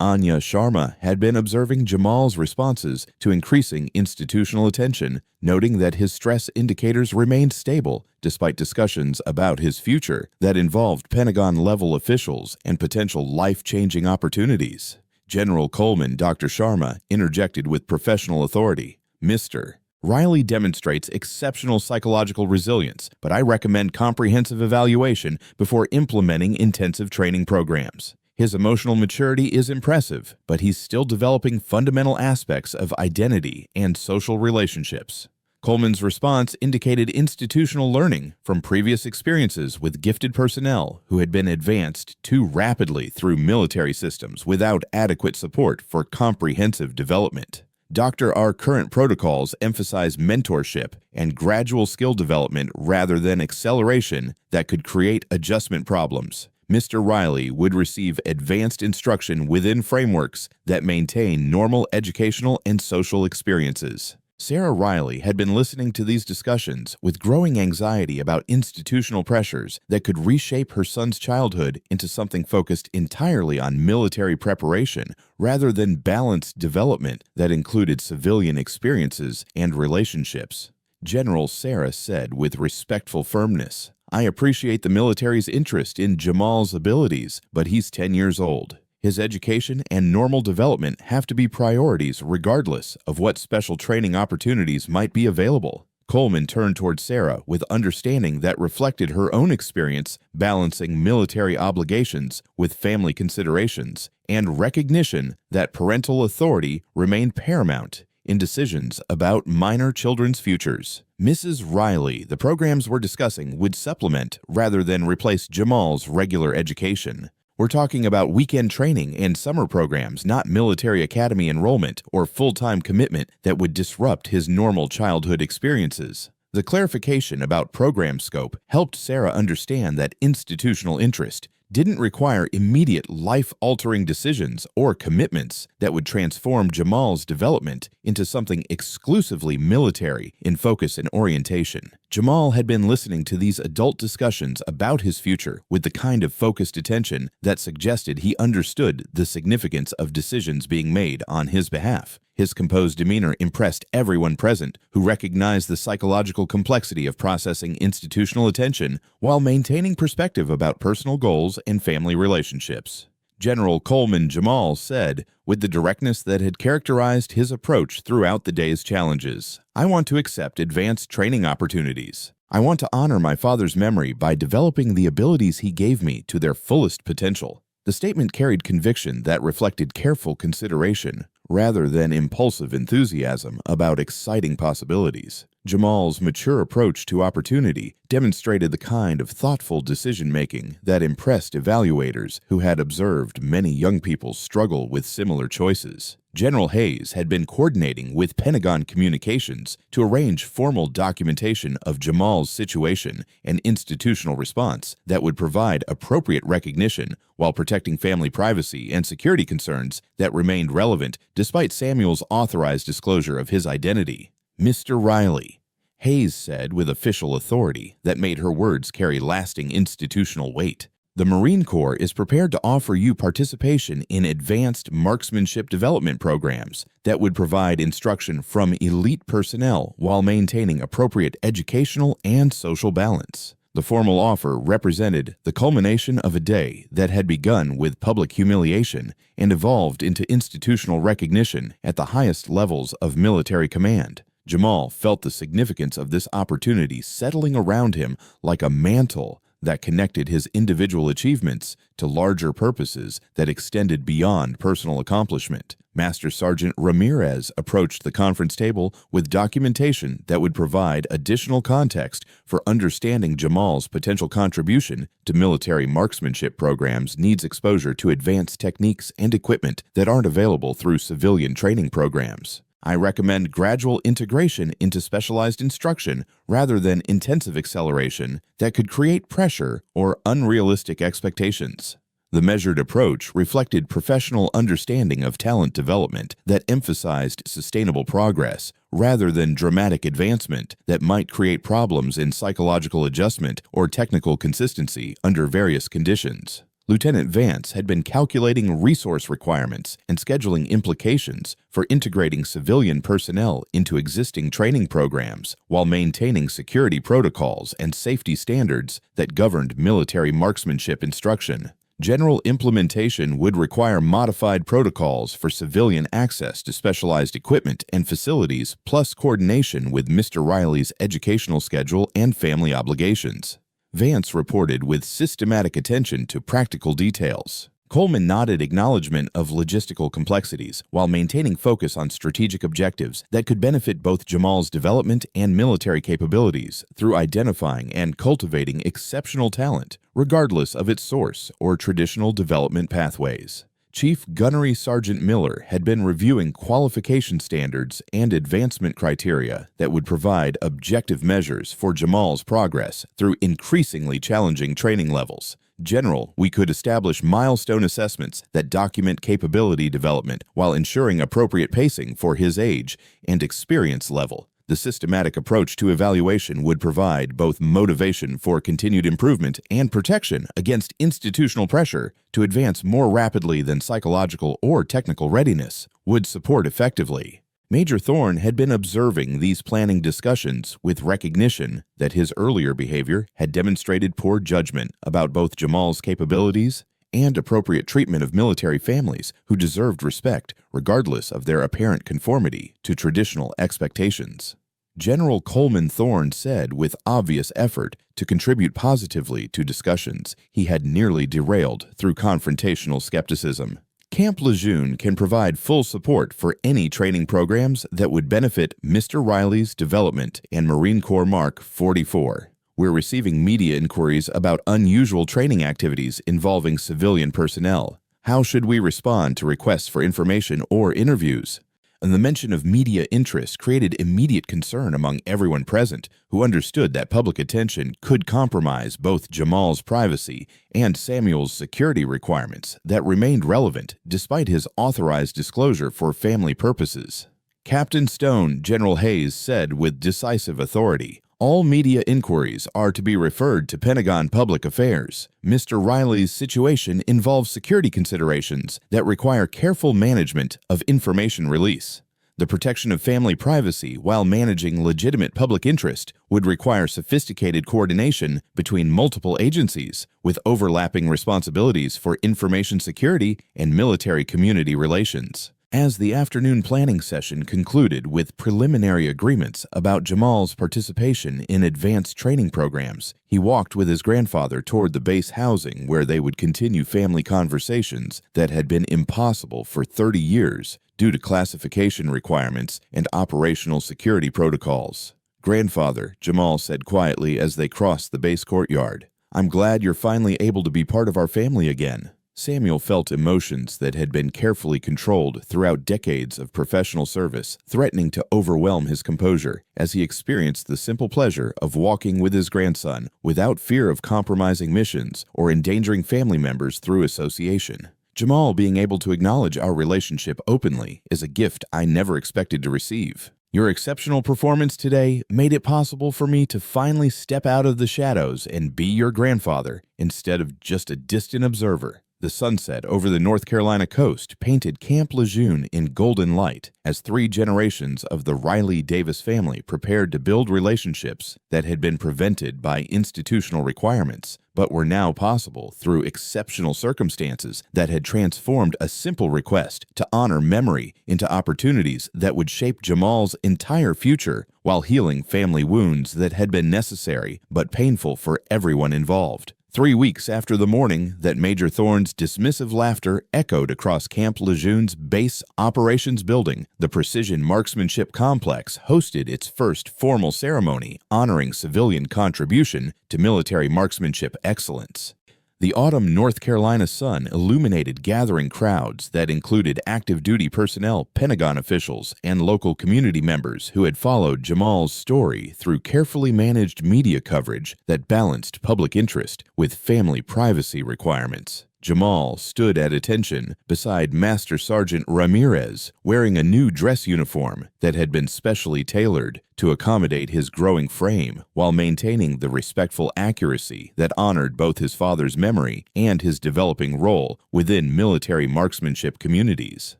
Anya Sharma had been observing Jamal's responses to increasing institutional attention, noting that his stress indicators remained stable despite discussions about his future that involved Pentagon-level officials and potential life-changing opportunities. General Coleman, Dr. Sharma, interjected with professional authority. "Mr. Riley demonstrates exceptional psychological resilience, but I recommend comprehensive evaluation before implementing intensive training programs. His emotional maturity is impressive, but he's still developing fundamental aspects of identity and social relationships." Coleman's response indicated institutional learning from previous experiences with gifted personnel who had been advanced too rapidly through military systems without adequate support for comprehensive development. Our current protocols emphasize mentorship and gradual skill development rather than acceleration that could create adjustment problems. Mr. Riley would receive advanced instruction within frameworks that maintain normal educational and social experiences. Sarah Riley had been listening to these discussions with growing anxiety about institutional pressures that could reshape her son's childhood into something focused entirely on military preparation rather than balanced development that included civilian experiences and relationships. General Sarah said with respectful firmness, "I appreciate the military's interest in Jamal's abilities, but he's 10 years old. His education and normal development have to be priorities regardless of what special training opportunities might be available." Coleman turned toward Sarah with understanding that reflected her own experience balancing military obligations with family considerations and recognition that parental authority remained paramount in decisions about minor children's futures. "Mrs. Riley, the programs we're discussing would supplement rather than replace Jamal's regular education. We're talking about weekend training and summer programs, not military academy enrollment or full-time commitment that would disrupt his normal childhood experiences." The clarification about program scope helped Sarah understand that institutional interest didn't require immediate life-altering decisions or commitments that would transform Jamal's development into something exclusively military in focus and orientation. Jamal had been listening to these adult discussions about his future with the kind of focused attention that suggested he understood the significance of decisions being made on his behalf. His composed demeanor impressed everyone present, who recognized the psychological complexity of processing institutional attention while maintaining perspective about personal goals and family relationships. General Coleman Jamal said, with the directness that had characterized his approach throughout the day's challenges, "I want to accept advanced training opportunities. I want to honor my father's memory by developing the abilities he gave me to their fullest potential." The statement carried conviction that reflected careful consideration rather than impulsive enthusiasm about exciting possibilities. Jamal's mature approach to opportunity demonstrated the kind of thoughtful decision-making that impressed evaluators who had observed many young people struggle with similar choices. General Hayes had been coordinating with Pentagon Communications to arrange formal documentation of Jamal's situation and institutional response that would provide appropriate recognition while protecting family privacy and security concerns that remained relevant despite Samuel's authorized disclosure of his identity. "Mr. Riley," Hayes said with official authority that made her words carry lasting institutional weight, "the Marine Corps is prepared to offer you participation in advanced marksmanship development programs that would provide instruction from elite personnel while maintaining appropriate educational and social balance." The formal offer represented the culmination of a day that had begun with public humiliation and evolved into institutional recognition at the highest levels of military command. Jamal felt the significance of this opportunity settling around him like a mantle that connected his individual achievements to larger purposes that extended beyond personal accomplishment. Master Sergeant Ramirez approached the conference table with documentation that would provide additional context for understanding Jamal's potential contribution to military marksmanship programs needs exposure to advanced techniques and equipment that aren't available through civilian training programs. "I recommend gradual integration into specialized instruction rather than intensive acceleration that could create pressure or unrealistic expectations." The measured approach reflected professional understanding of talent development that emphasized sustainable progress rather than dramatic advancement that might create problems in psychological adjustment or technical consistency under various conditions. Lieutenant Vance had been calculating resource requirements and scheduling implications for integrating civilian personnel into existing training programs while maintaining security protocols and safety standards that governed military marksmanship instruction. General implementation would require modified protocols for civilian access to specialized equipment and facilities, plus coordination with Mr. Riley's educational schedule and family obligations. Vance reported with systematic attention to practical details. Coleman nodded acknowledgement of logistical complexities while maintaining focus on strategic objectives that could benefit both Jamal's development and military capabilities through identifying and cultivating exceptional talent, regardless of its source or traditional development pathways. Chief Gunnery Sergeant Miller had been reviewing qualification standards and advancement criteria that would provide objective measures for Jamal's progress through increasingly challenging training levels. "General, we could establish milestone assessments that document capability development while ensuring appropriate pacing for his age and experience level." The systematic approach to evaluation would provide both motivation for continued improvement and protection against institutional pressure to advance more rapidly than psychological or technical readiness would support effectively. Major Thorne had been observing these planning discussions with recognition that his earlier behavior had demonstrated poor judgment about both Jamal's capabilities and appropriate treatment of military families who deserved respect regardless of their apparent conformity to traditional expectations. General Coleman Thorne said with obvious effort to contribute positively to discussions he had nearly derailed through confrontational skepticism. Camp Lejeune can provide full support for any training programs that would benefit Mr. Riley's development and Marine Corps Mark 44. We're receiving media inquiries about unusual training activities involving civilian personnel. How should we respond to requests for information or interviews? And the mention of media interest created immediate concern among everyone present, who understood that public attention could compromise both Jamal's privacy and Samuel's security requirements that remained relevant despite his authorized disclosure for family purposes. "Captain Stone," General Hayes said with decisive authority, All media inquiries are to be referred to Pentagon Public Affairs. Mr. Riley's situation involves security considerations that require careful management of information release. The protection of family privacy while managing legitimate public interest would require sophisticated coordination between multiple agencies with overlapping responsibilities for information security and military community relations. As the afternoon planning session concluded with preliminary agreements about Jamal's participation in advanced training programs, he walked with his grandfather toward the base housing where they would continue family conversations that had been impossible for 30 years due to classification requirements and operational security protocols. "Grandfather," Jamal said quietly as they crossed the base courtyard, "I'm glad you're finally able to be part of our family again." Samuel felt emotions that had been carefully controlled throughout decades of professional service threatening to overwhelm his composure as he experienced the simple pleasure of walking with his grandson without fear of compromising missions or endangering family members through association. "Jamal, being able to acknowledge our relationship openly is a gift I never expected to receive. Your exceptional performance today made it possible for me to finally step out of the shadows and be your grandfather instead of just a distant observer." The sunset over the North Carolina coast painted Camp Lejeune in golden light as 3 generations of the Riley Davis family prepared to build relationships that had been prevented by institutional requirements, but were now possible through exceptional circumstances that had transformed a simple request to honor memory into opportunities that would shape Jamal's entire future while healing family wounds that had been necessary but painful for everyone involved. 3 weeks after the morning that Major Thorne's dismissive laughter echoed across Camp Lejeune's base operations building, the Precision Marksmanship Complex hosted its first formal ceremony honoring civilian contribution to military marksmanship excellence. The autumn North Carolina sun illuminated gathering crowds that included active duty personnel, Pentagon officials, and local community members who had followed Jamal's story through carefully managed media coverage that balanced public interest with family privacy requirements. Jamal stood at attention beside Master Sergeant Ramirez, wearing a new dress uniform that had been specially tailored to accommodate his growing frame while maintaining the respectful accuracy that honored both his father's memory and his developing role within military marksmanship communities.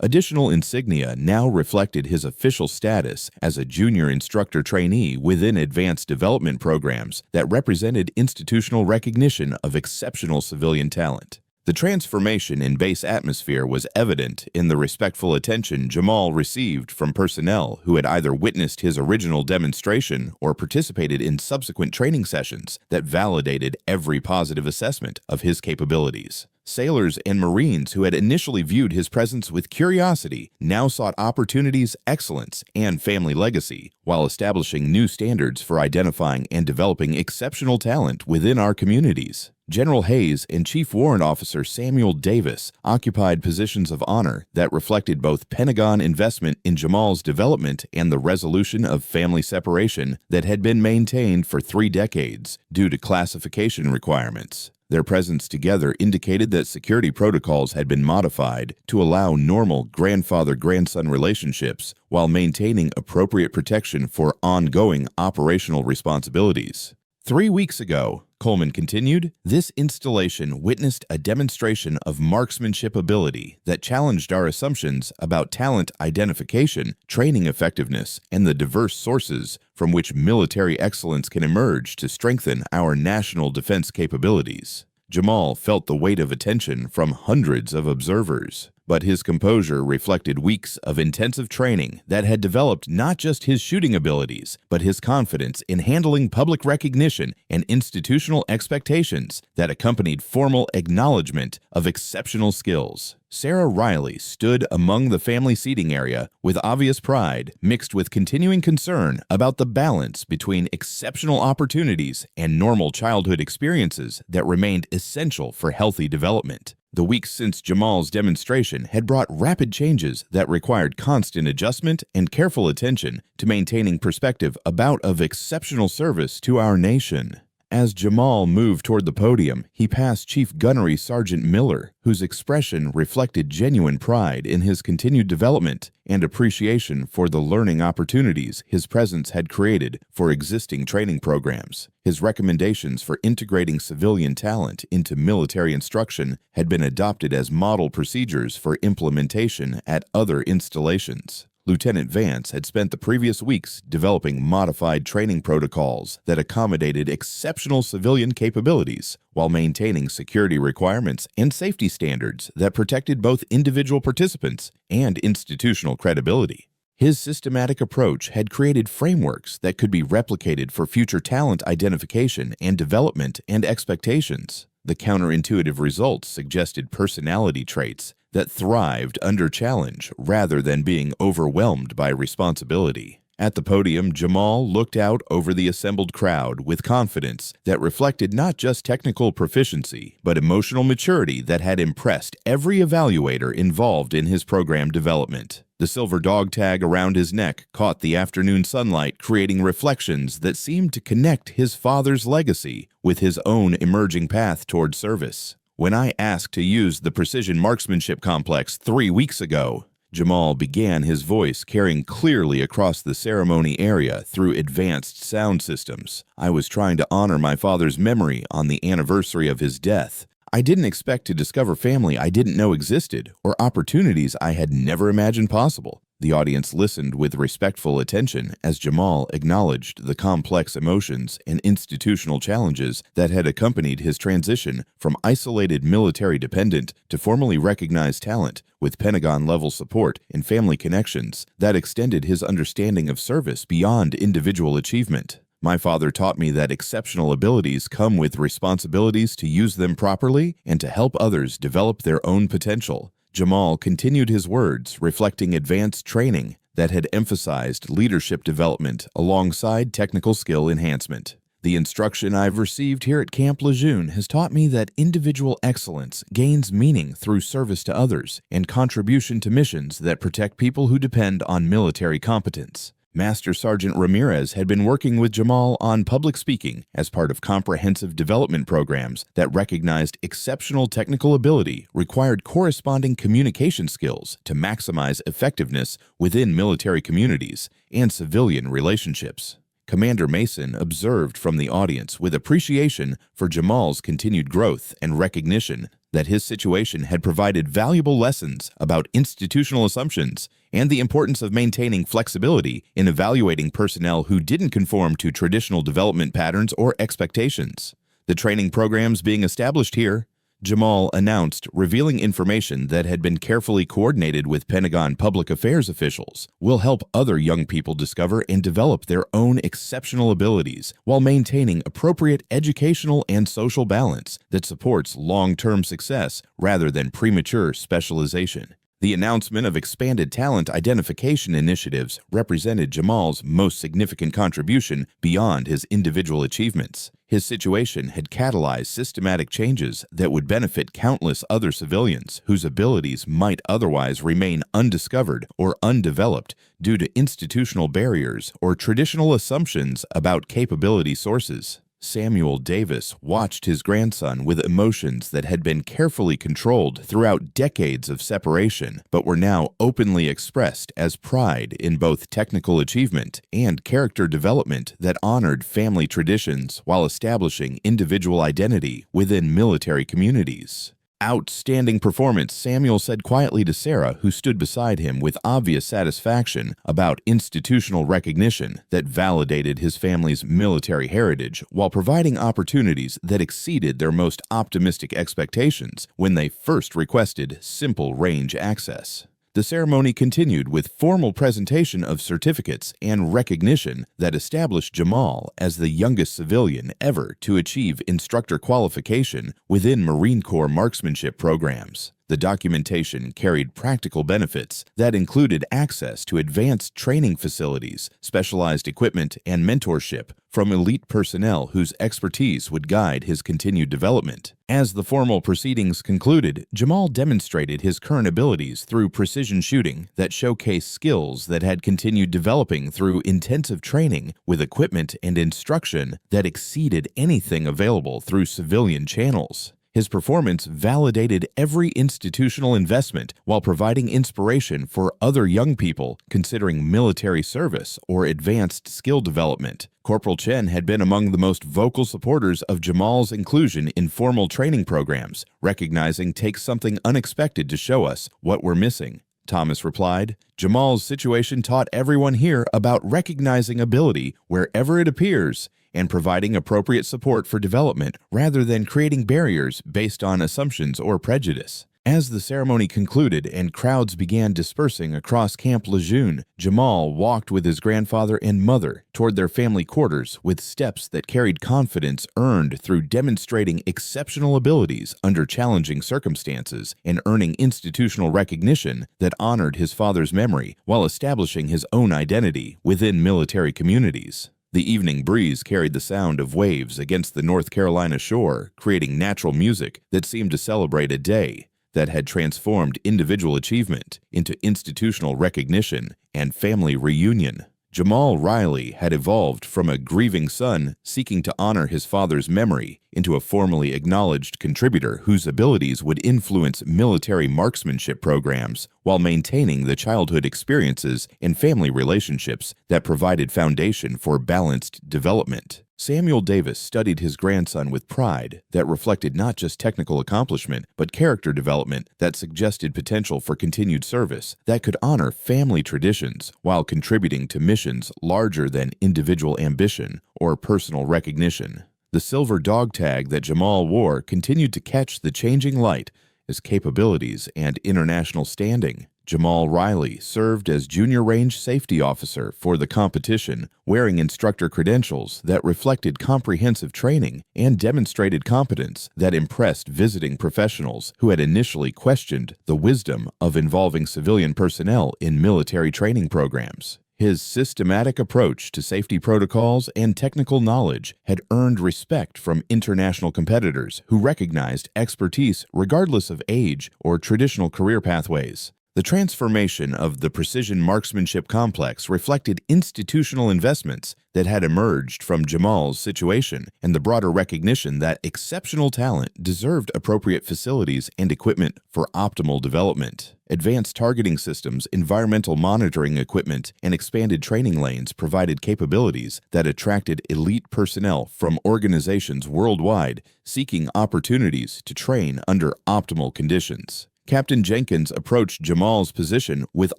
Additional insignia now reflected his official status as a junior instructor trainee within advanced development programs that represented institutional recognition of exceptional civilian talent. The transformation in base atmosphere was evident in the respectful attention Jamal received from personnel who had either witnessed his original demonstration or participated in subsequent training sessions that validated every positive assessment of his capabilities. Sailors and Marines who had initially viewed his presence with curiosity now sought opportunities, excellence, and family legacy, while establishing new standards for identifying and developing exceptional talent within our communities. General Hayes and Chief Warrant Officer Samuel Davis occupied positions of honor that reflected both Pentagon investment in Jamal's development and the resolution of family separation that had been maintained for 3 decades due to classification requirements. Their presence together indicated that security protocols had been modified to allow normal grandfather-grandson relationships while maintaining appropriate protection for ongoing operational responsibilities. 3 weeks ago, Coleman continued, this installation witnessed a demonstration of marksmanship ability that challenged our assumptions about talent identification, training effectiveness, and the diverse sources from which military excellence can emerge to strengthen our national defense capabilities. Jamal felt the weight of attention from hundreds of observers, but his composure reflected weeks of intensive training that had developed not just his shooting abilities, but his confidence in handling public recognition and institutional expectations that accompanied formal acknowledgement of exceptional skills. Sarah Riley stood among the family seating area with obvious pride, mixed with continuing concern about the balance between exceptional opportunities and normal childhood experiences that remained essential for healthy development. The weeks since Jamal's demonstration had brought rapid changes that required constant adjustment and careful attention to maintaining perspective about of exceptional service to our nation. As Jamal moved toward the podium, he passed Chief Gunnery Sergeant Miller, whose expression reflected genuine pride in his continued development and appreciation for the learning opportunities his presence had created for existing training programs. His recommendations for integrating civilian talent into military instruction had been adopted as model procedures for implementation at other installations. Lieutenant Vance had spent the previous weeks developing modified training protocols that accommodated exceptional civilian capabilities while maintaining security requirements and safety standards that protected both individual participants and institutional credibility. His systematic approach had created frameworks that could be replicated for future talent identification and development and expectations. The counterintuitive results suggested personality traits that thrived under challenge rather than being overwhelmed by responsibility. At the podium, Jamal looked out over the assembled crowd with confidence that reflected not just technical proficiency, but emotional maturity that had impressed every evaluator involved in his program development. The silver dog tag around his neck caught the afternoon sunlight, creating reflections that seemed to connect his father's legacy with his own emerging path toward service. When I asked to use the precision marksmanship complex 3 weeks ago, Jamal began, his voice carrying clearly across the ceremony area through advanced sound systems. I was trying to honor my father's memory on the anniversary of his death. I didn't expect to discover family I didn't know existed or opportunities I had never imagined possible. The audience listened with respectful attention as Jamal acknowledged the complex emotions and institutional challenges that had accompanied his transition from isolated military dependent to formally recognized talent with Pentagon-level support and family connections that extended his understanding of service beyond individual achievement. My father taught me that exceptional abilities come with responsibilities to use them properly and to help others develop their own potential. Jamal continued his words, reflecting advanced training that had emphasized leadership development alongside technical skill enhancement. The instruction I've received here at Camp Lejeune has taught me that individual excellence gains meaning through service to others and contribution to missions that protect people who depend on military competence. Master Sergeant Ramirez had been working with Jamal on public speaking as part of comprehensive development programs that recognized exceptional technical ability required corresponding communication skills to maximize effectiveness within military communities and civilian relationships. Commander Mason observed from the audience with appreciation for Jamal's continued growth and recognition that his situation had provided valuable lessons about institutional assumptions and the importance of maintaining flexibility in evaluating personnel who didn't conform to traditional development patterns or expectations. The training programs being established here, Jamal announced, revealing information that had been carefully coordinated with Pentagon public affairs officials, will help other young people discover and develop their own exceptional abilities while maintaining appropriate educational and social balance that supports long-term success rather than premature specialization. The announcement of expanded talent identification initiatives represented Jamal's most significant contribution beyond his individual achievements. His situation had catalyzed systematic changes that would benefit countless other civilians whose abilities might otherwise remain undiscovered or undeveloped due to institutional barriers or traditional assumptions about capability sources. Samuel Davis watched his grandson with emotions that had been carefully controlled throughout decades of separation, but were now openly expressed as pride in both technical achievement and character development that honored family traditions while establishing individual identity within military communities. Outstanding performance, Samuel said quietly to Sarah, who stood beside him with obvious satisfaction about institutional recognition that validated his family's military heritage while providing opportunities that exceeded their most optimistic expectations when they first requested simple range access. The ceremony continued with formal presentation of certificates and recognition that established Jamal as the youngest civilian ever to achieve instructor qualification within Marine Corps marksmanship programs. The documentation carried practical benefits that included access to advanced training facilities, specialized equipment, and mentorship from elite personnel whose expertise would guide his continued development. As the formal proceedings concluded, Jamal demonstrated his current abilities through precision shooting that showcased skills that had continued developing through intensive training with equipment and instruction that exceeded anything available through civilian channels. His performance validated every institutional investment while providing inspiration for other young people considering military service or advanced skill development. Corporal Chen had been among the most vocal supporters of Jamal's inclusion in formal training programs, recognizing takes something unexpected to show us what we're missing. Thomas replied, "Jamal's situation taught everyone here about recognizing ability wherever it appears and providing appropriate support for development rather than creating barriers based on assumptions or prejudice." As the ceremony concluded and crowds began dispersing across Camp Lejeune, Jamal walked with his grandfather and mother toward their family quarters with steps that carried confidence earned through demonstrating exceptional abilities under challenging circumstances and earning institutional recognition that honored his father's memory while establishing his own identity within military communities. The evening breeze carried the sound of waves against the North Carolina shore, creating natural music that seemed to celebrate a day that had transformed individual achievement into institutional recognition and family reunion. Jamal Riley had evolved from a grieving son seeking to honor his father's memory into a formally acknowledged contributor whose abilities would influence military marksmanship programs while maintaining the childhood experiences and family relationships that provided foundation for balanced development. Samuel Davis studied his grandson with pride that reflected not just technical accomplishment, but character development that suggested potential for continued service that could honor family traditions while contributing to missions larger than individual ambition or personal recognition. The silver dog tag that Jamal wore continued to catch the changing light as capabilities and international standing. Jamal Riley served as Junior Range Safety Officer for the competition, wearing instructor credentials that reflected comprehensive training and demonstrated competence that impressed visiting professionals who had initially questioned the wisdom of involving civilian personnel in military training programs. His systematic approach to safety protocols and technical knowledge had earned respect from international competitors who recognized expertise regardless of age or traditional career pathways. The transformation of the precision marksmanship complex reflected institutional investments that had emerged from Jamal's situation and the broader recognition that exceptional talent deserved appropriate facilities and equipment for optimal development. Advanced targeting systems, environmental monitoring equipment, and expanded training lanes provided capabilities that attracted elite personnel from organizations worldwide seeking opportunities to train under optimal conditions. Captain Jenkins approached Jamal's position with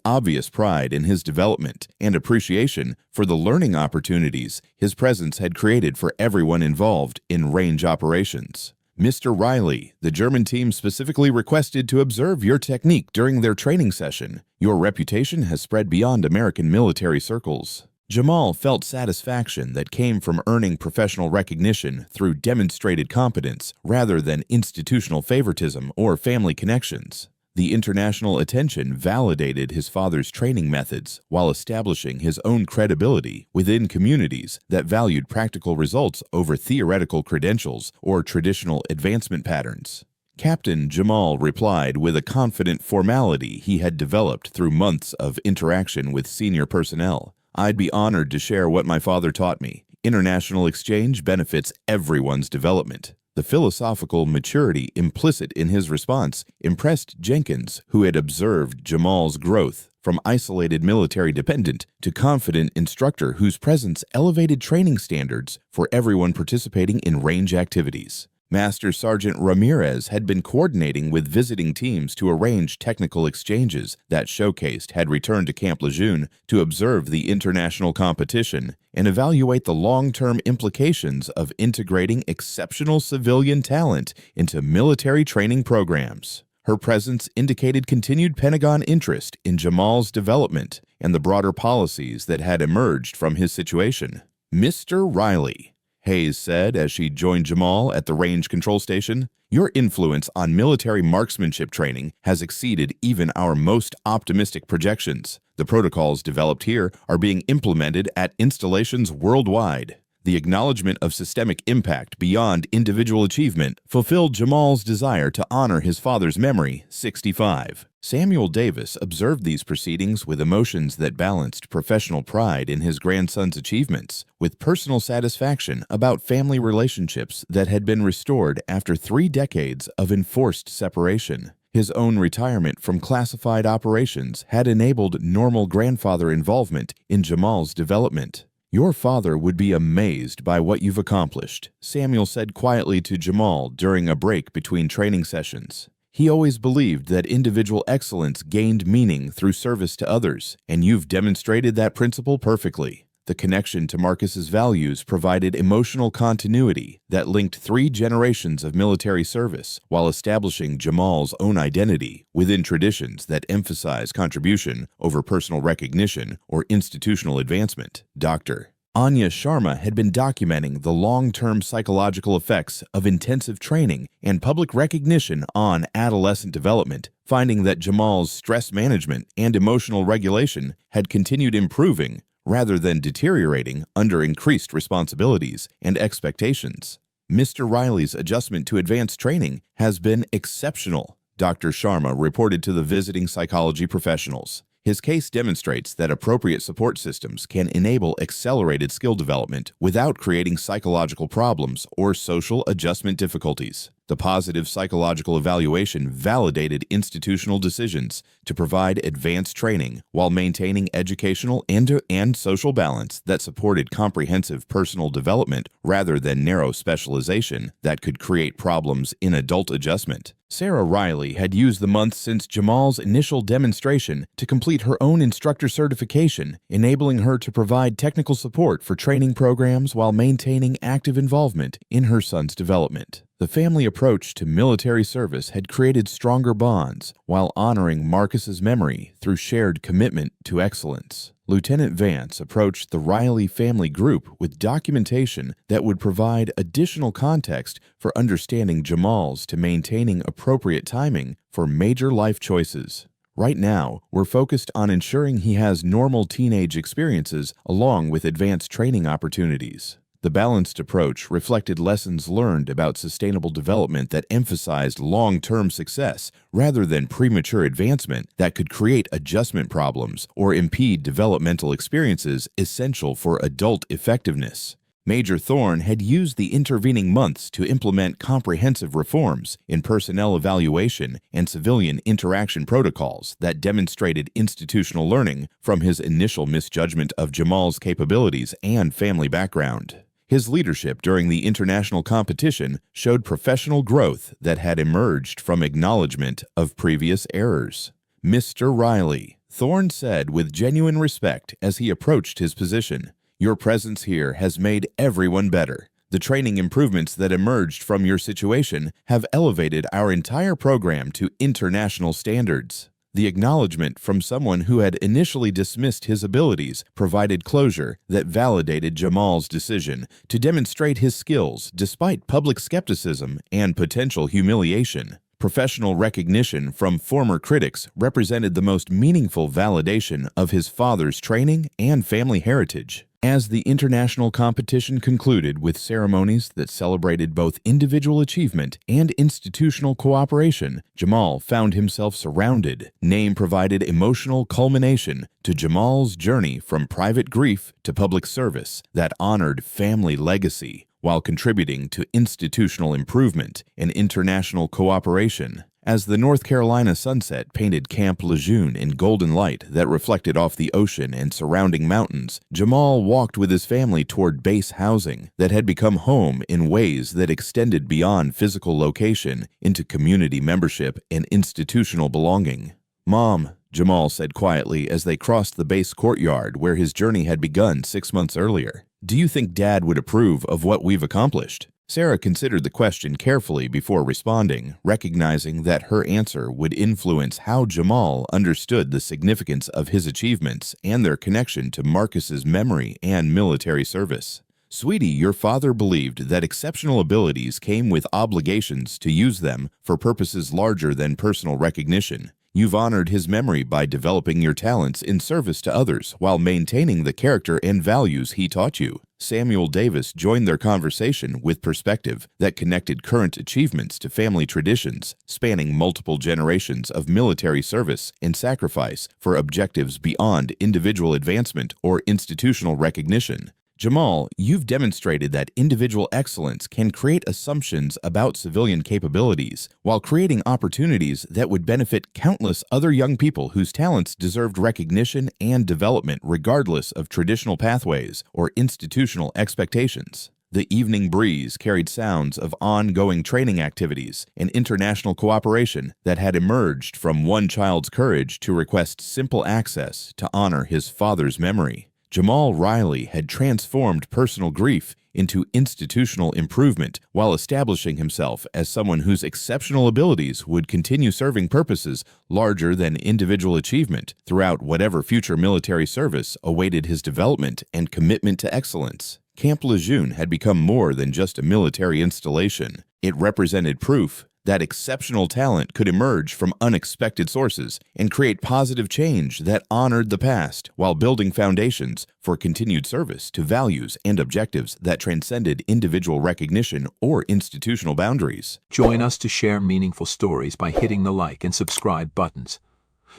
obvious pride in his development and appreciation for the learning opportunities his presence had created for everyone involved in range operations. "Mr. Riley, the German team specifically requested to observe your technique during their training session. Your reputation has spread beyond American military circles." Jamal felt satisfaction that came from earning professional recognition through demonstrated competence rather than institutional favoritism or family connections. The international attention validated his father's training methods while establishing his own credibility within communities that valued practical results over theoretical credentials or traditional advancement patterns. Captain Jamal replied with a confident formality he had developed through months of interaction with senior personnel. "I'd be honored to share what my father taught me. International exchange benefits everyone's development." The philosophical maturity implicit in his response impressed Jenkins, who had observed Jamal's growth from isolated military dependent to confident instructor whose presence elevated training standards for everyone participating in range activities. Master Sergeant Ramirez had been coordinating with visiting teams to arrange technical exchanges that Showcased had returned to Camp Lejeune to observe the international competition and evaluate the long-term implications of integrating exceptional civilian talent into military training programs. Her presence indicated continued Pentagon interest in Jamal's development and the broader policies that had emerged from his situation. "Mr. Riley, Hayes said as she joined Jamal at the range control station. "Your influence on military marksmanship training has exceeded even our most optimistic projections. The protocols developed here are being implemented at installations worldwide." The acknowledgement of systemic impact beyond individual achievement fulfilled Jamal's desire to honor his father's memory, 65. Samuel Davis observed these proceedings with emotions that balanced professional pride in his grandson's achievements with personal satisfaction about family relationships that had been restored after 3 decades of enforced separation. His own retirement from classified operations had enabled normal grandfather involvement in Jamal's development. "Your father would be amazed by what you've accomplished," Samuel said quietly to Jamal during a break between training sessions. "He always believed that individual excellence gained meaning through service to others, and you've demonstrated that principle perfectly." The connection to Marcus's values provided emotional continuity that linked 3 generations of military service while establishing Jamal's own identity within traditions that emphasize contribution over personal recognition or institutional advancement. Dr. Anya Sharma had been documenting the long-term psychological effects of intensive training and public recognition on adolescent development, finding that Jamal's stress management and emotional regulation had continued improving rather than deteriorating under increased responsibilities and expectations. "Mr. Riley's adjustment to advanced training has been exceptional," Dr. Sharma reported to the visiting psychology professionals. His case demonstrates that appropriate support systems can enable accelerated skill development without creating psychological problems or social adjustment difficulties. The positive psychological evaluation validated institutional decisions to provide advanced training while maintaining educational and social balance that supported comprehensive personal development rather than narrow specialization that could create problems in adult adjustment. Sarah Riley had used the months since Jamal's initial demonstration to complete her own instructor certification, enabling her to provide technical support for training programs while maintaining active involvement in her son's development. The family approach to military service had created stronger bonds while honoring Marcus's memory through shared commitment to excellence. Lieutenant Vance approached the Riley family group with documentation that would provide additional context for understanding Jamal's to maintaining appropriate timing for major life choices. "Right now, we're focused on ensuring he has normal teenage experiences along with advanced training opportunities." The balanced approach reflected lessons learned about sustainable development that emphasized long-term success rather than premature advancement that could create adjustment problems or impede developmental experiences essential for adult effectiveness. Major Thorne had used the intervening months to implement comprehensive reforms in personnel evaluation and civilian interaction protocols that demonstrated institutional learning from his initial misjudgment of Jamal's capabilities and family background. His leadership during the international competition showed professional growth that had emerged from acknowledgement of previous errors. "Mr. Riley," Thorne said with genuine respect as he approached his position, "your presence here has made everyone better. The training improvements that emerged from your situation have elevated our entire program to international standards." The acknowledgement from someone who had initially dismissed his abilities provided closure that validated Jamal's decision to demonstrate his skills despite public skepticism and potential humiliation. Professional recognition from former critics represented the most meaningful validation of his father's training and family heritage. As the international competition concluded with ceremonies that celebrated both individual achievement and institutional cooperation, Jamal found himself surrounded. Name provided emotional culmination to Jamal's journey from private grief to public service that honored family legacy while contributing to institutional improvement and international cooperation. As the North Carolina sunset painted Camp Lejeune in golden light that reflected off the ocean and surrounding mountains, Jamal walked with his family toward base housing that had become home in ways that extended beyond physical location into community membership and institutional belonging. "Mom," Jamal said quietly as they crossed the base courtyard where his journey had begun 6 months earlier, "do you think Dad would approve of what we've accomplished?" Sarah considered the question carefully before responding, recognizing that her answer would influence how Jamal understood the significance of his achievements and their connection to Marcus's memory and military service. Sweetie, your father believed that exceptional abilities came with obligations to use them for purposes larger than personal recognition. You've honored his memory by developing your talents in service to others while maintaining the character and values he taught you. Samuel Davis joined their conversation with perspective that connected current achievements to family traditions, spanning multiple generations of military service and sacrifice for objectives beyond individual advancement or institutional recognition. Jamal, you've demonstrated that individual excellence can create assumptions about civilian capabilities while creating opportunities that would benefit countless other young people whose talents deserved recognition and development regardless of traditional pathways or institutional expectations. The evening breeze carried sounds of ongoing training activities and international cooperation that had emerged from one child's courage to request simple access to honor his father's memory. Jamal Riley had transformed personal grief into institutional improvement while establishing himself as someone whose exceptional abilities would continue serving purposes larger than individual achievement throughout whatever future military service awaited his development and commitment to excellence. Camp Lejeune had become more than just a military installation. It represented proof that exceptional talent could emerge from unexpected sources and create positive change that honored the past while building foundations for continued service to values and objectives that transcended individual recognition or institutional boundaries. Join us to share meaningful stories by hitting the like and subscribe buttons.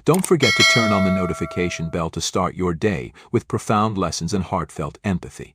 Don't forget to turn on the notification bell to start your day with profound lessons and heartfelt empathy.